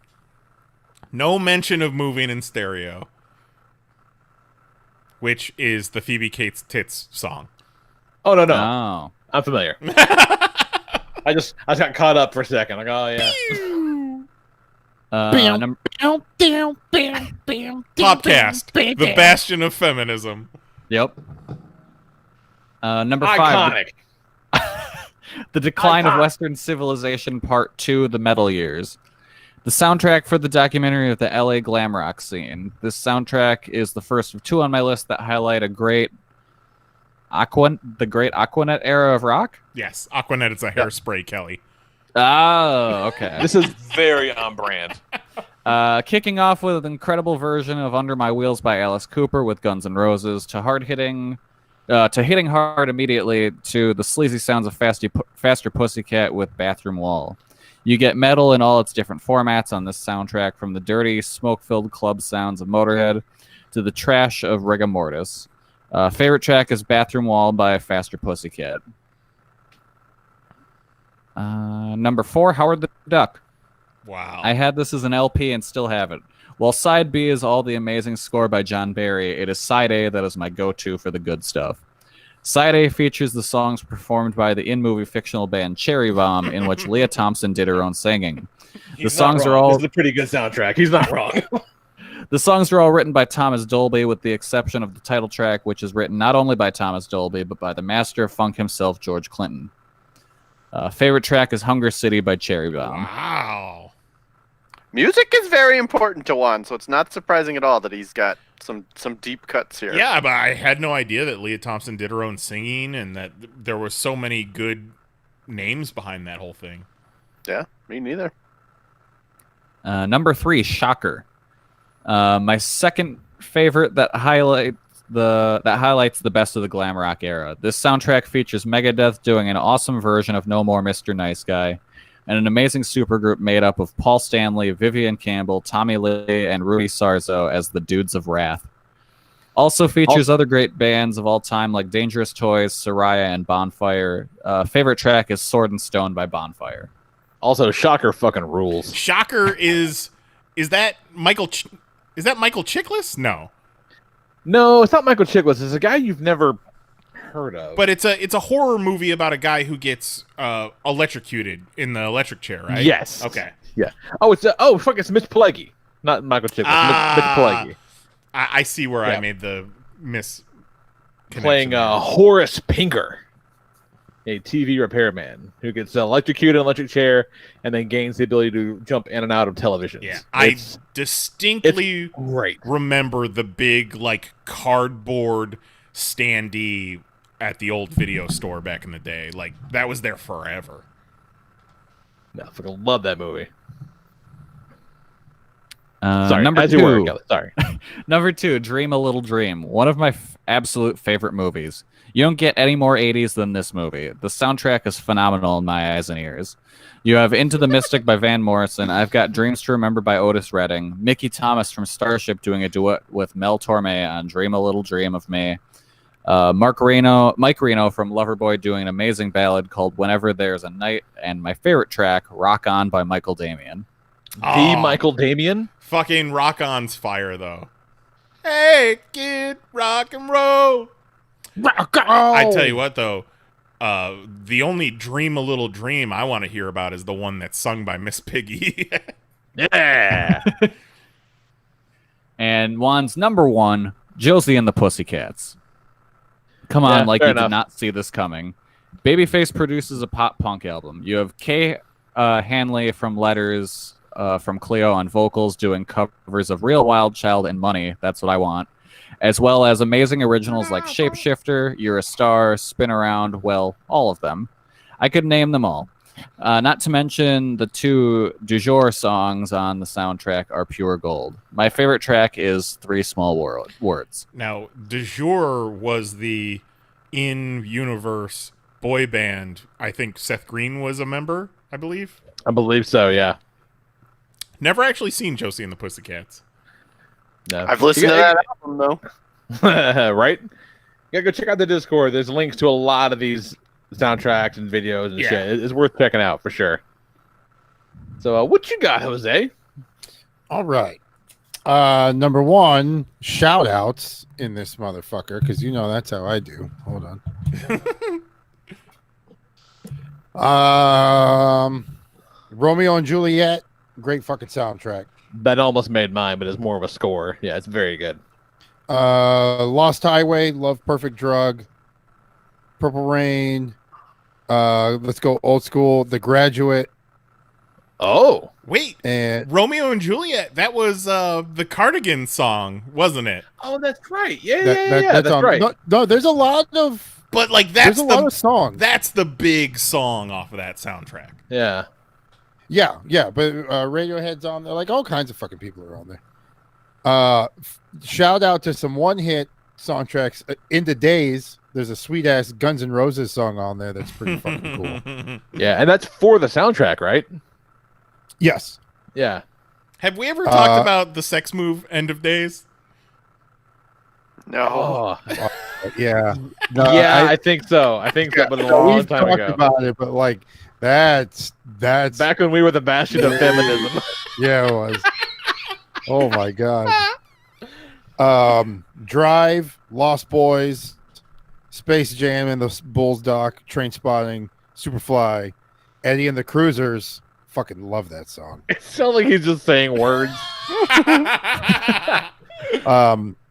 No mention of Moving in Stereo, which is the Phoebe Cates Tits song. Oh, no. Oh. I'm familiar. I just got caught up for a second. Like, oh, yeah. Popcast, the bastion of feminism. Yep. Number 5. Iconic. The Decline of Western Civilization Part 2, The Metal Years. The soundtrack for the documentary of the LA glam rock scene. This soundtrack is the first of 2 on my list that highlight the great Aquanet era of rock. Yes, Aquanet is a hairspray, Kelly. Oh, okay. This is very on brand. Kicking off with an incredible version of Under My Wheels by Alice Cooper with Guns N' Roses to hitting hard immediately to the sleazy sounds of Faster Pussycat with Bathroom Wall. You get metal in all its different formats on this soundtrack, from the dirty, smoke-filled club sounds of Motorhead to the trash of Rigor Mortis. Favorite track is Bathroom Wall by Faster Pussycat. Number 4, Howard the Duck. Wow. I had this as an LP and still have it. While Side B is all the amazing score by John Barry, it is Side A that is my go-to for the good stuff. Side A features the songs performed by the in-movie fictional band Cherry Bomb, in which Leah Thompson did her own singing. This is a pretty good soundtrack. He's not wrong. The songs are all written by Thomas Dolby, with the exception of the title track, which is written not only by Thomas Dolby, but by the master of funk himself, George Clinton. Favorite track is Hunger City by Cherry Bomb. Wow. Music is very important to Juan, so it's not surprising at all that he's got some deep cuts here. Yeah, but I had no idea that Leah Thompson did her own singing and that there were so many good names behind that whole thing. Yeah, me neither. Number 3, Shocker. My second favorite that highlights the best of the glam rock era. This soundtrack features Megadeth doing an awesome version of No More Mr. Nice Guy, and an amazing supergroup made up of Paul Stanley, Vivian Campbell, Tommy Lee, and Rudy Sarzo as the Dudes of Wrath. Also features other great bands of all time like Dangerous Toys, Soraya, and Bonfire. Favorite track is Sword and Stone by Bonfire. Also, Shocker fucking rules. Shocker is that Michael Chiklis? No. No, it's not Michael Chiklis. It's a guy you've never heard of. But it's a horror movie about a guy who gets electrocuted in the electric chair, right? Yes. Okay. Yeah. Oh, it's it's Mitch Pileggi, not Michael Chiklis. Mitch Pileggi. I see where I made the miss. Playing Horace Pinker, a TV repairman who gets electrocuted in an electric chair and then gains the ability to jump in and out of televisions. Yeah, I distinctly remember the big like cardboard standee at the old video store back in the day. Like that was there forever. No, I fucking love that movie. Sorry, number 2. Sorry. Number 2, Dream a Little Dream. One of my absolute favorite movies. You don't get any more 80s than this movie. The soundtrack is phenomenal in my eyes and ears. You have Into the Mystic by Van Morrison. I've got Dreams to Remember by Otis Redding. Mickey Thomas from Starship doing a duet with Mel Torme on Dream a Little Dream of Me. Mike Reno from Loverboy doing an amazing ballad called Whenever There's a Night. And my favorite track, Rock On by Michael Damian. Michael Damian? Fucking Rock On's fire, though. Hey, kid, rock and roll. Rock on! I tell you what, though, the only Dream a Little Dream I want to hear about is the one that's sung by Miss Piggy. Yeah! And Juan's number 1, Josie and the Pussycats. Come on, like you did not see this coming. Babyface produces a pop punk album. You have Kay Hanley from Letters, from Cleo on vocals doing covers of Real Wild Child and Money. That's what I want. As well as amazing originals like Shapeshifter, You're a Star, Spin Around, well, all of them. I could name them all. Not to mention the 2 du jour songs on the soundtrack are pure gold. My favorite track is Three Small Words. Now, du jour was the in-universe boy band. I think Seth Green was a member, I believe. I believe so, yeah. Never actually seen Josie and the Pussycats. No. I've listened to that album, though. Right? You gotta go check out the Discord. There's links to a lot of these soundtracks and videos and shit. It's worth checking out for sure. So, what you got, Jose? All right. Number 1, shout outs in this motherfucker, because you know that's how I do. Hold on. Romeo and Juliet, great fucking soundtrack. That almost made mine, but it's more of a score. Yeah, it's very good. Lost Highway, Love Perfect Drug, Purple Rain. Let's go old school. The Graduate. Oh, wait, and Romeo and Juliet. That was the Cardigan song, wasn't it? Oh, that's right. Yeah, that's right. No, there's a lot of. But like that's a lot of songs. That's the big song off of that soundtrack. Yeah. But Radiohead's on there. Like all kinds of fucking people are on there. Shout out to some one-hit soundtracks. In the Days, there's a sweet ass Guns N' Roses song on there that's pretty fucking cool. Yeah, and that's for the soundtrack, right? Yes. Yeah. Have we ever talked about the sex move End of Days? No. Yeah. No, I think so. But a long time ago. Talked about it, but like that's back when we were the bastion of feminism. Yeah, it was. Oh my god. Drive, Lost Boys, Space Jam and the Bulls Doc, Train Spotting, Superfly, Eddie and the Cruisers. Fucking love that song. It sounds like he's just saying words.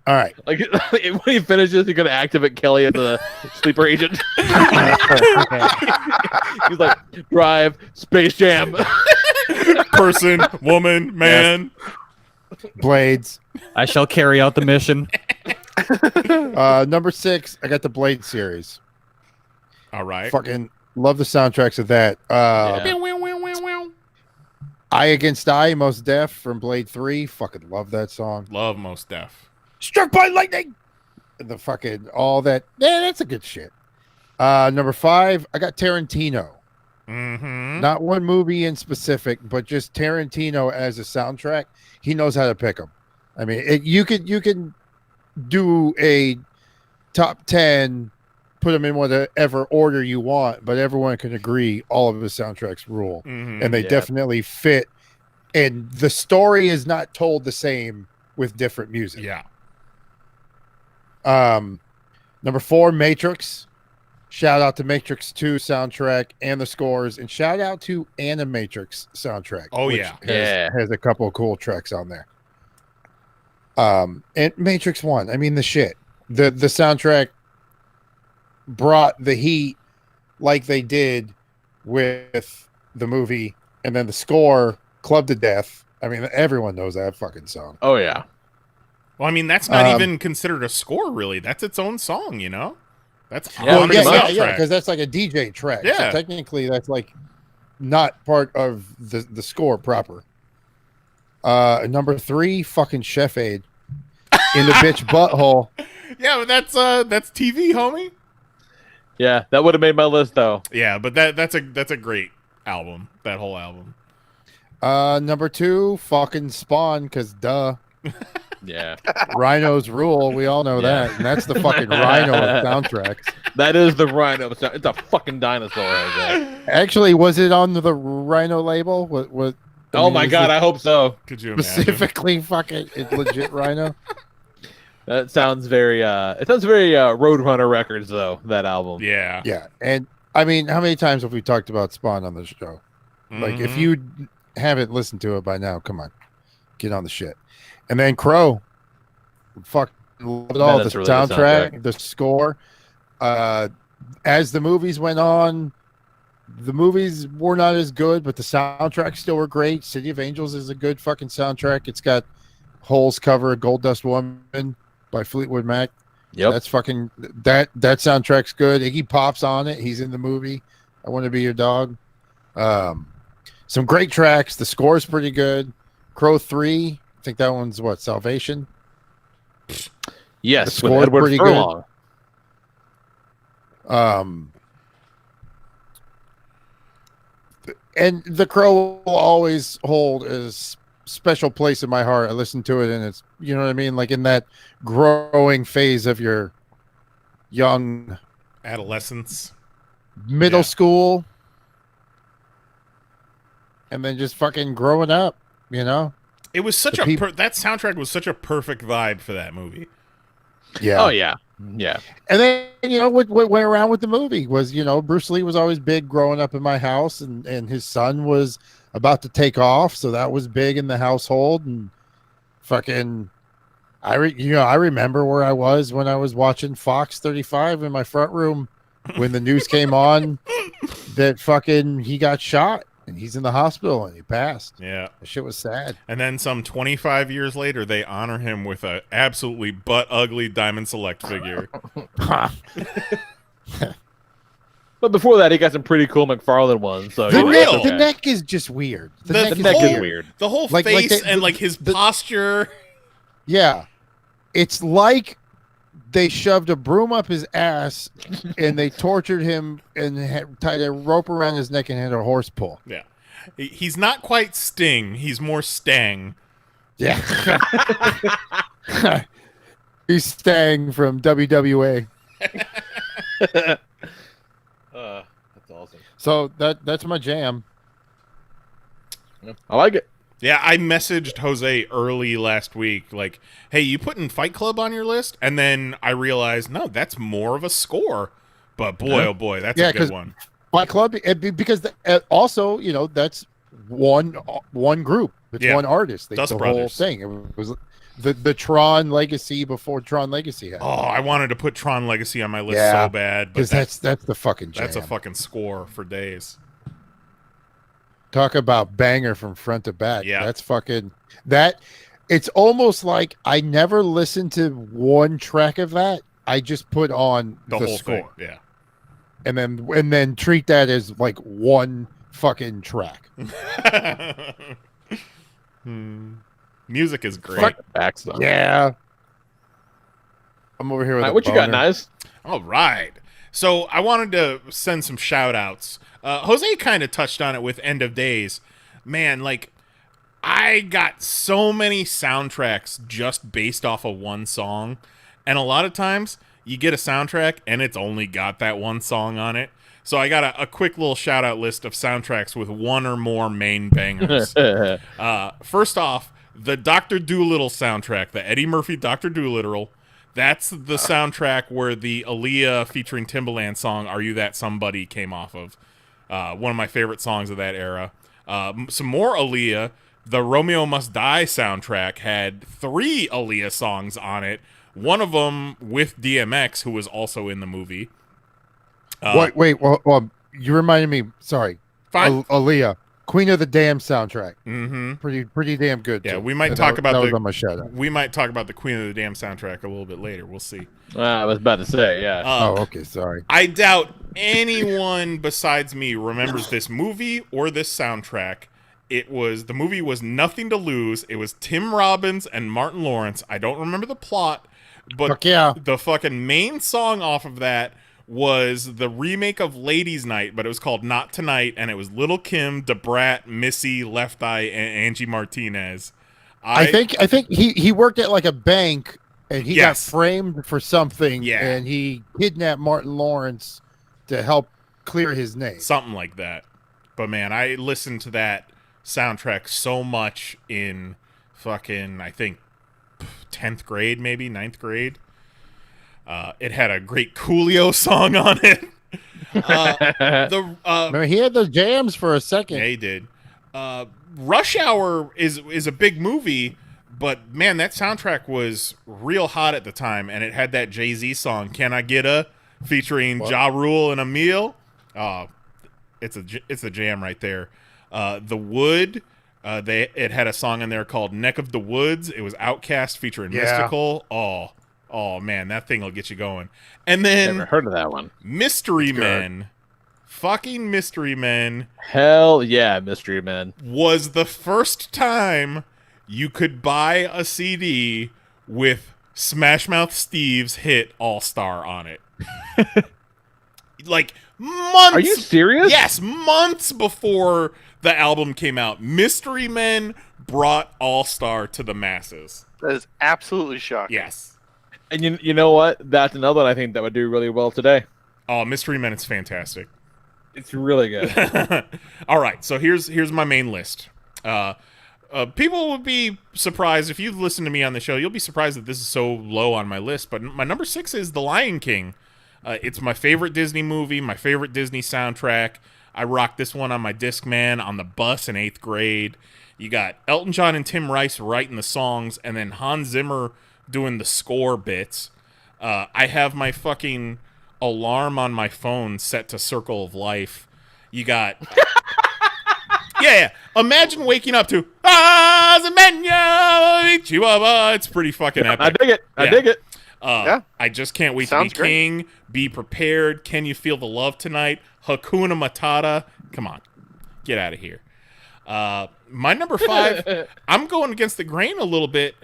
All right. Like when he finishes, he's gonna activate Kelly as the sleeper agent. He's like, Drive, Space Jam. Person, woman, man. Blades. I shall carry out the mission. Number 6, I got the Blade series. All right. Fucking love the soundtracks of that. Yeah. Eye Against Eye, Most Def from Blade 3. Fucking love that song. Love Most Def. Struck by lightning. The fucking all that. Yeah, that's a good shit. Number 5, I got Tarantino. Mm-hmm. Not one movie in specific, but just Tarantino as a soundtrack. He knows how to pick them. I mean, you can do a top 10, put them in whatever order you want, but everyone can agree all of his soundtracks rule, and they definitely fit. And the story is not told the same with different music. Yeah. Number 4, Matrix. Shout out to Matrix 2 soundtrack and the scores, and shout out to Animatrix soundtrack. Oh, which yeah. has a couple of cool tracks on there. And Matrix 1, I mean the shit. The soundtrack brought the heat like they did with the movie, and then the score, Club to Death. I mean, everyone knows that fucking song. Oh yeah. Well, I mean, that's not even considered a score, really. That's its own song, you know? That's Yeah, because that's like a DJ track. Yeah. So technically, that's like not part of the score proper. Number 3, fucking Chef Aid in the bitch butthole. Yeah, but that's TV, homie. Yeah, that would have made my list though. Yeah, but that's a great album. That whole album. Number 2, fucking Spawn, because duh. Yeah. Rhinos rule. We all know that. And that's the fucking Rhino of soundtracks. That is the Rhino. It's a fucking dinosaur right there. Actually, was it on the Rhino label? What Oh my god, I hope so. Could you imagine? Specifically fucking legit Rhino? That sounds very Roadrunner Records though, that album. Yeah. Yeah. And I mean, how many times have we talked about Spawn on the show? Like, if you haven't listened to it by now, come on. Get on the shit. And then Crow. Fuck loved all the really soundtrack, the score. As the movies went on, the movies were not as good, but the soundtracks still were great. City of Angels is a good fucking soundtrack. It's got Hole's cover, Gold Dust Woman by Fleetwood Mac. Yep. That's fucking that soundtrack's good. Iggy Pop's on it. He's in the movie. I Want to Be Your Dog. Some great tracks. The score's pretty good. Crow 3. I think that one's what, Salvation? Yes, the score's Edward pretty Furlong. good. And The Crow will always hold a special place in my heart. I listen to it, and it's, you know what I mean? Like in that growing phase of your young adolescence, middle school, and then just fucking growing up, you know? It was such that soundtrack was such a perfect vibe for that movie. Yeah. Oh yeah. Yeah. And then, you know, what went around with the movie was, you know, Bruce Lee was always big growing up in my house, and his son was about to take off, so that was big in the household. And fucking I remember where I was when I was watching Fox 35 in my front room when the news came on that fucking he got shot. And he's in the hospital and he passed. Yeah. That shit was sad. And then some 25 years later, they honor him with a absolutely butt-ugly Diamond Select figure. But before that, he got some pretty cool McFarlane ones. So the neck is just weird. The neck is weird. The whole face and his posture. Yeah. It's like they shoved a broom up his ass and they tortured him and tied a rope around his neck and had a horse pull. Yeah. He's not quite Sting. He's more Stang. Yeah. He's Stang from WWA. That's awesome. So that's my jam. I like it. Yeah, I messaged Jose early last week, like, hey, you putting Fight Club on your list? And then I realized, no, that's more of a score. But boy, oh boy, that's a good one. Fight Club, because also, you know, that's one group. It's one artist. Dust the Brothers. whole thing. It was the Tron Legacy before Tron Legacy had. Oh, I wanted to put Tron Legacy on my list so bad. Because that's the fucking jam. That's a fucking score for days. Talk about banger from front to back. Yeah. That's fucking that. It's almost like I never listened to one track of that. I just put on The the whole score. thing. Yeah. And then treat that as like one fucking track. Music is great. Fuck back stuff. Yeah. I'm over here with All right, a what you got, boner. Nice? All right. So I wanted to send some shout outs. Jose kind of touched on it with End of Days. Man, like, I got so many soundtracks just based off of one song. And a lot of times you get a soundtrack and it's only got that one song on it. So I got a quick little shout out list of soundtracks with one or more main bangers. First off, the Dr. Dolittle soundtrack, the Eddie Murphy Dr. Dolittle. That's the soundtrack where the Aaliyah featuring Timbaland song "Are You That Somebody" came off of. One of my favorite songs of that era. Some more Aaliyah. The Romeo Must Die soundtrack had 3 Aaliyah songs on it. One of them with DMX, who was also in the movie. Well, you reminded me. Sorry, Fine. Aaliyah, Queen of the Damn soundtrack. Mm-hmm. Pretty damn good. Yeah, too. we might That- talk that about was on my shout out. We might talk about the Queen of the Damn soundtrack a little bit later. We'll see. I was about to say, yeah. Okay, sorry. I doubt anyone besides me remembers this movie or this soundtrack. The movie was Nothing to Lose. It was Tim Robbins and Martin Lawrence. I don't remember the plot, but Fuck yeah. the fucking main song off of that was the remake of Ladies Night, but it was called Not Tonight, and it was Little Kim, DeBrat, Missy, Left Eye, and Angie Martinez. I think he worked at like a bank and he got Yes. framed for something. Yeah. And he kidnapped Martin Lawrence to help clear his name. Something like that. But man, I listened to that soundtrack so much in fucking, I think, 10th grade, maybe 9th grade. It had a great Coolio song on it. Remember, he had those jams for a second. Yeah, he did. Rush Hour is a big movie, but man, that soundtrack was real hot at the time, and it had that Jay-Z song, "Can I Get a," featuring Ja Rule and Emil. It's a jam right there. The Wood, it had a song in there called "Neck of the Woods." It was Outkast featuring Yeah. Mystical. Oh man, that thing will get you going. And then Never heard of that one. Mystery Men. Fucking Mystery Men Hell yeah, Mystery Men. was the first time you could buy a CD with Smash Mouth Steve's hit All Star on it. Like months. Are you serious? Yes, months before the album came out. Mystery Men brought All Star to the masses. That is absolutely shocking. Yes. And you know what? That's another one I think that would do really well today. Oh, Mystery Men is fantastic. It's really good. All right, so here's my main list. People would be surprised if you've listened to me on the show. You'll be surprised that this is so low on my list. But my number 6 is The Lion King. It's my favorite Disney movie, my favorite Disney soundtrack. I rocked this one on my Discman on the bus in 8th grade. You got Elton John and Tim Rice writing the songs, and then Hans Zimmer doing the score bits. I have my fucking alarm on my phone set to Circle of Life. You got yeah, imagine waking up to it's pretty fucking epic. I dig it. I dig it. Yeah. I just can't wait Sounds to be great. king. Be prepared. Can you feel the love tonight? Hakuna Matata. Come on, get out of here. My number 5, I'm going against the grain a little bit.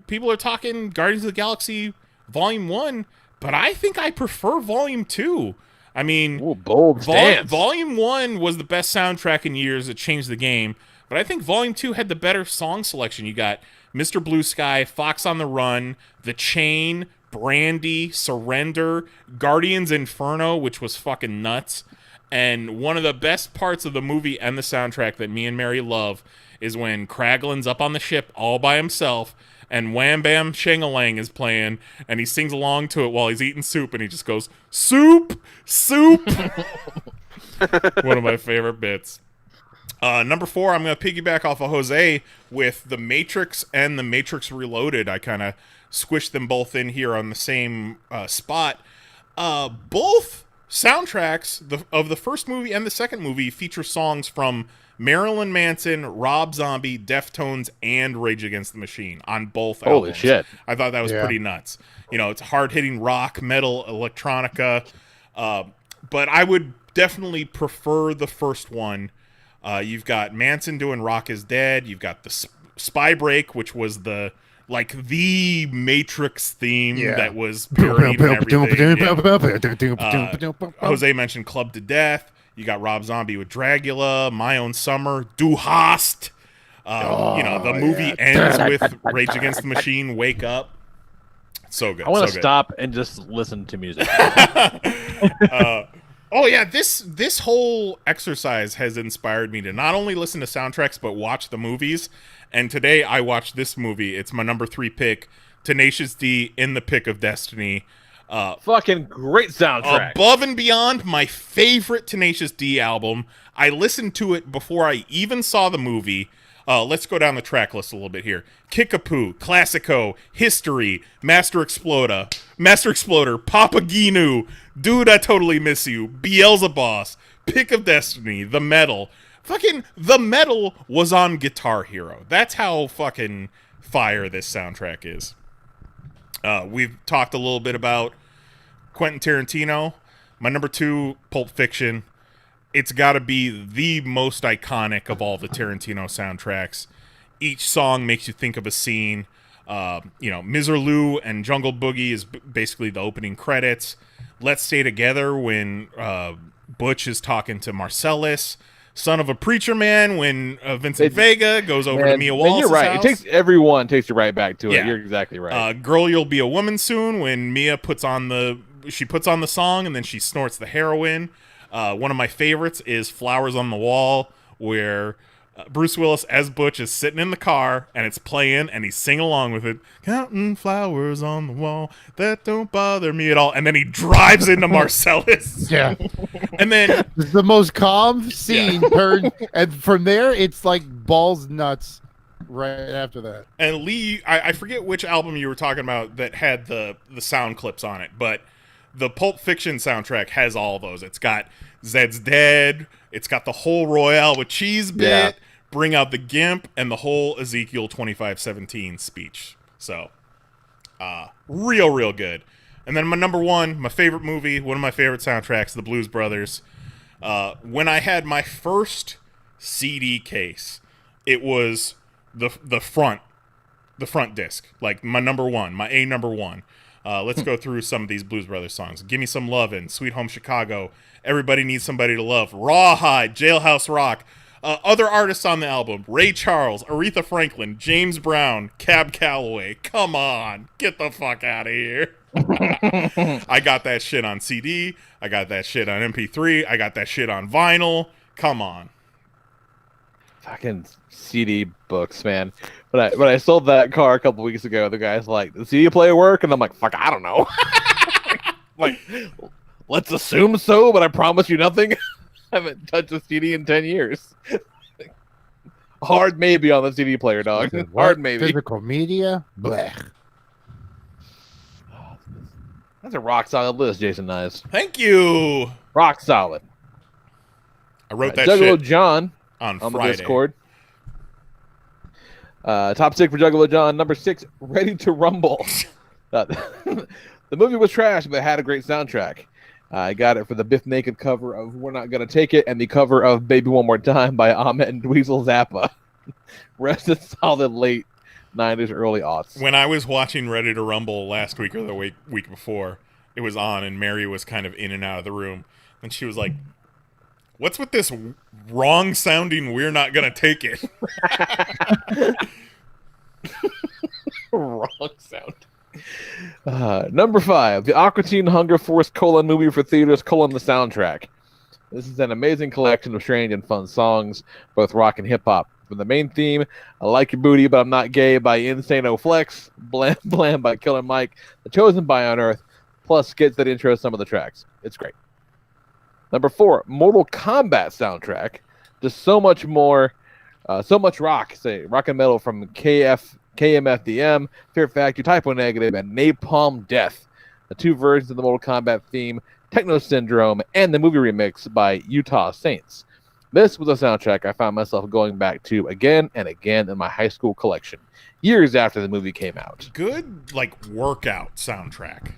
People are talking Guardians of the Galaxy Volume 1, but I think I prefer Volume 2. I mean, bold stance. Volume 1 was the best soundtrack in years. It changed the game. But I think Volume 2 had the better song selection. You got Mr. Blue Sky, Fox on the Run, The Chain, Brandy, Surrender, Guardians Inferno, which was fucking nuts. And one of the best parts of the movie and the soundtrack that me and Mary love is when Kraglin's up on the ship all by himself and Wham Bam Shangalang is playing and he sings along to it while he's eating soup and he just goes, "Soup! Soup!" One of my favorite bits. Number 4, I'm going to piggyback off of Jose with The Matrix and The Matrix Reloaded. I kind of squished them both in here on the same spot. Both soundtracks of the first movie and the second movie feature songs from Marilyn Manson, Rob Zombie, Deftones, and Rage Against the Machine on both Holy albums. shit. I thought that was pretty nuts. You know, it's hard-hitting rock, metal, electronica, but I would definitely prefer the first one. You've got Manson doing Rock is Dead. You've got the Spy Break, which was the Matrix theme that was parodied and everything. Jose mentioned Club to Death. You got Rob Zombie with Dragula, My Own Summer, Du Hast. The movie ends with Rage Against the Machine, Wake Up. So good. I want to so stop and just listen to music. This whole exercise has inspired me to not only listen to soundtracks but watch the movies. And today I watched this movie. It's my number 3 pick, Tenacious D, In the Pick of Destiny. Fucking great soundtrack. Above and beyond my favorite Tenacious D album. I listened to it before I even saw the movie. Let's go down the track list a little bit here. Kickapoo, Classico, History, Master Exploder, Papa Ginu, Dude I Totally Miss You, Beelzebub, Pick of Destiny, The Metal. Fucking The Metal was on Guitar Hero. That's how fucking fire this soundtrack is. We've talked a little bit about Quentin Tarantino. My number 2, Pulp Fiction. It's got to be the most iconic of all the Tarantino soundtracks. Each song makes you think of a scene. Miserlou and Jungle Boogie is basically the opening credits. Let's Stay Together when Butch is talking to Marcellus. Son of a Preacher Man when Vincent Vega goes over to Mia Wallace's you're right. house. Everyone takes you right back to it. Yeah. You're exactly right. Girl, You'll Be a Woman Soon when Mia puts on the song and then she snorts the heroin. One of my favorites is Flowers on the Wall, where Bruce Willis as Butch is sitting in the car and it's playing and he's singing along with it. Counting flowers on the wall that don't bother me at all. And then he drives into Marcellus. Yeah. And then it's the most calm scene. And from there, it's like balls nuts right after that. And Lee, I forget which album you were talking about that had the sound clips on it, but the Pulp Fiction soundtrack has all those. It's got Zed's Dead. It's got the whole Royale with Cheese bit, Bring Out the Gimp, and the whole Ezekiel 25:17 speech. So, real good. And then my number 1, my favorite movie, one of my favorite soundtracks, The Blues Brothers. When I had my first CD case, it was the front disc, like my number 1, my A number 1. Let's go through some of these Blues Brothers songs. Give Me Some Lovin', Sweet Home Chicago, Everybody Needs Somebody to Love, Rawhide, Jailhouse Rock. Other artists on the album, Ray Charles, Aretha Franklin, James Brown, Cab Calloway. Come on, get the fuck out of here. I got that shit on CD. I got that shit on MP3. I got that shit on vinyl. Come on. Fucking CD books, man. When I sold that car a couple weeks ago, the guy's like, "The CD player work?" And I'm like, "Fuck, I don't know." Like, let's assume so, but I promise you nothing. I haven't touched a CD in 10 years. Hard maybe on the CD player, dog. Hard maybe. Physical media? Blech. That's a rock solid list, Jason Nyes. Thank you. Rock solid. I wrote that Juggalo shit John on the Friday. Discord. Top 6 for Juggalo John. Number 6, Ready to Rumble. The movie was trash, but it had a great soundtrack. I got it for the Biff Naked cover of We're Not Gonna Take It and the cover of Baby One More Time by Ahmet and Dweezil Zappa. Rest is solid late 90s, early aughts. When I was watching Ready to Rumble last week or the week before, it was on and Mary was kind of in and out of the room. And she was like, "What's with this wrong sounding We're Not Gonna Take It?" Wrong sound. Number 5, the Aqua Teen Hunger Force : movie for theaters : the soundtrack. This is an amazing collection of strange and fun songs, both rock and hip hop. From the main theme, I Like Your Booty But I'm Not Gay by Insane O Flex, Blam Blam by Killer Mike, The Chosen by On Earth, plus skits that intro some of the tracks. It's great. Number 4, Mortal Kombat soundtrack. Just so much more, so much rock, rock and metal from KMFDM, Fear Factory, Typo Negative, and Napalm Death. The 2 versions of the Mortal Kombat theme Techno Syndrome, and the movie remix by Utah Saints. This was a soundtrack I found myself going back to again and again in my high school collection, years after the movie came out. Good, like, workout soundtrack.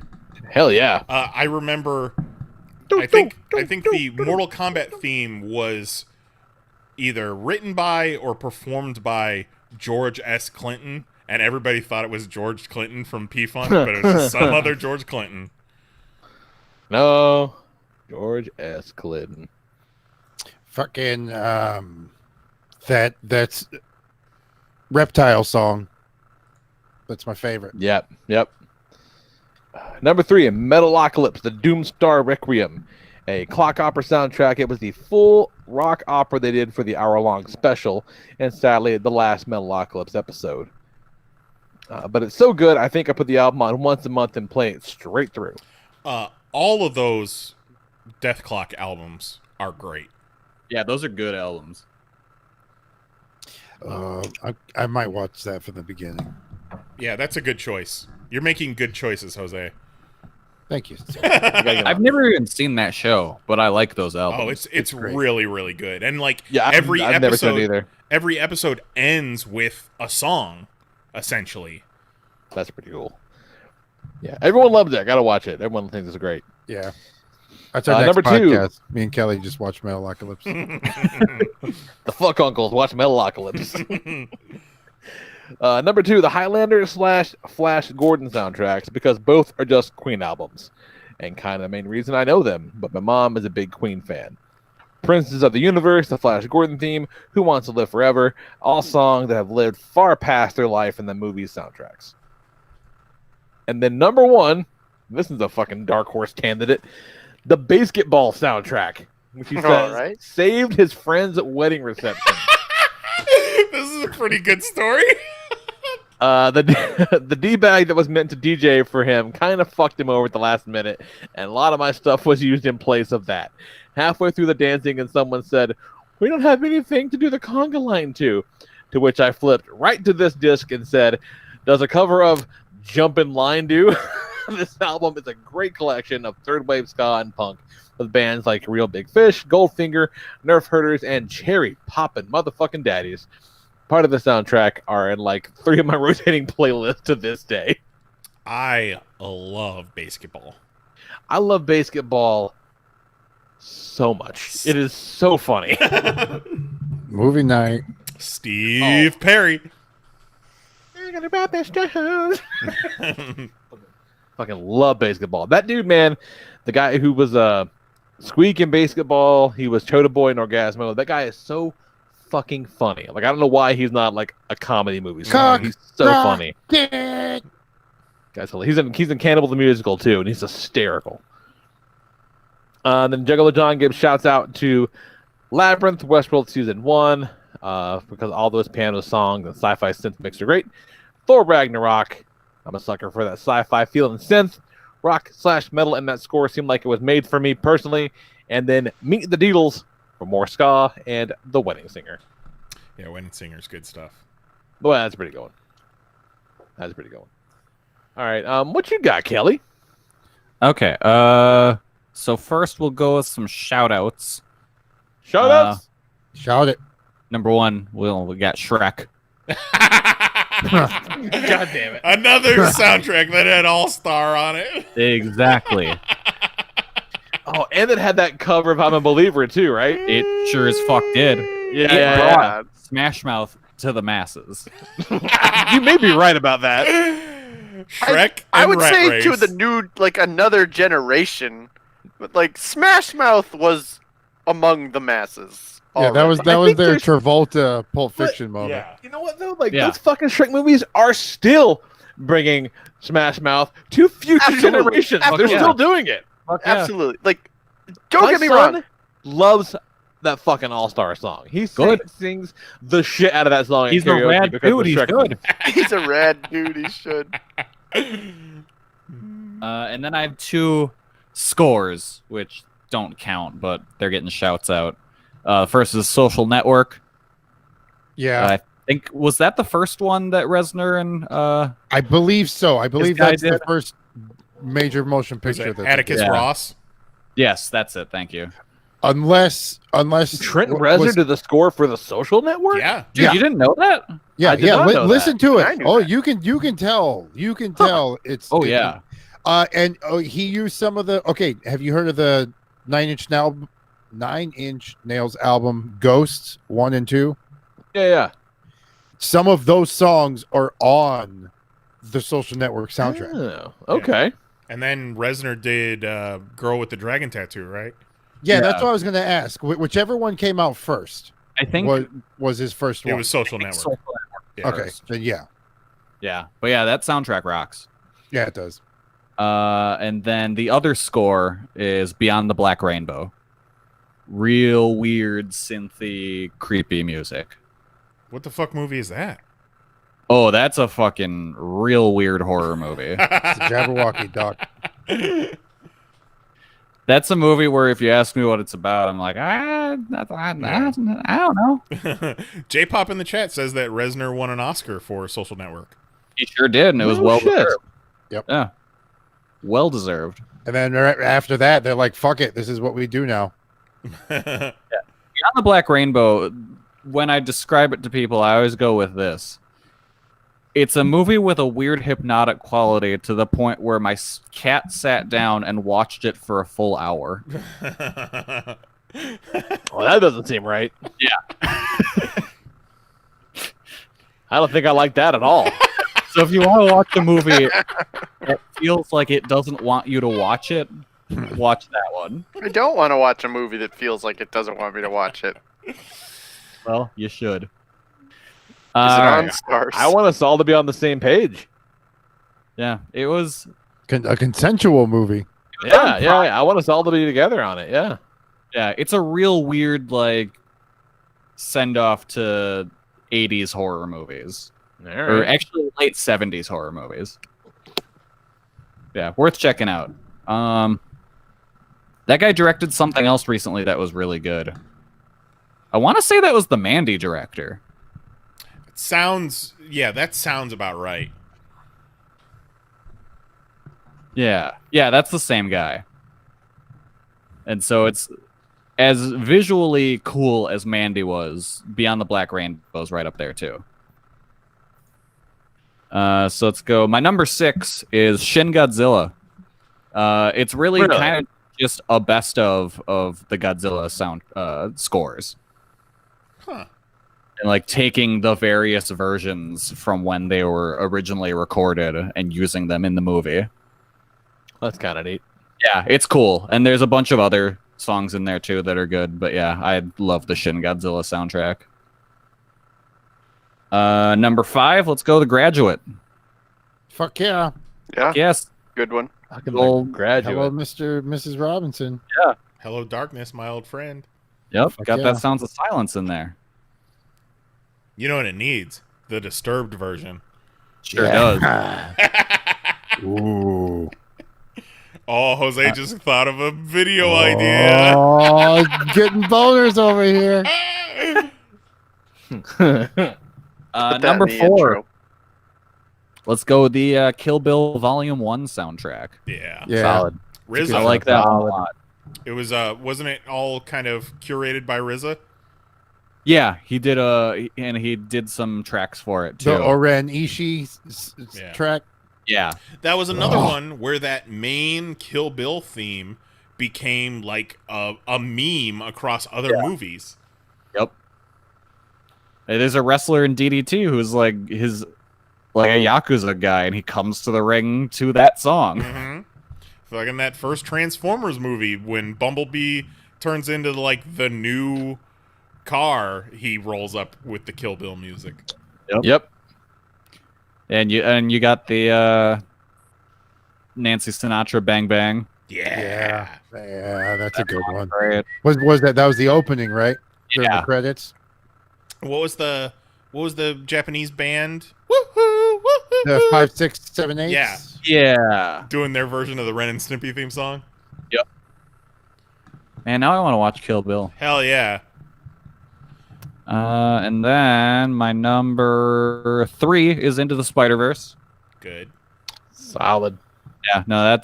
Hell yeah. I remember, I think the Mortal Kombat theme was either written by or performed by George S. Clinton, and everybody thought it was George Clinton from P-Funk, but it was just some other George Clinton. No, George S. Clinton. Fucking that's Reptile song. That's my favorite. Yep. Number 3, Metalocalypse, the Doomstar Requiem, a clock opera soundtrack. It was the full rock opera they did for the hour-long special, and sadly, the last Metalocalypse episode. But it's so good, I think I put the album on once a month and play it straight through. All of those Death Clock albums are great. Yeah, those are good albums. I might watch that from the beginning. Yeah, that's a good choice. You're making good choices, Jose. Thank you. I've never even seen that show, but I like those albums. Oh, it's really, really good. And like I've never seen it either. Every episode ends with a song, essentially. That's pretty cool. Yeah, everyone loves it. Gotta watch it. Everyone thinks it's great. Yeah. That's our next number podcast. Me and Kelly just watch Metalocalypse. The fuck uncles watch Metalocalypse. Number 2, the Highlander / Flash Gordon soundtracks, because both are just Queen albums, and kind of the main reason I know them. But my mom is a big Queen fan. Princes of the Universe, the Flash Gordon theme, Who Wants to Live Forever, all songs that have lived far past their life in the movie's soundtracks. And then number 1, this is a fucking dark horse candidate, the Basketball soundtrack, which he says saved his friend's wedding reception. This is a pretty good story. The D-bag that was meant to DJ for him kind of fucked him over at the last minute, and a lot of my stuff was used in place of that. Halfway through the dancing, and someone said, "We don't have anything to do the conga line to which I flipped right to this disc and said, "Does a cover of Jumpin' Line do?" This album is a great collection of third wave ska and punk with bands like Real Big Fish, Goldfinger, Nerf Herders, and Cherry Poppin' Motherfucking Daddies. Part of the soundtrack are in like 3 of my rotating playlists to this day. I love basketball. I love basketball so much. It is so funny. Movie night. Steve Perry. You're gonna wrap this down. Fucking love basketball. That dude, man, the guy who was Squeak in basketball, he was Chota Boy in Orgasmo. That guy is so fucking funny. Like, I don't know why he's not like a comedy movie star. He's so funny. Guys, he's in Cannibal the Musical too, and he's hysterical. Then Juggalo John gives shouts out to Labyrinth, Westworld Season 1, because all those piano songs and sci-fi synth mix are great. Thor Ragnarok, I'm a sucker for that sci-fi feeling synth. Rock / metal, and that score seemed like it was made for me personally. And then Meet the Deedles for more ska, and The Wedding Singer. Yeah, Wedding Singer's good stuff. Well, that's pretty good. All right, what you got, Kelly? Okay, so first we'll go with some shout-outs. Shout-outs? Shout it. Number 1, we got Shrek. God damn it. Another soundtrack that had All-Star on it. Exactly. Oh, and it had that cover of I'm a Believer too, right? It sure as fuck did. Yeah. Brought Smash Mouth to the masses. You may be right about that. Shrek I and would Rat say Race. to the new, like, another generation, but like Smash Mouth was among the masses. Yeah, that was I think their there's- Travolta Pulp Fiction moment. Yeah. You know what though? Like Yeah. those fucking Shrek movies are still bringing Smash Mouth to future Absolutely. generations. Absolutely. They're still doing it. Absolutely. Like, don't My get me son wrong. loves that fucking All-Star song. He sings the shit out of that song. He's in a karaoke rad because of dude. He's Shrek good. He's a rad dude. He should. And then I have 2 scores, which don't count, but they're getting shouts out. First is Social Network. Yeah. I think, was that the first one that Reznor and I believe so. I believe guy that's the did? first major motion Was picture. it that Atticus Yeah. Ross? Yes, that's it. Thank you. Unless Trent Reznor did the score for The Social Network. Yeah, dude, you didn't know that? Yeah, I did not know listen that. to I it. knew Oh, that. you can tell. You can tell. Oh, yeah. And he used some of the. Okay, have you heard of the 9 Inch Nails album Ghosts 1 and 2? Yeah. Some of those songs are on the Social Network soundtrack. Oh, okay. And then Reznor did "Girl with the Dragon Tattoo," right? Yeah, that's what I was going to ask. Whichever one came out first, I think was his first one. It was Social Network. Social Network. Okay, then yeah. Yeah, but yeah, that soundtrack rocks. Yeah, it does. And then the other score is Beyond the Black Rainbow. Real weird, synthy, creepy music. What the fuck movie is that? Oh, that's a fucking real weird horror movie. It's a Jabberwocky doc. That's a movie where if you ask me what it's about, I'm like, I don't know. J-Pop in the chat says that Reznor won an Oscar for Social Network. He sure did, and it was well deserved. Yep. Yeah. Well deserved. And then after that, they're like, "Fuck it, this is what we do now." Beyond the Black Rainbow, when I describe it to people, I always go with this. It's a movie with a weird hypnotic quality to the point where my cat sat down and watched it for a full hour. Well, that doesn't seem right. Yeah. I don't think I like that at all. So if you want to watch a movie that feels like it doesn't want you to watch it, watch that one. I don't want to watch a movie that feels like it doesn't want me to watch it. Well, you should. Is it on Stars? I want us all to be on the same page. Yeah, it was A consensual movie. Yeah. I want us all to be together on it. Yeah. Yeah, it's a real weird like send off to 80s horror movies. Or actually late 70s horror movies. Yeah, worth checking out. That guy directed something else recently that was really good. I want to say that was the Mandy director. That sounds about right. Yeah, that's the same guy. And so it's as visually cool as Mandy was. Beyond the Black Rainbow's right up there too. So let's go. My number 6 is Shin Godzilla. It's really kind of just a best of the Godzilla sound scores. Huh. And like taking the various versions from when they were originally recorded and using them in the movie. That's kind of neat. Yeah, it's cool. And there's a bunch of other songs in there too that are good. But yeah, I love the Shin Godzilla soundtrack. Number 5, let's go The Graduate. Fuck yeah. Yeah. Yes. Good one. Old Graduate. Hello, Mrs. Robinson. Yeah. Hello, Darkness, my old friend. Yep. Fuck Got yeah. that Sounds of Silence in there. You know what it needs? The Disturbed version. Sure does. Ooh. Oh, Jose just thought of a video idea. Oh, getting boners over here. Number 4. Let's go the Kill Bill Volume 1 soundtrack. Yeah. Solid. RZA. I like that one a lot. It was wasn't it all kind of curated by RZA? Yeah, he did some tracks for it too. The Oren Ishii track. Yeah. That was another one where that main Kill Bill theme became like a meme across other movies. Yep. There's a wrestler in DDT who's like a Yakuza guy, and he comes to the ring to that song. Mm-hmm. Like in that first Transformers movie, when Bumblebee turns into like the new car, he rolls up with the Kill Bill music. Yep. And you got the Nancy Sinatra Bang Bang. Yeah, that's a good one. Right. Was that was the opening, right? During Yeah. the credits. What was the Japanese band? The 5, 6, 7, 8. Yeah. Doing their version of the Ren and Stimpy theme song. Yep. Man, now I want to watch Kill Bill. Hell yeah. And then my number 3 is Into the Spider-Verse. Good. Solid. Yeah, no,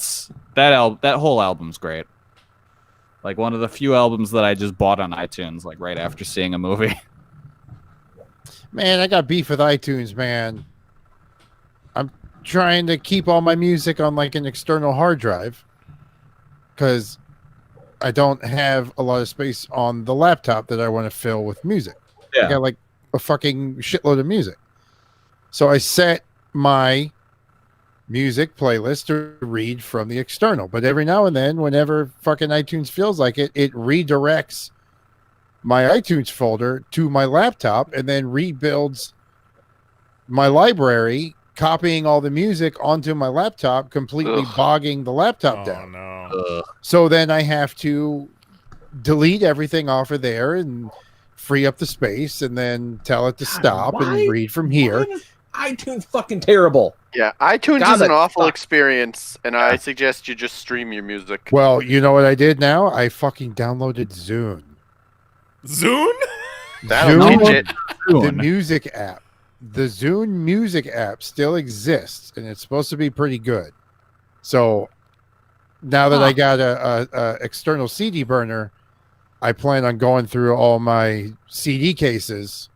that whole album's great. Like one of the few albums that I just bought on iTunes, like right after seeing a movie. Man, I got beef with iTunes, man. I'm trying to keep all my music on like an external hard drive because I don't have a lot of space on the laptop that I want to fill with music. Yeah. I got like a fucking shitload of music. So I set my music playlist to read from the external, but every now and then, whenever fucking iTunes feels like it, it redirects my iTunes folder to my laptop and then rebuilds my library, copying all the music onto my laptop, completely bogging the laptop down. No. So then I have to delete everything off of there and free up the space and then tell it to stop and read from here. iTunes fucking terrible. Yeah, iTunes God, is an that awful sucks. experience, and I suggest you just stream your music. Well, you know what I did now? I fucking downloaded Zune. Zune? That'll teach it. The music app. The Zune music app still exists, and it's supposed to be pretty good. So now that I got a external CD burner, I plan on going through all my CD cases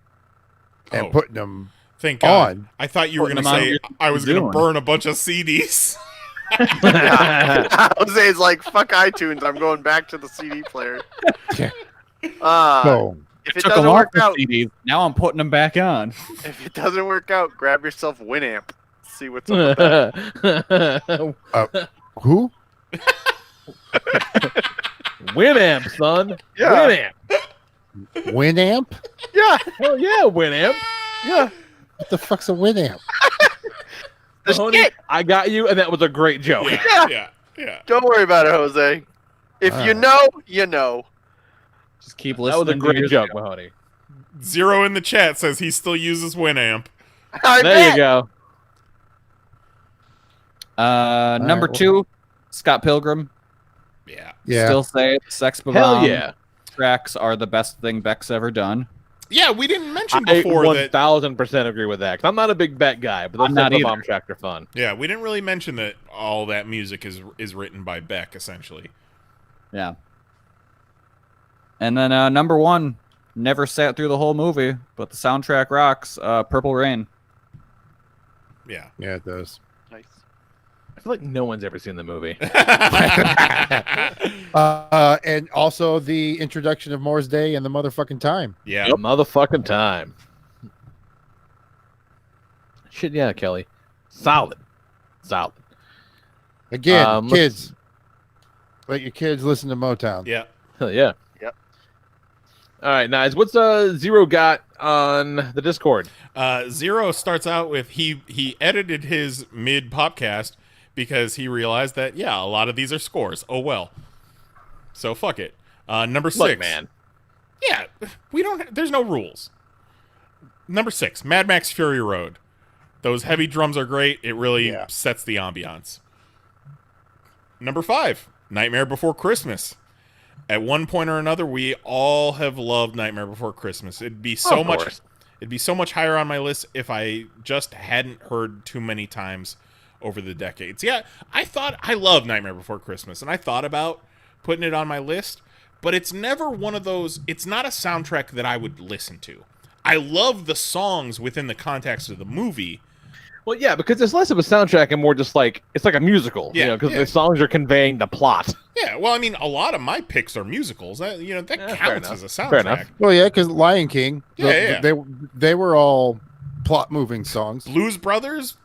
and putting them Thank God. on. I thought you were going to say I was going to burn a bunch of CDs. Jose's like, fuck iTunes. I'm going back to the CD player. So If it Took doesn't them off work the out, CDs. Now I'm putting them back on. if it doesn't work out, grab yourself Winamp. See what's up with that. Who? Winamp, son. Yeah. Winamp. Winamp? Yeah. Hell yeah, Winamp. Yeah. What the fuck's a Winamp? Honey, I got you, and that was a great joke. Yeah. Don't worry about it, Jose. If you know, you know. Just keep That listening. was a to great your joke, show. Mahoney. Zero in the chat says he still uses Winamp. There you go. Number well. 2, Scott Pilgrim. Yeah. Still say it. Sex Bomb Hell yeah. tracks are the best thing Beck's ever done. Yeah, we didn't mention I before that. 1000% agree with that. 'Cause I'm not a big Beck guy, but those I'm not Sex Bomb either. tracks are fun. Yeah, we didn't really mention that all that music is written by Beck, essentially. Yeah. And then number 1, never sat through the whole movie, but the soundtrack rocks. Purple Rain. Yeah. Yeah, it does. Nice. I feel like no one's ever seen the movie. And also the introduction of Moore's Day and the motherfucking time. Yeah. Motherfucking time. Shit, yeah, Kelly. Solid. Again, kids. Let your kids listen to Motown. Yeah. Hell yeah. Yep. All right, nice. What's Zero got on the Discord? Zero starts out with he edited his mid popcast because he realized that a lot of these are scores. Oh well. So fuck it. Number 6. Look, man. Yeah, there's no rules. Number 6, Mad Max Fury Road. Those heavy drums are great. It really sets the ambiance. Number 5, Nightmare Before Christmas. At one point or another, we all have loved Nightmare Before Christmas. It'd be so much higher on my list if I just hadn't heard too many times over the decades. Yeah, I love Nightmare Before Christmas, and I thought about putting it on my list, but it's never one of those. It's not a soundtrack that I would listen to. I love the songs within the context of the movie. Well, yeah, because it's less of a soundtrack and more just like it's like a musical. Yeah, because the songs are conveying the plot. Yeah, well, I mean, a lot of my picks are musicals. That counts as a soundtrack. Fair enough. Well, yeah, because Lion King. Yeah. They were all plot moving songs. Blues Brothers,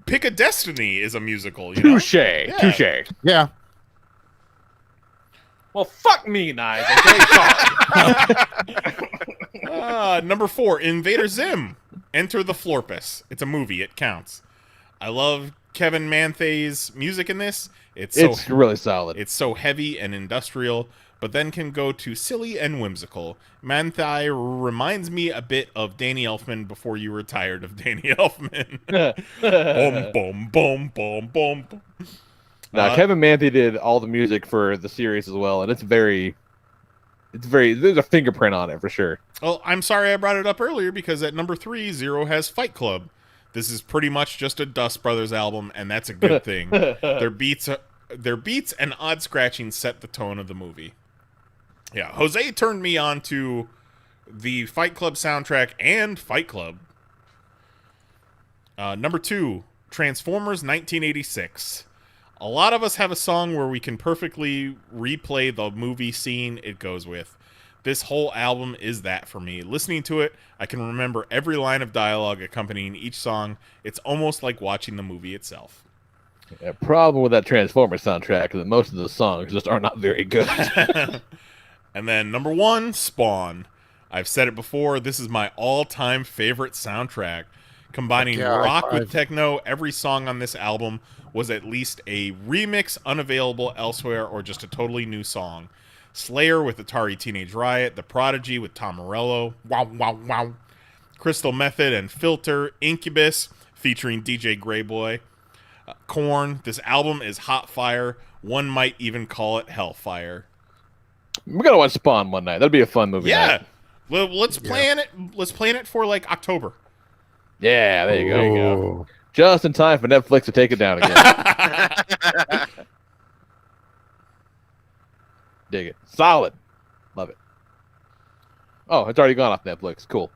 Pick a Destiny is a musical. You know? Touche. Yeah. Well, fuck me, Nige. Okay, Number 4, Invader Zim. Enter the Florpus. It's a movie. It counts. I love Kevin Manthey's music in this. It's really solid. It's so heavy and industrial, but then can go to silly and whimsical. Manthey reminds me a bit of Danny Elfman before you were tired of Danny Elfman. Boom, boom, boom, boom, boom. Now, Kevin Manthey did all the music for the series as well, and it's very, there's a fingerprint on it for sure. Well, I'm sorry I brought it up earlier because at number 3, Zero has Fight Club. This is pretty much just a Dust Brothers album, and that's a good thing. Their beats and odd scratching set the tone of the movie. Yeah, Jose turned me on to the Fight Club soundtrack and Fight Club. Number 2, Transformers 1986. A lot of us have a song where we can perfectly replay the movie scene it goes with. This whole album is that for me. Listening to it, I can remember every line of dialogue accompanying each song. It's almost like watching the movie itself. Yeah, problem with that Transformers soundtrack is that most of the songs just are not very good. And then number 1, Spawn. I've said it before, this is my all-time favorite soundtrack. Combining rock with techno, every song on this album was at least a remix unavailable elsewhere or just a totally new song. Slayer with Atari Teenage Riot, The Prodigy with Tom Morello, Wow Wow Wow, Crystal Method and Filter, Incubus featuring DJ Greyboy, Korn. This album is hot fire. One might even call it hellfire. We're gonna watch Spawn one night. That'd be a fun movie. Yeah, night. well, let's plan it. Let's plan it for like October. Yeah, there you go. Just in time for Netflix to take it down again. Dig it. Solid. Love it. Oh, it's already gone off Netflix. Cool.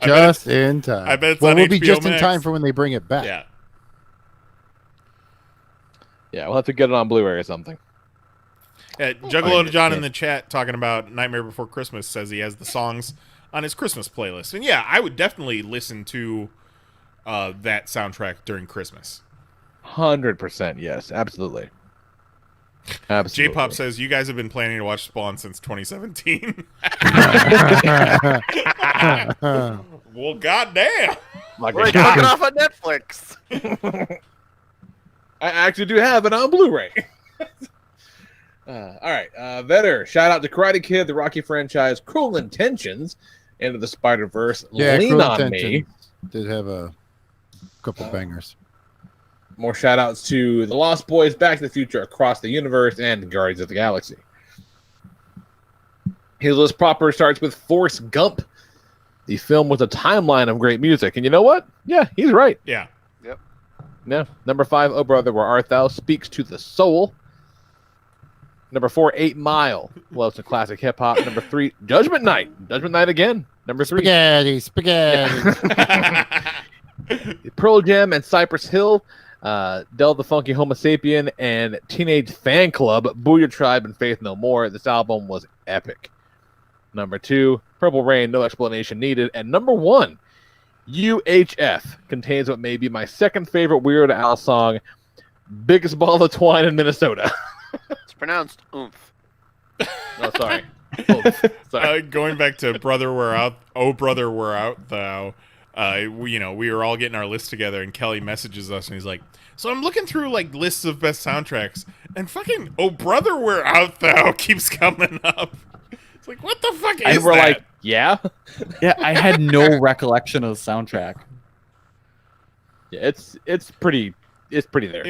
Just in time. I bet it's well, on we'll be HBO just in Max. time for when they bring it back. Yeah. Yeah, we'll have to get it on Blu-ray or something. Juggalo John in the chat talking about Nightmare Before Christmas says he has the songs on his Christmas playlist. And yeah, I would definitely listen to that soundtrack during Christmas. 100%, yes, absolutely. Absolutely. J-Pop says, you guys have been planning to watch Spawn since 2017. Well, goddamn. Well, they took it off on Netflix. I actually do have it on Blu-ray. All right, Vetter, shout out to Karate Kid, the Rocky franchise, Cruel Intentions, Into the Spider-Verse, Yeah, Lean Cruel on Intentions Me. did have a couple bangers. More shout outs to The Lost Boys, Back to the Future, Across the Universe, and Guardians of the Galaxy. His list proper starts with Forrest Gump, the film with a timeline of great music. And you know what? Yeah, he's right. Yeah. Yep. Yeah. Number 5, Oh Brother, Where Art Thou? Speaks to the Soul. Number 4, 8 Mile. Well, it's a classic hip hop. Number 3, Judgment Night. Judgment Night again. Number 3, Spaghetti. Pearl Jam and Cypress Hill. Del the Funky Homo Sapien and Teenage Fan Club, Booyah Tribe, and Faith No More. This album was epic. Number 2, Purple Rain, No Explanation Needed. And number 1, UHF, contains what may be my second favorite Weird Al song, Biggest Ball of Twine in Minnesota. It's pronounced oomph. Oh, sorry. Going back to Brother We're Out, Oh Brother We're Out Thou. We were all getting our list together, and Kelly messages us, and he's like, "So I'm looking through like lists of best soundtracks, and fucking Oh Brother Where Art Thou keeps coming up." It's like, what the fuck is And we're that? like, yeah, yeah. I had no recollection of the soundtrack. Yeah, it's pretty there.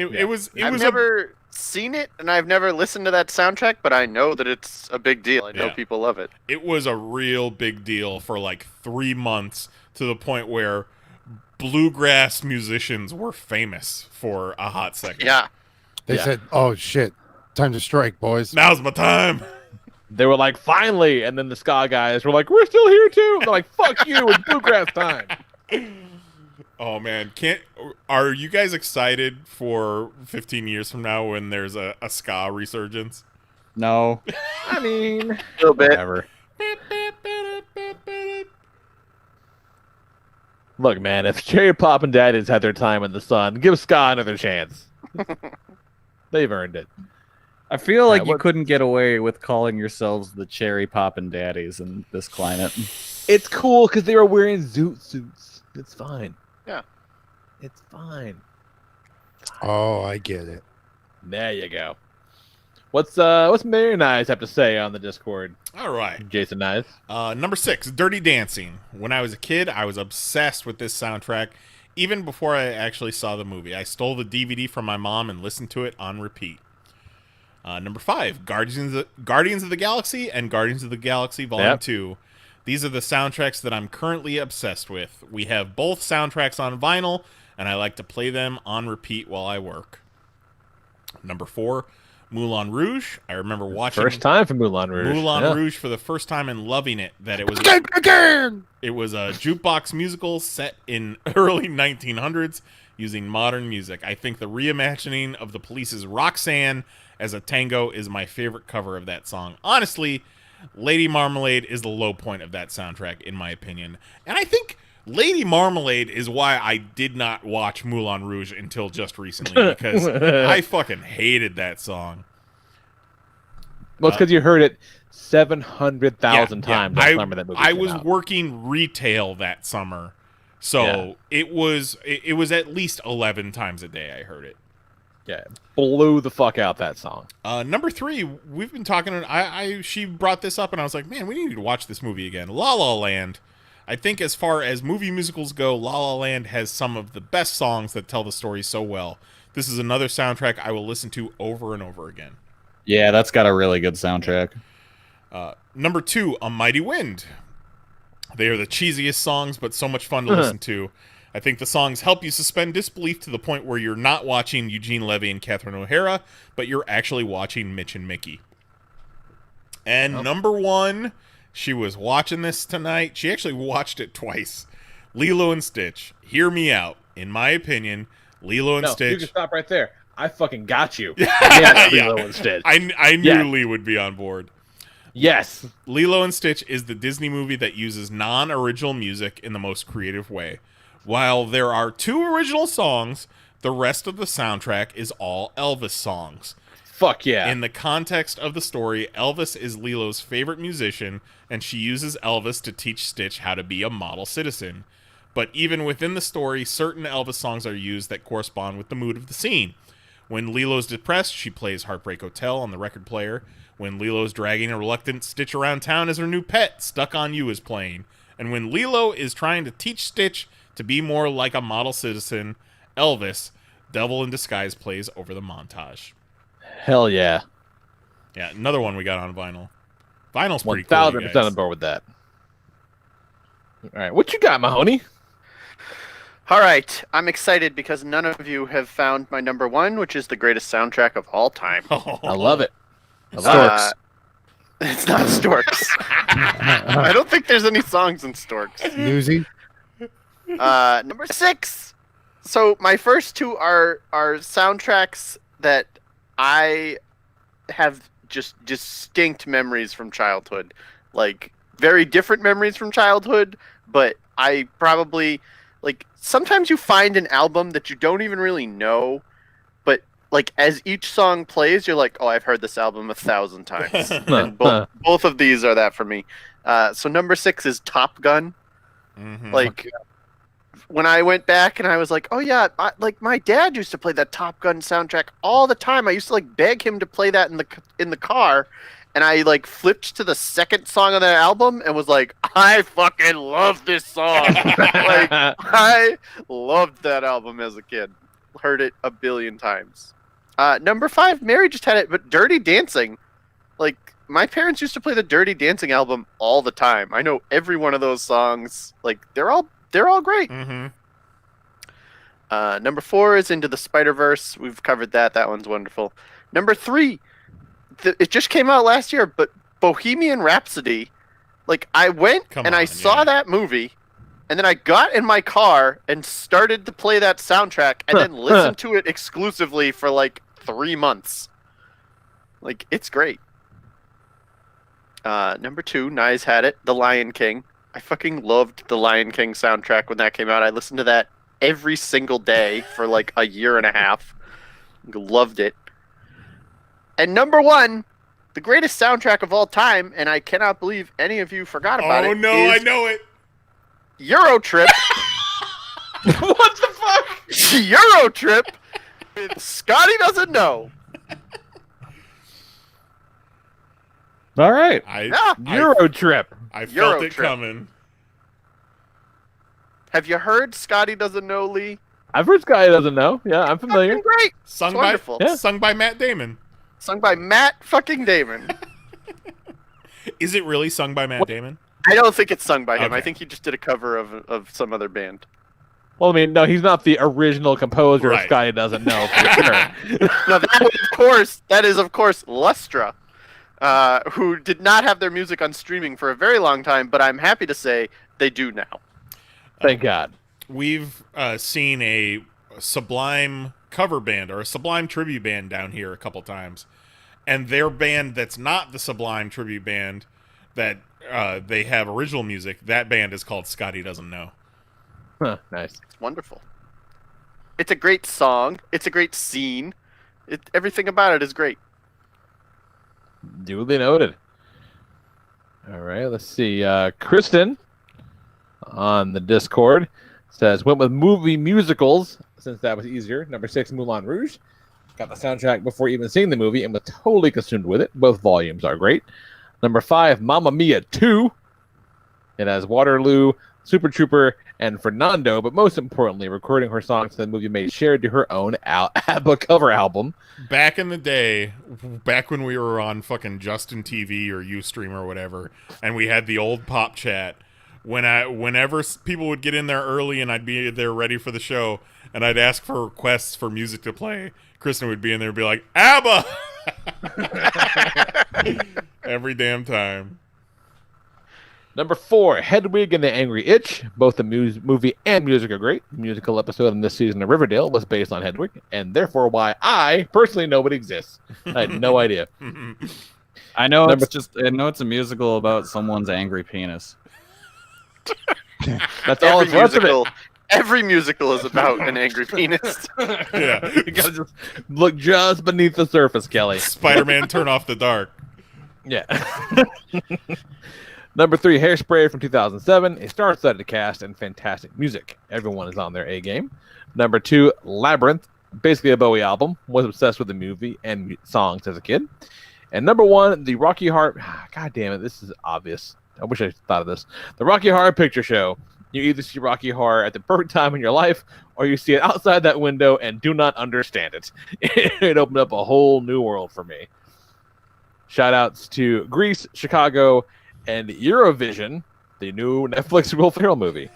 I've never seen it, and I've never listened to that soundtrack, but I know that it's a big deal. I know people love it. It was a real big deal for like 3 months, to the point where bluegrass musicians were famous for a hot second. Yeah. They said, "Oh shit, time to strike, boys. Now's my time." They were like, "Finally!" And then the ska guys were like, "We're still here too." They're like, "Fuck you! It's bluegrass time." Oh man, are you guys excited for 15 years from now when there's a ska resurgence? No. I mean, a little bit. Whatever. Look, man, if Cherry Pop and Daddies had their time in the sun, give ska another chance. They've earned it. I feel like you couldn't get away with calling yourselves the Cherry Poppin' Daddies in this climate. It's cool because they were wearing zoot suits. It's fine. Yeah. It's fine. Oh, I get it. There you go. What's Mary Nyes have to say on the Discord? All right. Jason Nyes. Number 6, Dirty Dancing. When I was a kid, I was obsessed with this soundtrack, even before I actually saw the movie. I stole the DVD from my mom and listened to it on repeat. Number 5, Guardians of the Galaxy and Guardians of the Galaxy Volume 2. These are the soundtracks that I'm currently obsessed with. We have both soundtracks on vinyl, and I like to play them on repeat while I work. Number 4, Moulin Rouge. I remember watching First time for Moulin Rouge. Moulin Rouge for the first time and loving it. That it was it was a jukebox musical set in early 1900s using modern music. I think the reimagining of the Police's Roxanne as a tango is my favorite cover of that song. Honestly, Lady Marmalade is the low point of that soundtrack, in my opinion. And I think Lady Marmalade is why I did not watch Moulin Rouge until just recently, because I fucking hated that song. Well, it's because you heard it 700,000 times. I That was working retail that summer, so it was at least 11 times a day I heard it. Yeah, blew the fuck out that song. Number 3, we've been talking. She brought this up, and I was like, man, we need to watch this movie again. La La Land. I think as far as movie musicals go, La La Land has some of the best songs that tell the story so well. This is another soundtrack I will listen to over and over again. Yeah, that's got a really good soundtrack. Number 2, A Mighty Wind. They are the cheesiest songs, but so much fun to listen to. I think the songs help you suspend disbelief to the point where you're not watching Eugene Levy and Catherine O'Hara, but you're actually watching Mitch and Mickey. And number 1, she was watching this tonight. She actually watched it twice. Lilo and Stitch. Hear me out. In my opinion, Lilo and Stitch. You can stop right there. I fucking got you. Yes, Lilo and Stitch. I knew Lee would be on board. Yes. Lilo and Stitch is the Disney movie that uses non-original music in the most creative way. While there are 2 original songs, the rest of the soundtrack is all Elvis songs. Fuck yeah. In the context of the story, Elvis is Lilo's favorite musician, and she uses Elvis to teach Stitch how to be a model citizen. But even within the story, certain Elvis songs are used that correspond with the mood of the scene. When Lilo's depressed, she plays Heartbreak Hotel on the record player. When Lilo's dragging a reluctant Stitch around town as her new pet, Stuck on You is playing. And when Lilo is trying to teach Stitch to be more like a model citizen, Elvis, Devil in Disguise, plays over the montage. Hell yeah. Yeah, another one we got on vinyl. Vinyl's pretty cool, 1,000% on board with that. All right, what you got, Mahoney? All right, I'm excited because none of you have found my number 1, which is the greatest soundtrack of all time. I love it. Storks. It's not Storks. I don't think there's any songs in Storks. Newsy. Number 6. So my first 2 are soundtracks that I have just distinct memories from childhood, like very different memories from childhood. But I probably sometimes you find an album that you don't even really know, but like as each song plays, you're like, oh, I've heard this album 1,000 times. And both of these are that for me. So number 6 is Top Gun. Mm-hmm. When I went back and I was like, oh yeah, my dad used to play that Top Gun soundtrack all the time. I used to beg him to play that in the car, and I flipped to the second song on that album and was like, I fucking love this song. I loved that album as a kid. Heard it a billion times. Number 5, Mary just had it, but Dirty Dancing. My parents used to play the Dirty Dancing album all the time. I know every one of those songs. They're all great. Mm-hmm. Number 4 is Into the Spider-Verse. We've covered that. That one's wonderful. Number 3, it just came out last year, but Bohemian Rhapsody. I went I saw that movie, and then I got in my car and started to play that soundtrack, and then listened to it exclusively for 3 months. It's great. Number 2, Nyes had it, The Lion King. I fucking loved the Lion King soundtrack when that came out. I listened to that every single day for a year and a half. Loved it. And number 1, the greatest soundtrack of all time, and I cannot believe any of you forgot about it. Oh no, I know it. Euro Trip. What the fuck? Euro Trip with Scotty Doesn't Know. All right. Euro Trip. I felt Euro it Trip. coming. Have you heard Scotty Doesn't Know, Lee? I've heard Scotty Doesn't Know. Yeah, I'm familiar. Fucking great. Sung wonderful. by Matt Damon. Sung by Matt fucking Damon. Is it really sung by Matt Damon? I don't think it's sung by him. Okay. I think he just did a cover of some other band. Well, I mean, no, he's not the original composer of Right. Scotty Doesn't Know, for sure. No, That is, of course, Lustra, who did not have their music on streaming for a very long time, but I'm happy to say they do now. Thank God. We've seen a Sublime cover band or a Sublime tribute band down here a couple times, and their band that's not the Sublime tribute band that they have original music, that band is called Scotty Doesn't Know. Huh, nice. It's wonderful. It's a great song. It's a great scene. Everything about it is great. Duly noted. All right, let's see. Kristen on the Discord says, went with movie musicals since that was easier. Number 6, Moulin Rouge. Got the soundtrack before even seeing the movie and was totally consumed with it. Both volumes are great. Number 5, Mamma Mia 2. It has Waterloo, Super Trooper, and Fernando, but most importantly, recording her songs to the movie made shared to her own ABBA cover album. Back in the day, back when we were on fucking Justin TV or Ustream or whatever, and we had the old pop chat, whenever people would get in there early and I'd be there ready for the show, and I'd ask for requests for music to play, Kristen would be in there and be like, ABBA! Every damn time. Number 4, Hedwig and the Angry Itch. Both the movie and music are great. The musical episode in this season of Riverdale was based on Hedwig, and therefore why I personally know it exists. I had no idea. I know it's a musical about someone's angry penis. That's all it's left of it. Every musical is about an angry penis. Yeah. You gotta just look just beneath the surface, Kelly. Spider-Man Turn Off the Dark. Yeah. Number 3, Hairspray from 2007, a star-studded cast and fantastic music. Everyone is on their A game. Number 2, Labyrinth, basically a Bowie album. Was obsessed with the movie and songs as a kid. And number 1, the Rocky Horror... God damn it, this is obvious. I wish I thought of this. The Rocky Horror Picture Show. You either see Rocky Horror at the perfect time in your life, or you see it outside that window and do not understand it. It opened up a whole new world for me. Shout-outs to Greece, Chicago, and Eurovision, the new Netflix Will Ferrell movie.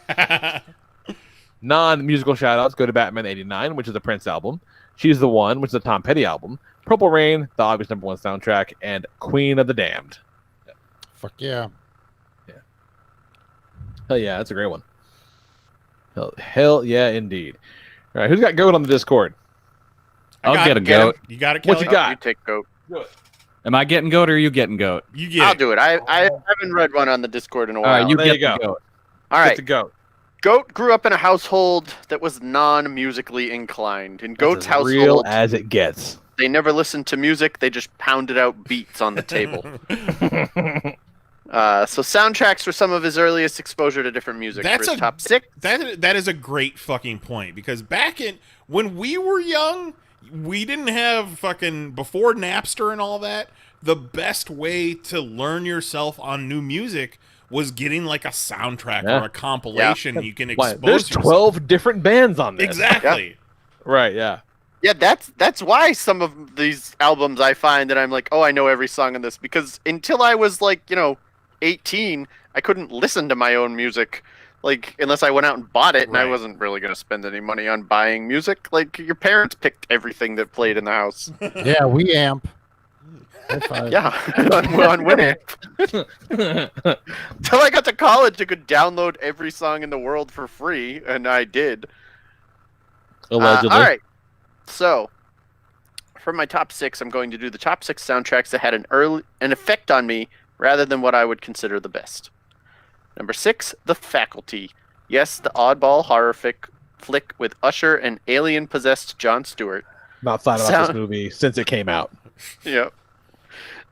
Non-musical shout-outs go to Batman 89, which is a Prince album. She's the One, which is a Tom Petty album. Purple Rain, the obvious number 1 soundtrack, and Queen of the Damned. Fuck yeah. Hell yeah, that's a great one. Hell yeah, indeed. All right, who's got GOAT on the Discord? I'll get a GOAT. You got it, Kelly? What you got? You take GOAT. Am I getting GOAT or are you getting GOAT? You get I'll it. do it. I haven't read one on the Discord in a while. All right, you There get you go. the GOAT. All right. Get to GOAT. Goat grew up in a household that was non-musically inclined. In Goat's That's as real household, as it gets. they never listened to music. They just pounded out beats on the table. So soundtracks were some of his earliest exposure to different music. That's for his a top 6. That is a great fucking point, because back when we were young, we didn't have fucking, before Napster and all that, the best way to learn yourself on new music was getting like a soundtrack or a compilation you can expose There's yourself. 12 different bands on this. Exactly. Right, yeah. Yeah, that's why some of these albums I find that I'm like, oh, I know every song in this, because until I was like, 18, I couldn't listen to my own music, like, unless I went out and bought it, and I wasn't really going to spend any money on buying music. Like, your parents picked everything that played in the house. Yeah, we amp. Yeah, on Winamp. Until I got to college, I could download every song in the world for free, and I did. Allegedly. All right. So, for my top 6, I'm going to do the top 6 soundtracks that had an effect on me rather than what I would consider the best. Number 6, The Faculty. Yes, the oddball horror flick with Usher and alien-possessed Jon Stewart. Not thought about this movie since it came out. Yep.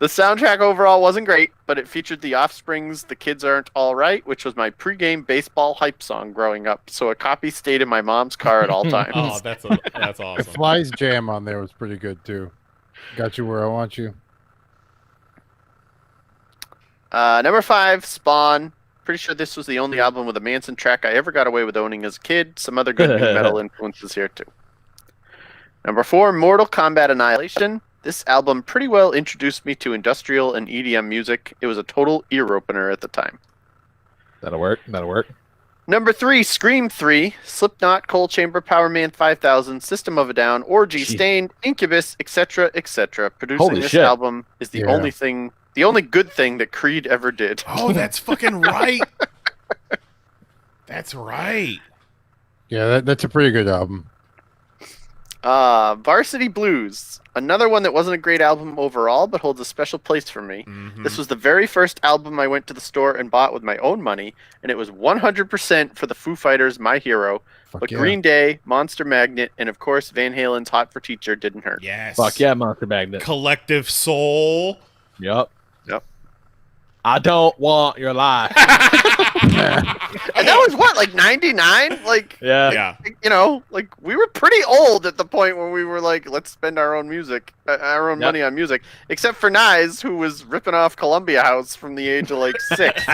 The soundtrack overall wasn't great, but it featured The Offspring's The Kids Aren't All Right, which was my pregame baseball hype song growing up, so a copy stayed in my mom's car at all times. Oh, that's awesome. The Fly's Jam on there was pretty good, too. Got You Where I Want You. Number 5, Spawn. Pretty sure this was the only album with a Manson track I ever got away with owning as a kid. Some other good new metal influences here, too. Number 4, Mortal Kombat Annihilation. This album pretty well introduced me to industrial and EDM music. It was a total ear opener at the time. That'll work. Number 3, Scream 3, Slipknot, Coal Chamber, Power Man 5000, System of a Down, Orgy, Stained, Incubus, etc., etc. Producing Holy this shit. album is the only good thing that Creed ever did. Oh, that's fucking right. That's right. Yeah, that's a pretty good album. Varsity Blues, another one that wasn't a great album overall, but holds a special place for me. This was the very first album I went to the store and bought with my own money, and it was 100% for the Foo Fighters' My Hero. But yeah. Green Day, Monster Magnet, and of course Van Halen's Hot for Teacher didn't hurt. Yes. Fuck yeah, Monster Magnet. Collective Soul. Yep. Yep. I don't want your life. And that was what, like 99? Like, yeah. You know, like we were pretty old at the point when we were like, let's spend our own money on music. Except for Nyes, who was ripping off Columbia House from the age of like 6.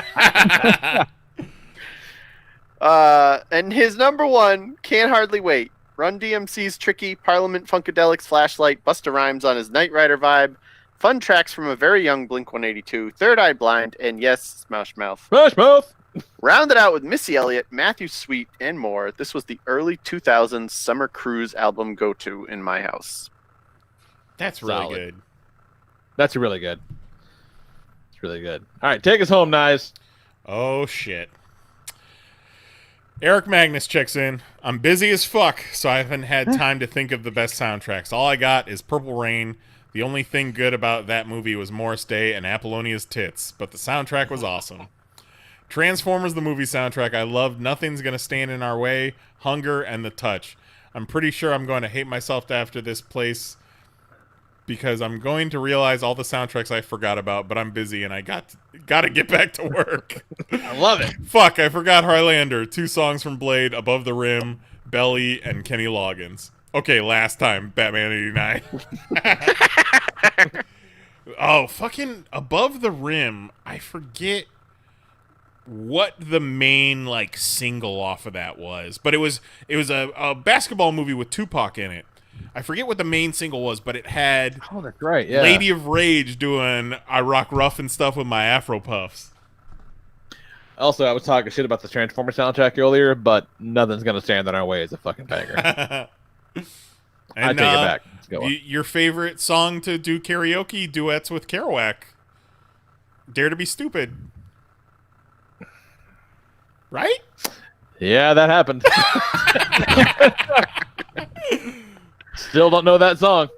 And his number 1, Can't Hardly Wait. Run DMC's Tricky, Parliament Funkadelic's Flashlight, Busta Rhymes on his Knight Rider vibe, fun tracks from a very young Blink-182, Third Eye Blind, and yes, Smash Mouth. Smash Mouth! Rounded out with Missy Elliott, Matthew Sweet, and more. This was the early 2000s summer cruise album go-to in my house. That's really Solid. good. That's really good. It's really good. All right, take us home, Nyes. Oh, shit. Eric Magnus checks in. I'm busy as fuck, so I haven't had time to think of the best soundtracks. All I got is Purple Rain. The only thing good about that movie was Morris Day and Apollonia's tits, but the soundtrack was awesome. Transformers, the movie soundtrack, I loved Nothing's Gonna Stand in Our Way, Hunger, and The Touch. I'm pretty sure I'm going to hate myself after this place because I'm going to realize all the soundtracks I forgot about, but I'm busy and I got to get back to work. I love it. Fuck, I forgot Highlander, 2 songs from Blade, Above the Rim, Belly, and Kenny Loggins. Okay, last time, Batman 89. Oh, fucking Above the Rim. I forget what the main, like, single off of that was. But it was a basketball movie with Tupac in it. I forget what the main single was, but it had that's right, yeah. Lady of Rage doing I Rock Rough and stuff with my Afro Puffs. Also, I was talking shit about the Transformers soundtrack earlier, but Nothing's Gonna Stand in Our Way is a fucking banger. And, I take it back. Let's go on. Your favorite song to do karaoke duets with Kerouac? Dare to Be Stupid. Right? Yeah, that happened. Still don't know that song.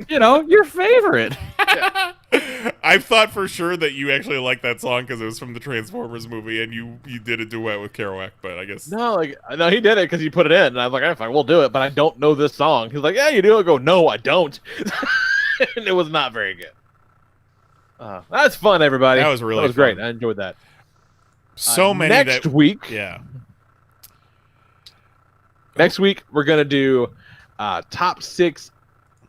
You know, your favorite. I thought for sure that you actually liked that song because it was from the Transformers movie and you did a duet with Kerouac, but I guess... No, he did it because he put it in. And I was like, all right, fine, we'll do it, but I don't know this song. He's like, yeah, you do it. I go, no, I don't. And it was not very good. That's fun, everybody. That was really That was fun. great. I enjoyed that. So many next week. Yeah. Next week, we're going to do top 6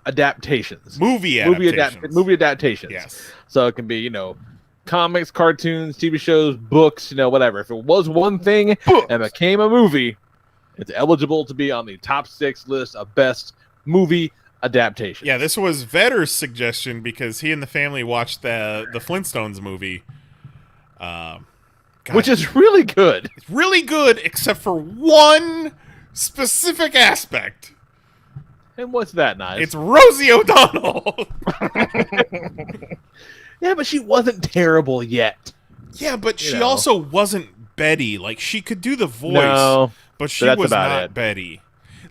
adaptations. Movie adaptations. Yes. So it can be, you know, comics, cartoons, TV shows, books, you know, whatever. If it was one thing and became a movie, it's eligible to be on the top 6 list of best movie adaptations. Yeah, this was Vedder's suggestion because he and the family watched the Flintstones movie. Which is really good. It's really good, except for one specific aspect. And what's that, Nice? It's Rosie O'Donnell. Yeah, but she wasn't terrible yet. Yeah, but she also wasn't Betty. Like, she could do the voice, but she was not Betty.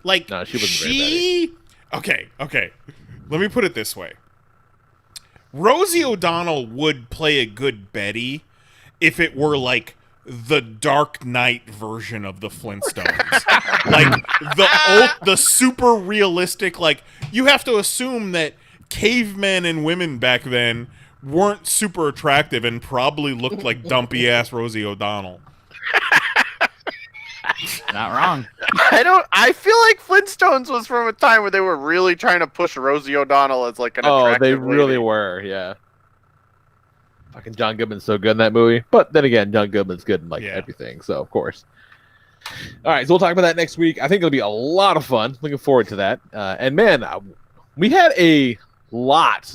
Like, no, she wasn't very Betty. Okay. Let me put it this way. Rosie O'Donnell would play a good Betty if it were, like, the Dark Knight version of the Flintstones. Like, the super realistic, like, you have to assume that cavemen and women back then weren't super attractive and probably looked like dumpy-ass Rosie O'Donnell. Not wrong. I feel like Flintstones was from a time where they were really trying to push Rosie O'Donnell as, like, an attractive they really lady. were, yeah. Fucking John Goodman's so good in that movie. But then again, John Goodman's good in, like, everything, so of course. All right, so we'll talk about that next week. I think it'll be a lot of fun. Looking forward to that. And, man, we had a lot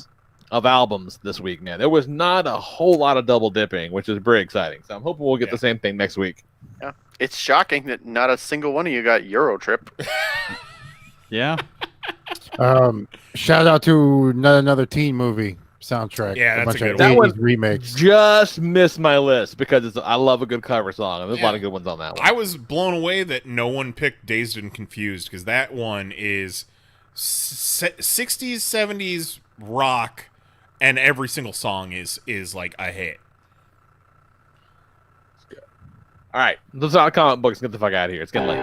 of albums this week, man. There was not a whole lot of double dipping, which is very exciting. So I'm hoping we'll get the same thing next week. Yeah. It's shocking that not a single one of you got Euro Trip. Yeah. Shout out to Not Another Teen Movie soundtrack. Yeah, that's bunch a good of one. That one 80s remakes. just missed my list because I love a good cover song. And there's a lot of good ones on that one. I was blown away that no one picked Dazed and Confused because that one is 60s, 70s rock, and every single song is like a hit. All right, let's talk comic books and get the fuck out of here. It's getting late.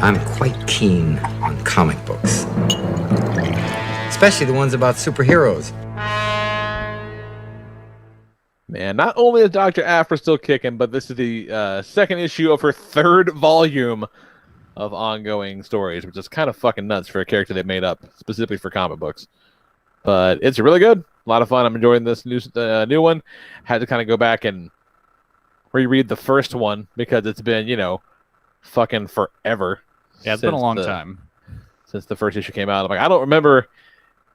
I'm quite keen on comic books, especially the ones about superheroes. Man, not only is Dr. Afra still kicking, but this is the second issue of her third volume of ongoing stories, which is kind of fucking nuts for a character they made up specifically for comic books. But it's really good. A lot of fun. I'm enjoying this new one. Had to kind of go back and reread the first one because it's been, fucking forever. Yeah, it's been a long time since the first issue came out. I'm like, I don't remember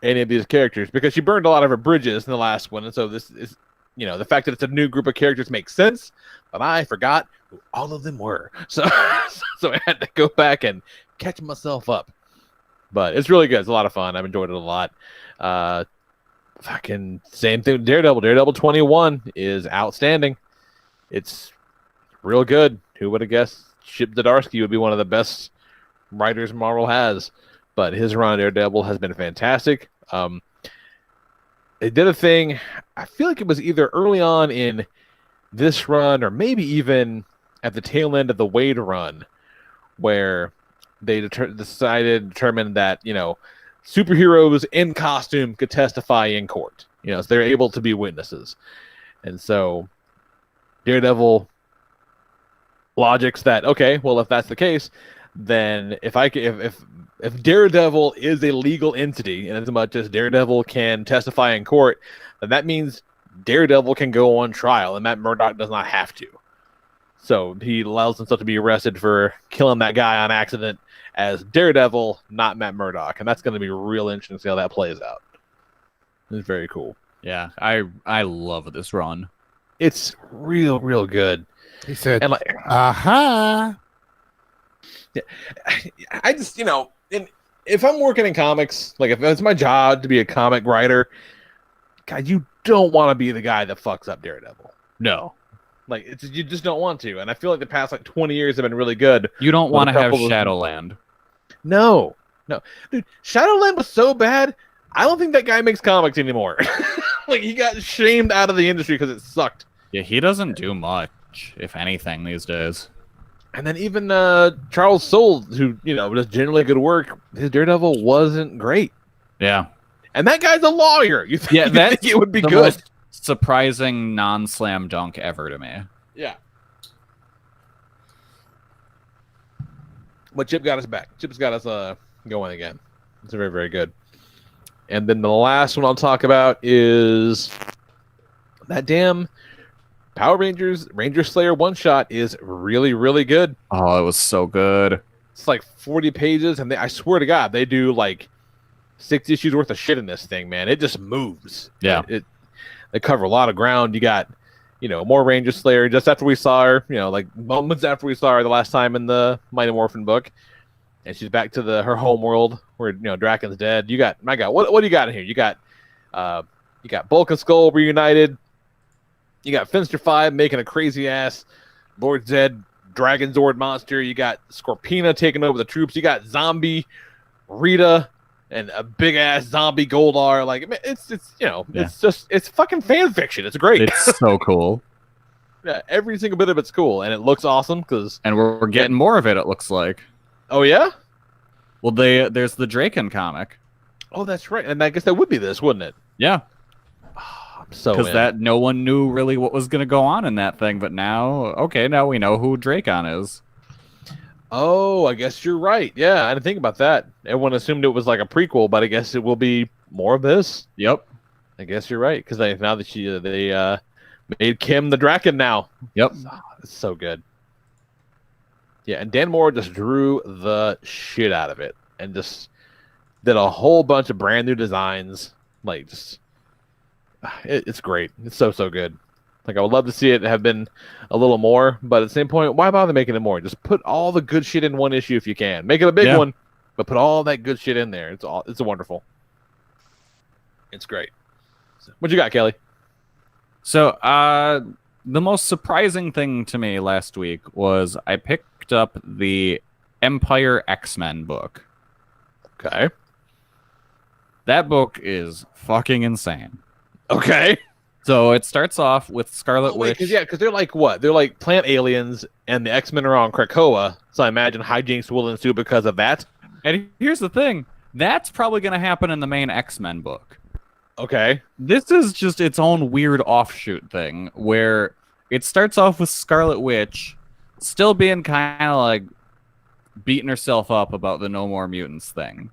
any of these characters because she burned a lot of her bridges in the last one, and so this is, the fact that it's a new group of characters makes sense. But I forgot who all of them were, so I had to go back and catch myself up. But it's really good. It's a lot of fun. I've enjoyed it a lot. Fucking same thing with Daredevil. Daredevil 21 is outstanding. It's real good. Who would have guessed Chip Zdarsky would be one of the best writers Marvel has? But his run on Daredevil has been fantastic. They did a thing, I feel like it was either early on in this run or maybe even at the tail end of the Wade run, where they determined that, superheroes in costume could testify in court. So they're able to be witnesses. And so Daredevil logics that, okay, well, if that's the case, then if Daredevil is a legal entity, and as much as Daredevil can testify in court, then that means Daredevil can go on trial, and Matt Murdock does not have to. So he allows himself to be arrested for killing that guy on accident as Daredevil, not Matt Murdock, and that's going to be real interesting to see how that plays out. It's very cool. Yeah, I love this run. It's real good. He said, and like, aha. Yeah, I just, and if I'm working in comics, like if it's my job to be a comic writer, God, you don't want to be the guy that fucks up Daredevil. No. Like, you just don't want to. And I feel like the past 20 years have been really good. You don't want to have Shadowland. No. Dude, Shadowland was so bad, I don't think that guy makes comics anymore. Like, he got shamed out of the industry because it sucked. Yeah, he doesn't do much, if anything, these days. And then even Charles Soule, who, does generally good work, his Daredevil wasn't great. Yeah. And that guy's a lawyer. You think, that's it would be the good. Most surprising non-slam dunk ever to me. Yeah. But Chip got us back. Chip's got us going again. It's very, very good. And then the last one I'll talk about is that damn Power Rangers Ranger Slayer one-shot is really, really good. Oh, it was so good. It's like 40 pages, and I swear to God, they do like 6 issues worth of shit in this thing, man. It just moves. Yeah. They cover a lot of ground. You got, more Ranger Slayer just after we saw her, like moments after we saw her the last time in the Mighty Morphin book. And she's back to her home world where, Draken's dead. You got, my God, what do you got in here? You got Bulk and Skull reunited. You got Finster 5 making a crazy ass Lord Zed Dragon Zord monster. You got Scorpina taking over the troops. You got Zombie Rita and a big ass zombie Goldar. Like, it's fucking fan fiction. It's great. It's so cool. Yeah, every single bit of it's cool, and it looks awesome and we're getting more of it. It looks like. Oh yeah. Well, there's the Draken comic. Oh, that's right, and I guess that would be this, wouldn't it? Yeah. So because no one knew really what was going to go on in that thing, but now we know who Drakon is. Oh, I guess you're right. Yeah, I didn't think about that. Everyone assumed it was like a prequel, but I guess it will be more of this. Yep. I guess you're right because now that they made Kim the Draken now. Yep. It's so good. Yeah, and Dan Moore just drew the shit out of it and just did a whole bunch of brand new designs. Like, just it's great. It's so good. Like I would love to see it have been a little more, but at the same point, why bother making it more? Just put all the good shit in one issue if you can. Make it a big one, but put all that good shit in there. It's wonderful. It's great. What you got, Kelly? So, the most surprising thing to me last week was I picked up the Empire X-Men book. Okay. That book is fucking insane. Okay. So it starts off with Scarlet Witch. Because they're like what? They're like plant aliens, and the X-Men are on Krakoa. So I imagine hijinks will ensue because of that. And here's the thing: that's probably going to happen in the main X-Men book. Okay. This is just its own weird offshoot thing where it starts off with Scarlet Witch still being kind of like beating herself up about the No More Mutants thing.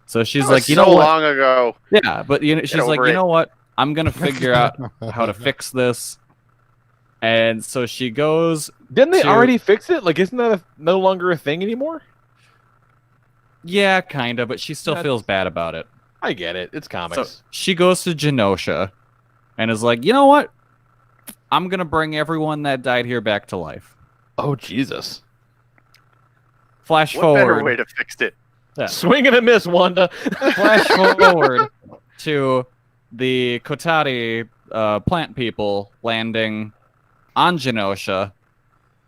So she's like, you know what? long ago. Yeah, but she's like, you know what? I'm going to figure out how to fix this. And so she goes. Didn't they already fix it? Like, isn't that no longer a thing anymore? Yeah, kind of, but she still feels bad about it. I get it. It's comics. So she goes to Genosha and is like, you know what? I'm going to bring everyone that died here back to life. Oh, Jesus. Flash What forward. better way to fix it? Yeah. Swing and a miss, Wanda. Flash forward to the Kotari plant people landing on Genosha,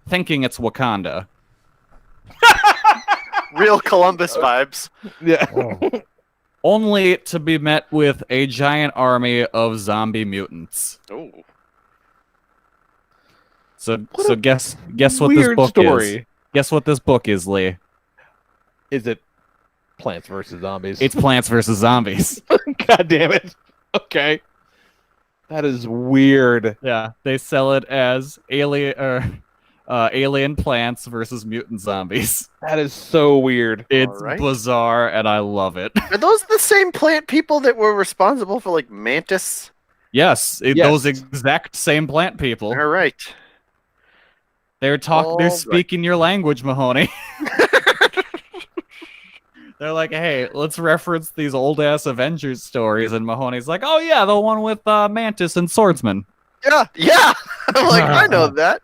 thinking it's Wakanda. Real Columbus vibes. Yeah. Only to be met with a giant army of zombie mutants. Oh. So guess what this book is. Guess what this book is, Lee. Is it Plants vs. Zombies? It's Plants vs. Zombies. God damn it. Okay. That is weird. Yeah, they sell it as alien plants versus mutant zombies. That is so weird. It's right. bizarre, and I love it. Are those the same plant people that were responsible for like Mantis? Yes, those exact same plant people. All right. They're speaking your language, Mahoney. They're like, hey, let's reference these old ass Avengers stories, and Mahoney's like, oh yeah, the one with Mantis and Swordsman. Yeah. I'm like, I know that.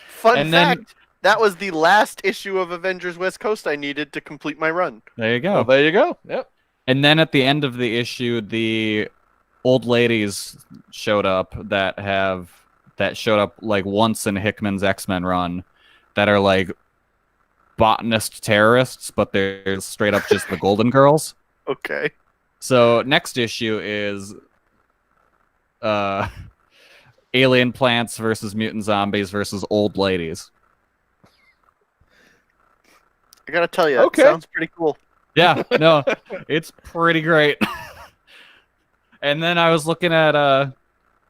Fun fact, that was the last issue of Avengers West Coast I needed to complete my run. There you go. Well, there you go. Yep. And then at the end of the issue, the old ladies showed up that showed up like once in Hickman's X-Men run that are like botanist terrorists, but they're straight up just the Golden Girls. Okay. So next issue is alien plants versus mutant zombies versus old ladies. I gotta tell you, that sounds pretty cool. Yeah, no, it's pretty great. And then I was looking at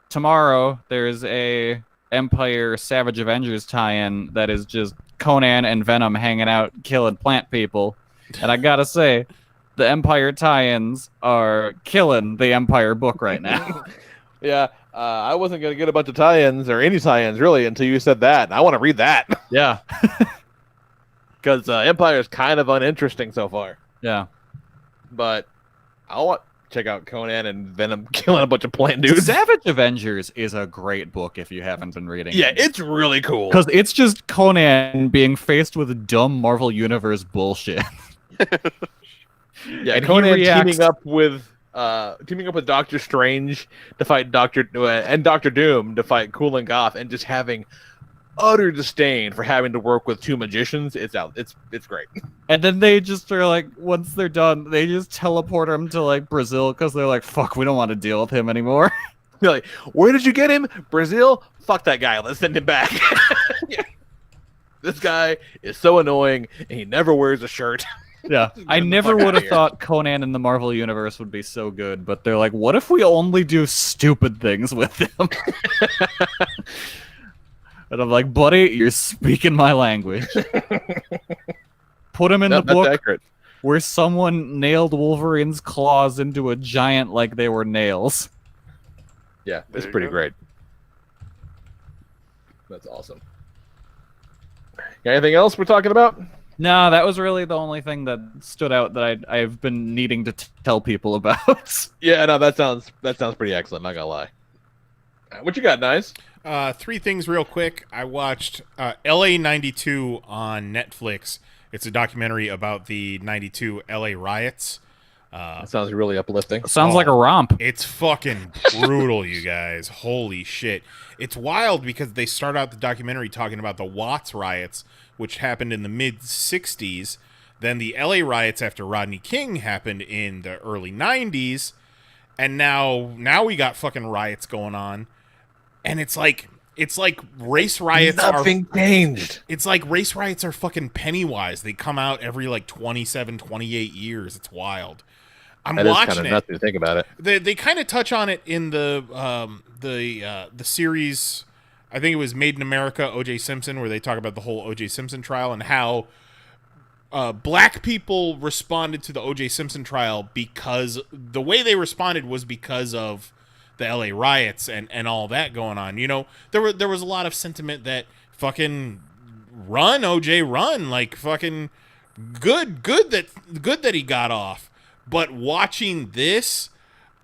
tomorrow. There's a Empire Savage Avengers tie-in that is just Conan and Venom hanging out, killing plant people. And I gotta say, the Empire tie-ins are killing the Empire book right now. Yeah, I wasn't going to get a bunch of tie-ins, or any tie-ins, really, until you said that. I want to read that. Yeah. Because Empire is kind of uninteresting so far. Yeah. But I want to check out Conan and Venom killing a bunch of plant dudes. Savage Avengers is a great book if you haven't been reading Yeah, it. it's really cool. Because it's just Conan being faced with dumb Marvel Universe bullshit. Yeah, and Conan reacts... teaming up with Doctor Strange to fight Doctor Doom to fight Cool and Goth, and just having utter disdain for having to work with two magicians. It's great. And then they just are like, once they're done, they just teleport him to like Brazil because they're like, fuck, we don't want to deal with him anymore. They're like, where did you get him? Brazil? Fuck that guy. Let's send him back. Yeah. This guy is so annoying, and he never wears a shirt. Yeah, I never would have thought Conan in the Marvel Universe would be so good, but they're like, what if we only do stupid things with him? And I'm like, buddy, you're speaking my language. Put him in the book where someone nailed Wolverine's claws into a giant like they were nails. Yeah, it's pretty great. That's awesome. Got anything else we're talking about? No, that was really the only thing that stood out that I've been needing to tell people about. Yeah, no, that sounds pretty excellent. Not gonna lie. What you got, Nice? Three things real quick. I watched LA 92 on Netflix. It's a documentary about the 92 LA riots. That sounds really uplifting. Sounds like a romp. It's fucking brutal, you guys. Holy shit. It's wild because they start out the documentary talking about the Watts riots, which happened in the mid-'60s. Then the LA riots after Rodney King happened in the early 90s. And now we got fucking riots going on. And it's like race riots Nothing changed. It's like race riots are fucking Pennywise. They come out every like 27, 28 years. It's wild. I'm That is watching kind of it. nuts to think about it. They kind of touch on it in the series. I think it was Made in America, O.J. Simpson, where they talk about the whole O.J. Simpson trial and how black people responded to the O.J. Simpson trial because the way they responded was because of the L.A. riots and all that going on. You know, there was a lot of sentiment that fucking run, O.J. run, like fucking good that he got off. But watching this,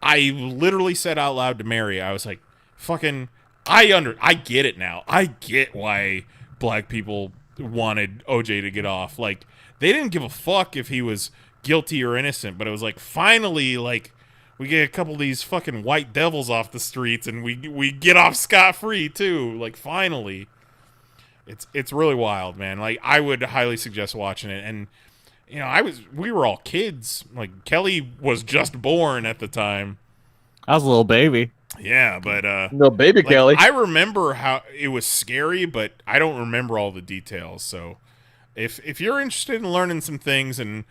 I literally said out loud to Mary, I was like, fucking, I get it now. I get why black people wanted OJ to get off. Like, they didn't give a fuck if he was guilty or innocent, but it was like, finally, like, we get a couple of these fucking white devils off the streets and we get off scot-free too. Like, finally. It's really wild, man. Like, I would highly suggest watching it. And you know, we were all kids. Like, Kelly was just born at the time. I was a little baby. Yeah, but no baby like, Kelly. I remember how it was scary, but I don't remember all the details. So, if you're interested in learning some things and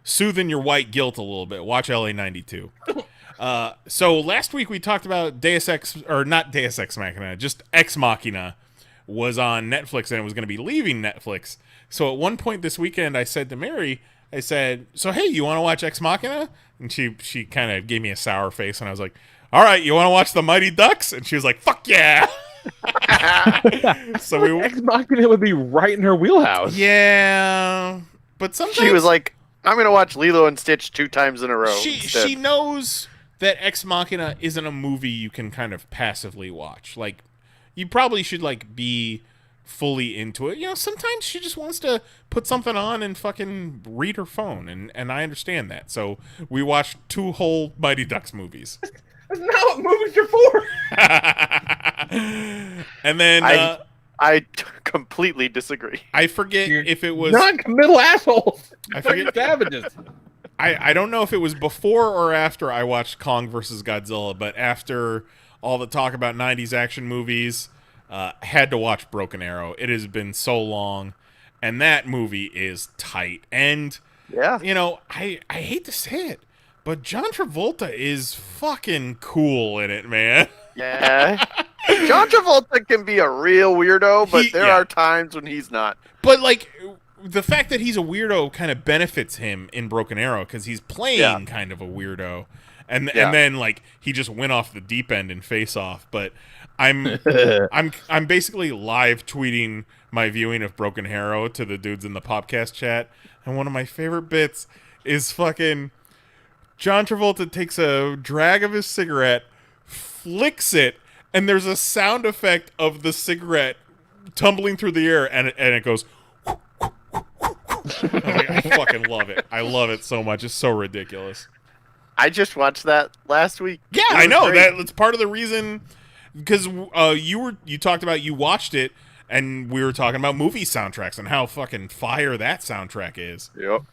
soothing your white guilt a little bit, watch LA 92. So last week we talked about Deus Ex, or not Deus Ex Machina, just Ex Machina was on Netflix and it was going to be leaving Netflix. So at one point this weekend, I said to Mary, I said, so hey, you want to watch Ex Machina? And she kind of gave me a sour face, and I was like, all right, you want to watch the Mighty Ducks? And she was like, fuck yeah. So Ex Machina would be right in her wheelhouse. Yeah, but sometimes she was like, I'm gonna watch Lilo and Stitch 2 times in a row. She knows that Ex Machina isn't a movie you can kind of passively watch. Like, you probably should like be fully into it. You know, sometimes she just wants to put something on and fucking read her phone, and I understand that. So we watched 2 whole Mighty Ducks movies. That's not what movies are for. And then I completely disagree. I forget if it was non-committal assholes. I forget savages. I don't know if it was before or after I watched Kong vs. Godzilla, but after all the talk about 90s action movies, had to watch Broken Arrow. It has been so long, and that movie is tight. And yeah, you know, I hate to say it, but John Travolta is fucking cool in it, man. Yeah. John Travolta can be a real weirdo, but there are times when he's not. But like, the fact that he's a weirdo kind of benefits him in Broken Arrow because he's playing kind of a weirdo, and then like he just went off the deep end in Face Off. But I'm basically live tweeting my viewing of Broken Arrow to the dudes in the podcast chat, and one of my favorite bits is fucking John Travolta takes a drag of his cigarette, flicks it, and there's a sound effect of the cigarette tumbling through the air, and it goes. I fucking love it. I love it so much. It's so ridiculous. I just watched that last week. Yeah, I know that's part of the reason. Because you talked about you watched it, and we were talking about movie soundtracks and how fucking fire that soundtrack is. Yep.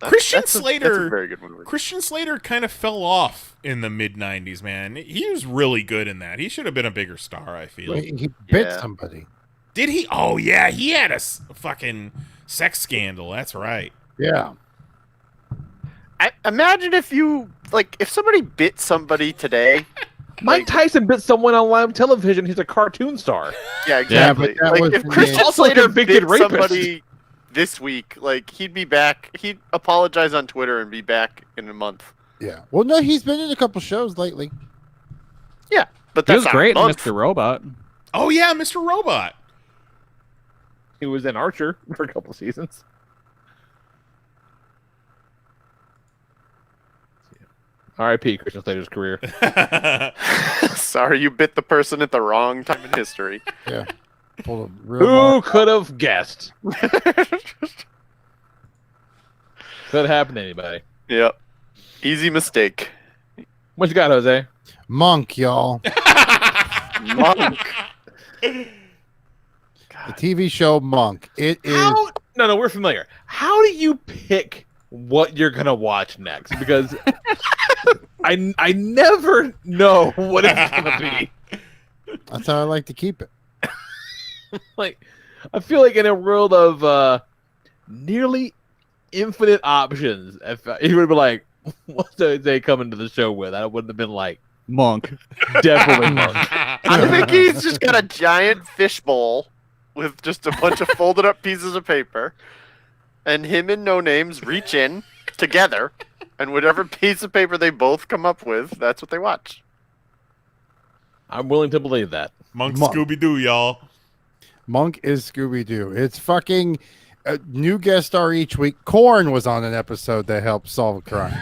Christian Slater. That's a very good movie. Christian Slater kind of fell off in the mid '90s, man. He was really good in that. He should have been a bigger star, I feel. He bit somebody. Did he? Oh yeah, he had a fucking sex scandal. That's right. Yeah. I imagine if somebody bit somebody today. Mike Tyson bit someone on live television. He's a cartoon star. Yeah, exactly. Yeah, like if Christian Slater bit somebody this week, like he'd be back. He'd apologize on Twitter and be back in a month. Yeah. Well, no, he's been in a couple shows lately. Yeah, but He that's was great in month. Mr. Robot. Oh yeah, Mr. Robot. He was in Archer for a couple seasons. R.I.P. Christian Slater's career. Sorry, you bit the person at the wrong time in history. Yeah. Pulled a real Who mark. could have guessed? Could happen to anybody. Yep. Easy mistake. What you got, Jose? Monk, y'all. Monk. The TV show Monk. It is. No, we're familiar. How do you pick what you're gonna watch next? Because I never know what it's gonna be. That's how I like to keep it. Like, I feel like in a world of nearly infinite options, if you would be like, "What's they coming to the show with?" I wouldn't have been like, Monk. definitely Monk. I think he's just got a giant fishbowl with just a bunch of folded up pieces of paper, and him and No Names reach in together, and whatever piece of paper they both come up with, that's what they watch. I'm willing to believe that. Monk Monk. Scooby-Doo, y'all. Monk is Scooby-Doo. It's fucking a new guest star each week. Korn was on an episode that helped solve a crime.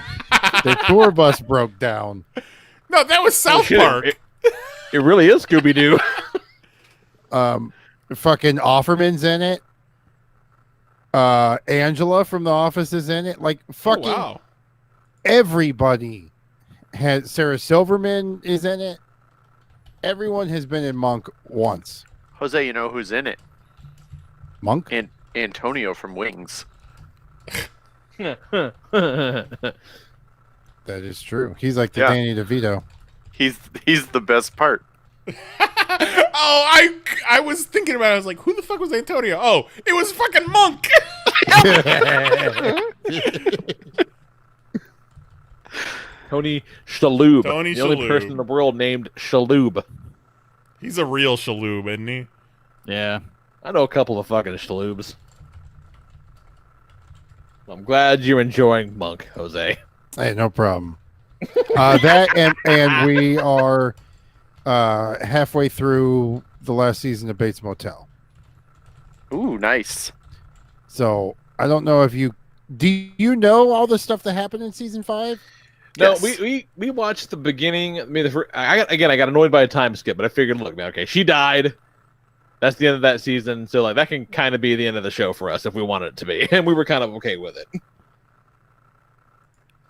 The tour bus broke down. No, that was South Park. It really is Scooby-Doo. Fucking Offerman's in it. Angela from The Office is in it. Like fucking everybody has. Sarah Silverman is in it. Everyone has been in Monk once. Jose, you know who's in it? Monk? And Antonio from Wings. That is true. He's like the Yeah. Danny DeVito. He's the best part. Oh, I was thinking about it. I was like, who the fuck was Antonio? Oh, it was fucking Monk. Tony Shalhoub. Tony the only Shalhoub. person in the world named Shalhoub. He's a real Shalhoub, isn't he? Yeah. I know a couple of fucking Shalhoubs. I'm glad you're enjoying Monk, Jose. Hey, no problem. That and we are halfway through the last season of Bates Motel. Ooh, nice. So I don't know if you you know all the stuff that happened in season 5? No, Yes. we watched the beginning. I mean, I got annoyed by a time skip, but I figured, look, man, okay, she died. That's the end of that season, so like that can kind of be the end of the show for us if we wanted it to be, and we were kind of okay with it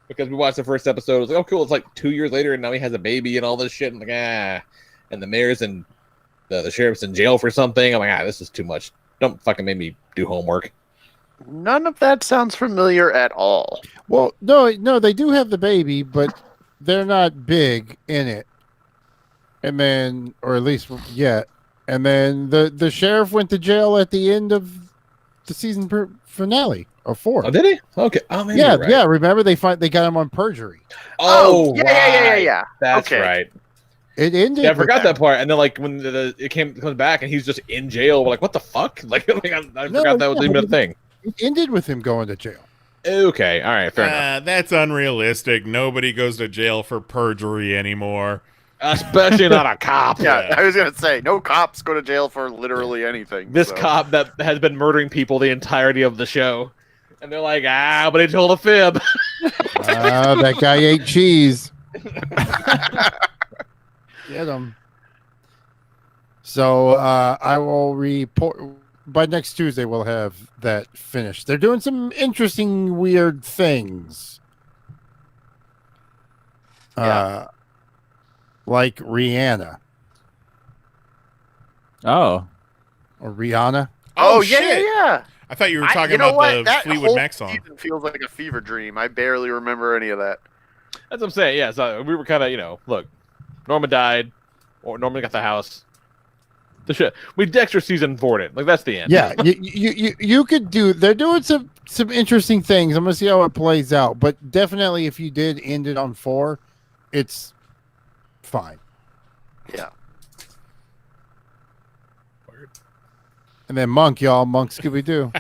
because we watched the first episode. It was like, oh, cool, it's like 2 years later, and now he has a baby and all this shit. I'm like, and the mayor's and the sheriff's in jail for something. I'm like, this is too much. Don't fucking make me do homework. None of that sounds familiar at all. Well, no, they do have the baby, but they're not big in it. And then, or at least yet. And then the sheriff went to jail at the end of the season finale of 4. Oh, did he? Okay. Oh, maybe yeah, you're right. yeah. Remember they got him on perjury. Oh, yeah. That's Okay. right. It ended. Yeah, I with forgot that part. And then, like, when it comes back and he's just in jail, we're like, what the fuck? Like I forgot that was even a thing. It ended with him going to jail. Okay, all right, fair enough. That's unrealistic. Nobody goes to jail for perjury anymore. Especially not a cop. Yeah, I was gonna say no cops go to jail for literally anything. This so. cop that has been murdering people the entirety of the show, and they're like, but he told a fib. That guy ate cheese. Get him. So I will report by next Tuesday. We'll have that finished. They're doing some interesting, weird things. Like Rihanna. Oh. Or Rihanna. Oh, shit. yeah. I thought you were talking you know about what? the That Fleetwood whole Mac song. season feels like a fever dream. I barely remember any of that. That's what I'm saying. Yeah, so we were kind of, look, Norma died, or Norma got the house. The shit. We Dexter season 4'd it. Like that's the end. Yeah, you could do. They're doing some interesting things. I'm gonna see how it plays out. But definitely, if you did end it on 4, it's fine. Yeah. And then Monk, y'all, Monk Scooby Doo.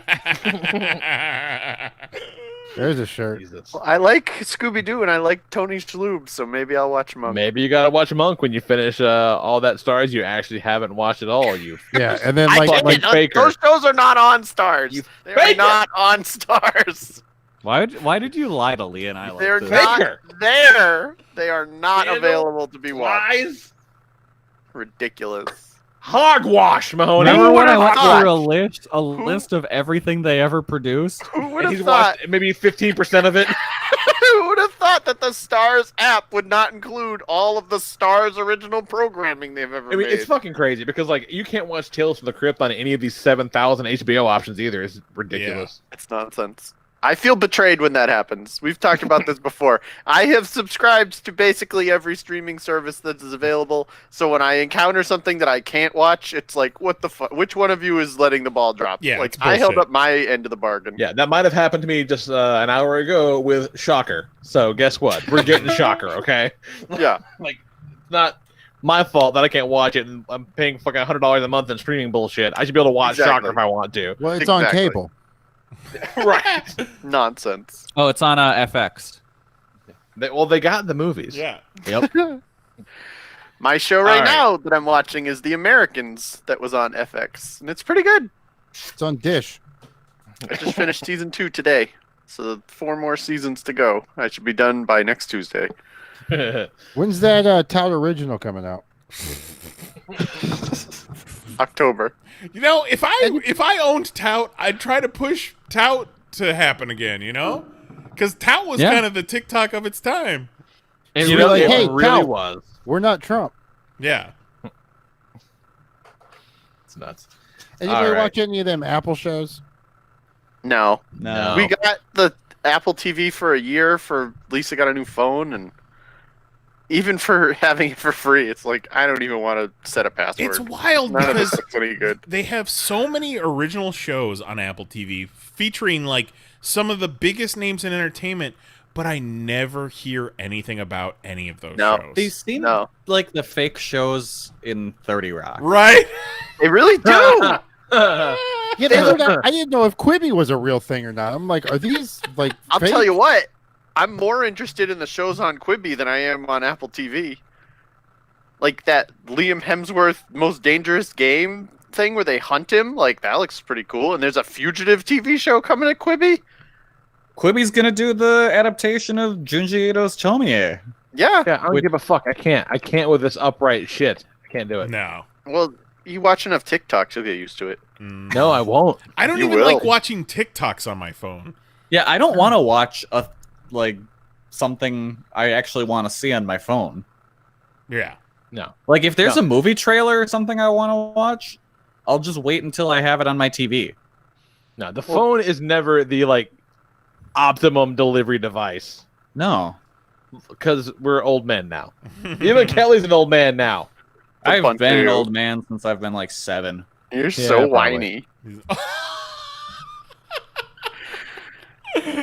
There's a shirt. Well, I like Scooby Doo and I like Tony Shalhoub, so maybe I'll watch Monk. Maybe you gotta watch Monk when you finish all that stars. You actually haven't watched it all. You Yeah, and then I like didn't. Faker. Those shows are not on Stars. They're Faker. not on Stars. Why did you lie to Lee and I like They're this? not there. They are not Scandal, available to be watched. Lies. Ridiculous. Hogwash, Mahoney. Remember when I went thought? through a list of everything they ever produced? Who would And he's have thought? watched maybe 15% of it. Who would have thought that the Stars app would not include all of the Stars original programming they've ever I mean, made? it's fucking crazy because like you can't watch Tales from the Crypt on any of these 7,000 HBO options either. It's ridiculous. It's nonsense. I feel betrayed when that happens. We've talked about this before. I have subscribed to basically every streaming service that is available. So when I encounter something that I can't watch, it's like, what the fuck? Which one of you is letting the ball drop? Yeah, like it's I held bullshit. up my end of the bargain. Yeah, that might have happened to me just an hour ago with Shocker. So guess what? We're getting Shocker, okay? Yeah. Like, it's not my fault that I can't watch it and I'm paying fucking $100 a month in streaming bullshit. I should be able to watch Exactly. Shocker if I want to. Well, it's on Exactly. cable. Right. Nonsense. Oh, it's on FX. They got the movies. Yeah. Yep. My show All right right. now that I'm watching is The Americans that was on FX. And it's pretty good. It's on Dish. I just finished season 2 today. So 4 more seasons to go. I should be done by next Tuesday. When's that Tout original coming out? October. You know, if I owned Tout, I'd try to push Tout to happen again. You know, because Tout was Yeah. kind of the TikTok of its time. And You you know, know, like, it hey, really Tout. was. We're not Trump. Yeah. It's nuts. Anybody All right. watch any of them Apple shows? No. No. We got the Apple TV for a year for Lisa got a new phone, and even for having it for free, it's like I don't even want to set a password. It's wild None of because this looks any good. they have so many original shows on Apple TV featuring like some of the biggest names in entertainment, but I never hear anything about any of those No. shows. These seem like the fake shows in 30 Rock. Right? They really do. Yeah, I didn't know if Quibi was a real thing or not. I'm like, are these like? I'll fake? tell you what. I'm more interested in the shows on Quibi than I am on Apple TV. Like that Liam Hemsworth Most Dangerous Game thing where they hunt him. Like that looks pretty cool. And there's a fugitive TV show coming to Quibi. Quibi's gonna do the adaptation of Junji Ito's Tomie. Yeah. Yeah, I don't give a fuck. I can't with this upright shit. I can't do it. No. Well, you watch enough TikToks, you'll get used to it. No, I won't. I don't You even will. like watching TikToks on my phone. Yeah, I don't want to watch something I actually want to see on my phone. Yeah. No. Like if there's a movie trailer or something I want to watch, I'll just wait until I have it on my TV. No, the phone is never the like optimum delivery device. No. Because we're old men now. Even Kelly's an old man now. I've fun been an too. old man since I've been like 7. You're so probably. whiny.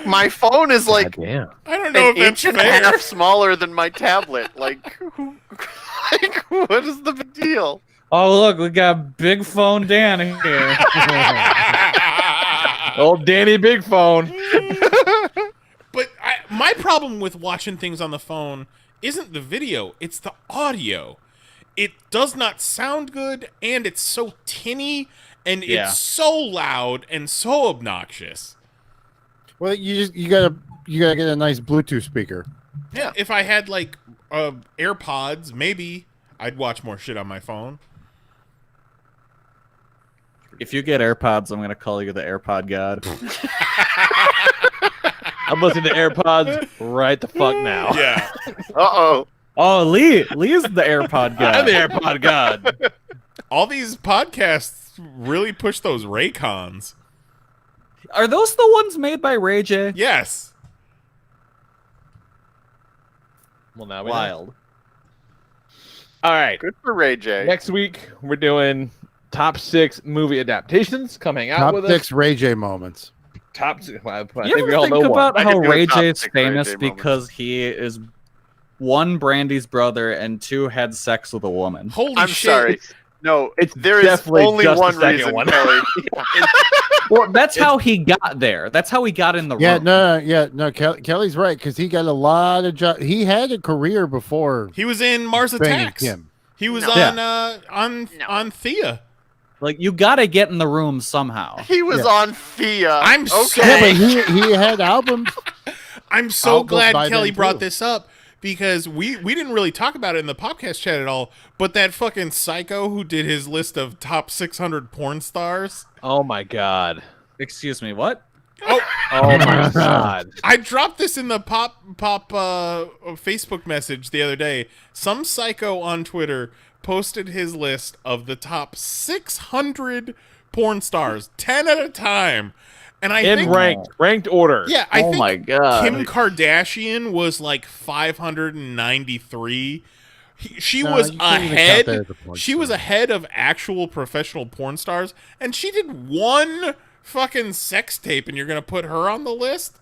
My phone is like Damn. I don't know an if that's inch and a fair. half smaller than my tablet. Like, what is the big deal? Oh look, we got Big Phone Dan here. Old Danny Big Phone. But my problem with watching things on the phone isn't the video, it's the audio. It does not sound good, and it's so tinny, and Yeah. it's so loud and so obnoxious. Well, you gotta get a nice Bluetooth speaker. Yeah. If I had like AirPods, maybe I'd watch more shit on my phone. If you get AirPods, I'm gonna call you the AirPod God. I'm listening to AirPods right the fuck now. Yeah. Uh-oh. Oh, Lee's the AirPod God. I'm the AirPod God. All these podcasts really push those Raycons. Are those the ones made by Ray J? Yes. Well, now we know. Wild. All right. Good for Ray J. Next week we're doing top 6 movie adaptations. Come hang out Top with 6 Ray J moments. us. Top 6. Well, I You think we ever all think know one. about I how could do a Ray top J is 6 Ray J famous moments. because he is 1, Brandy's brother, and 2, had sex with a woman? Holy I'm shit. sorry. No, It's there is definitely only just the one second reason, one. Kelly. Well, that's how he got there. That's how he got in the Yeah, room. no. Kelly's right because he got a lot of jobs. He had a career before He was in Mars banging Attacks. Kim. He was No. on Thea. Like, you gotta get in the room somehow. He was on Thea. I'm okay. Yeah, but he had albums. I'm so Albums glad by Kelly them, brought too. this up because we didn't really talk about it in the podcast chat at all. But that fucking psycho who did his list of top 600 porn stars. Oh my god. Excuse me, what? Oh, Oh my god. I dropped this in the pop Facebook message the other day. Some psycho on Twitter posted his list of the top 600 porn stars, 10 at a time. And I In think ranked order. Yeah, I think my god. Kim Kardashian was like 593. She No, was you can't even count that as ahead. a porn She was ahead of actual professional porn stars, and she did one fucking sex tape, and you're gonna put her on the list?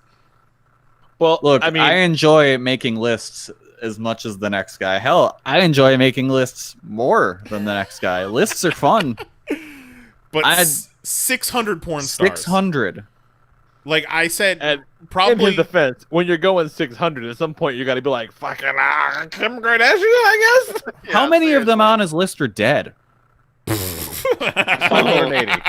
Well, Look, I mean, I enjoy making lists as much as the next guy. Hell, I enjoy making lists more than the next guy. Lists are fun. But I had 600 porn stars. 600. Like I said, in probably his defense, when you're going 600, at some point you got to be like, fucking Kim Kardashian, I guess. How many of them on his list are dead? 580.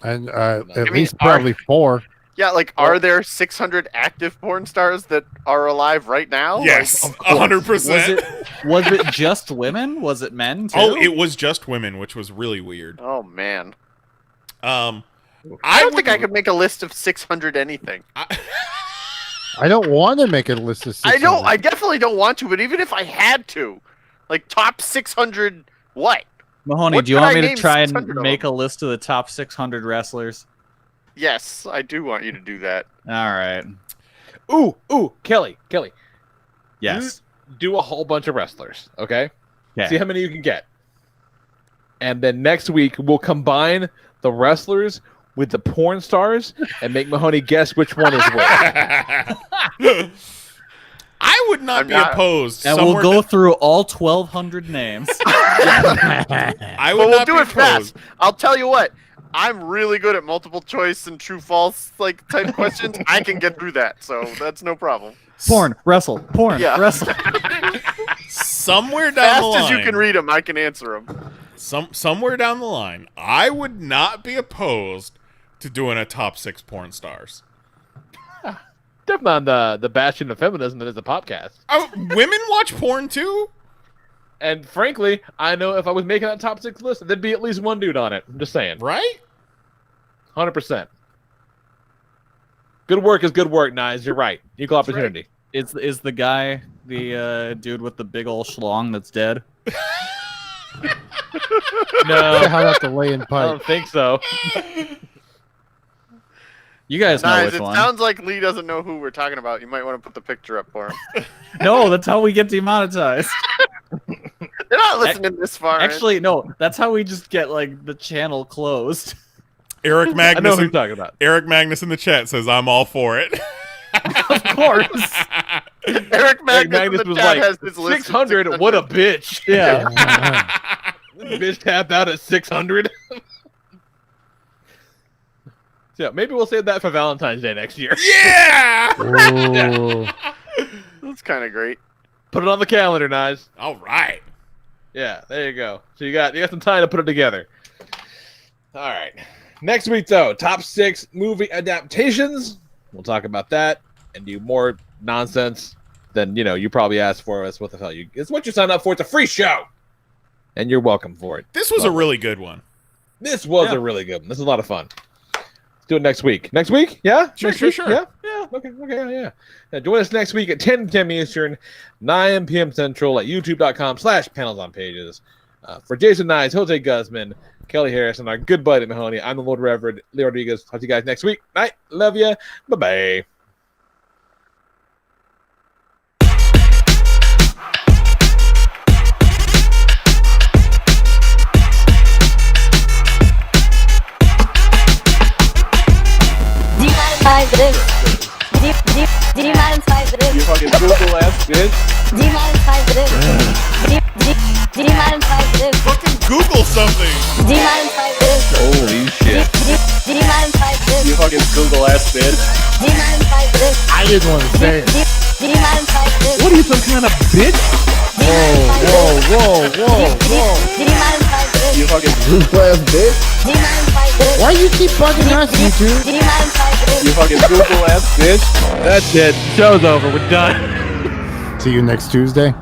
And I at mean, least probably 4. Yeah, like, are there 600 active porn stars that are alive right now? yes, Like, 100%. Was it just women? Was it men too? Oh, it was just women, which was really weird. oh man, I don't think I could make a list of 600 anything. I don't want to make a list of 600. I don't. I definitely don't want to. But even if I had to, like top 600, what? Mahoney, What do you could want I me to name try and 600 of make them? a list of the top 600 wrestlers? Yes, I do want you to do that. All right. Ooh, Kelly. Yes. Do a whole bunch of wrestlers, okay? Okay. See how many you can get. And then next week, we'll combine the wrestlers with the porn stars and make Mahoney guess which one is which. I would not be opposed. And we'll go through all 1,200 names. I would But we'll not do be it fast. opposed. I'll tell you what. I'm really good at multiple choice and true false like type questions. I can get through that, so that's no problem. Porn, wrestle, porn, Yeah. wrestle. Somewhere down Fast the line, as you can read them, I can answer them. somewhere down the line, I would not be opposed to doing a top 6 porn stars. Definitely on the bashing of feminism that is a podcast. Oh, women watch porn too? And frankly, I know if I was making that top 6 list, there'd be at least one dude on it. I'm just saying. Right? 100%. Good work is good work, Nice. You're right. Equal opportunity. Is the guy the dude with the big old schlong that's dead? No, How about the laying I pipe? don't think so. You guys know Nice. which It one. sounds like Lee doesn't know who we're talking about. You might want to put the picture up for him. No, that's how we get demonetized. They're not listening this far. in. Actually, no, that's how we just get like the channel closed. Eric I know Magnus. who you're talking about. Eric Magnus in the chat says, "I'm all for it." Of course. Eric Magnus in the was chat like, has his list of 600, what a bitch. Yeah. Bitch tapped out at 600. So, yeah, maybe we'll save that for Valentine's Day next year. Yeah. Ooh. That's kind of great. Put it on the calendar, Nice. All right. Yeah, there you go. So you got some time to put it together. All right. Next week, though, top 6 movie adaptations. We'll talk about that and do more nonsense than, you probably asked for us. What the hell? It's what you signed up for. It's a free show. And you're welcome for it. This was a really good one. This was a really good one. This is a lot of fun. Let's do it next week. Next week? Yeah? Sure, Next sure, week? sure. Yeah? Okay, yeah. Now, join us next week at 10 p.m. Eastern, 9 p.m. Central at youtube.com/PanelsOnPages. For Jason Nyes, Jose Guzman, Kelly Harrison, our good buddy Mahoney, I'm the Lord Reverend Leo Rodriguez. Talk to you guys next week. Night. Love ya. Bye-bye. You fucking Google ass bitch. Fucking Google something. Holy shit. You fucking Google ass bitch. I didn't want to say it. What are you, some kind of bitch? Whoa. You You fucking Google ass bitch. Why you keep bugging us, YouTube? You fucking Google ass bitch. That's it. Show's over. We're done. See you next Tuesday.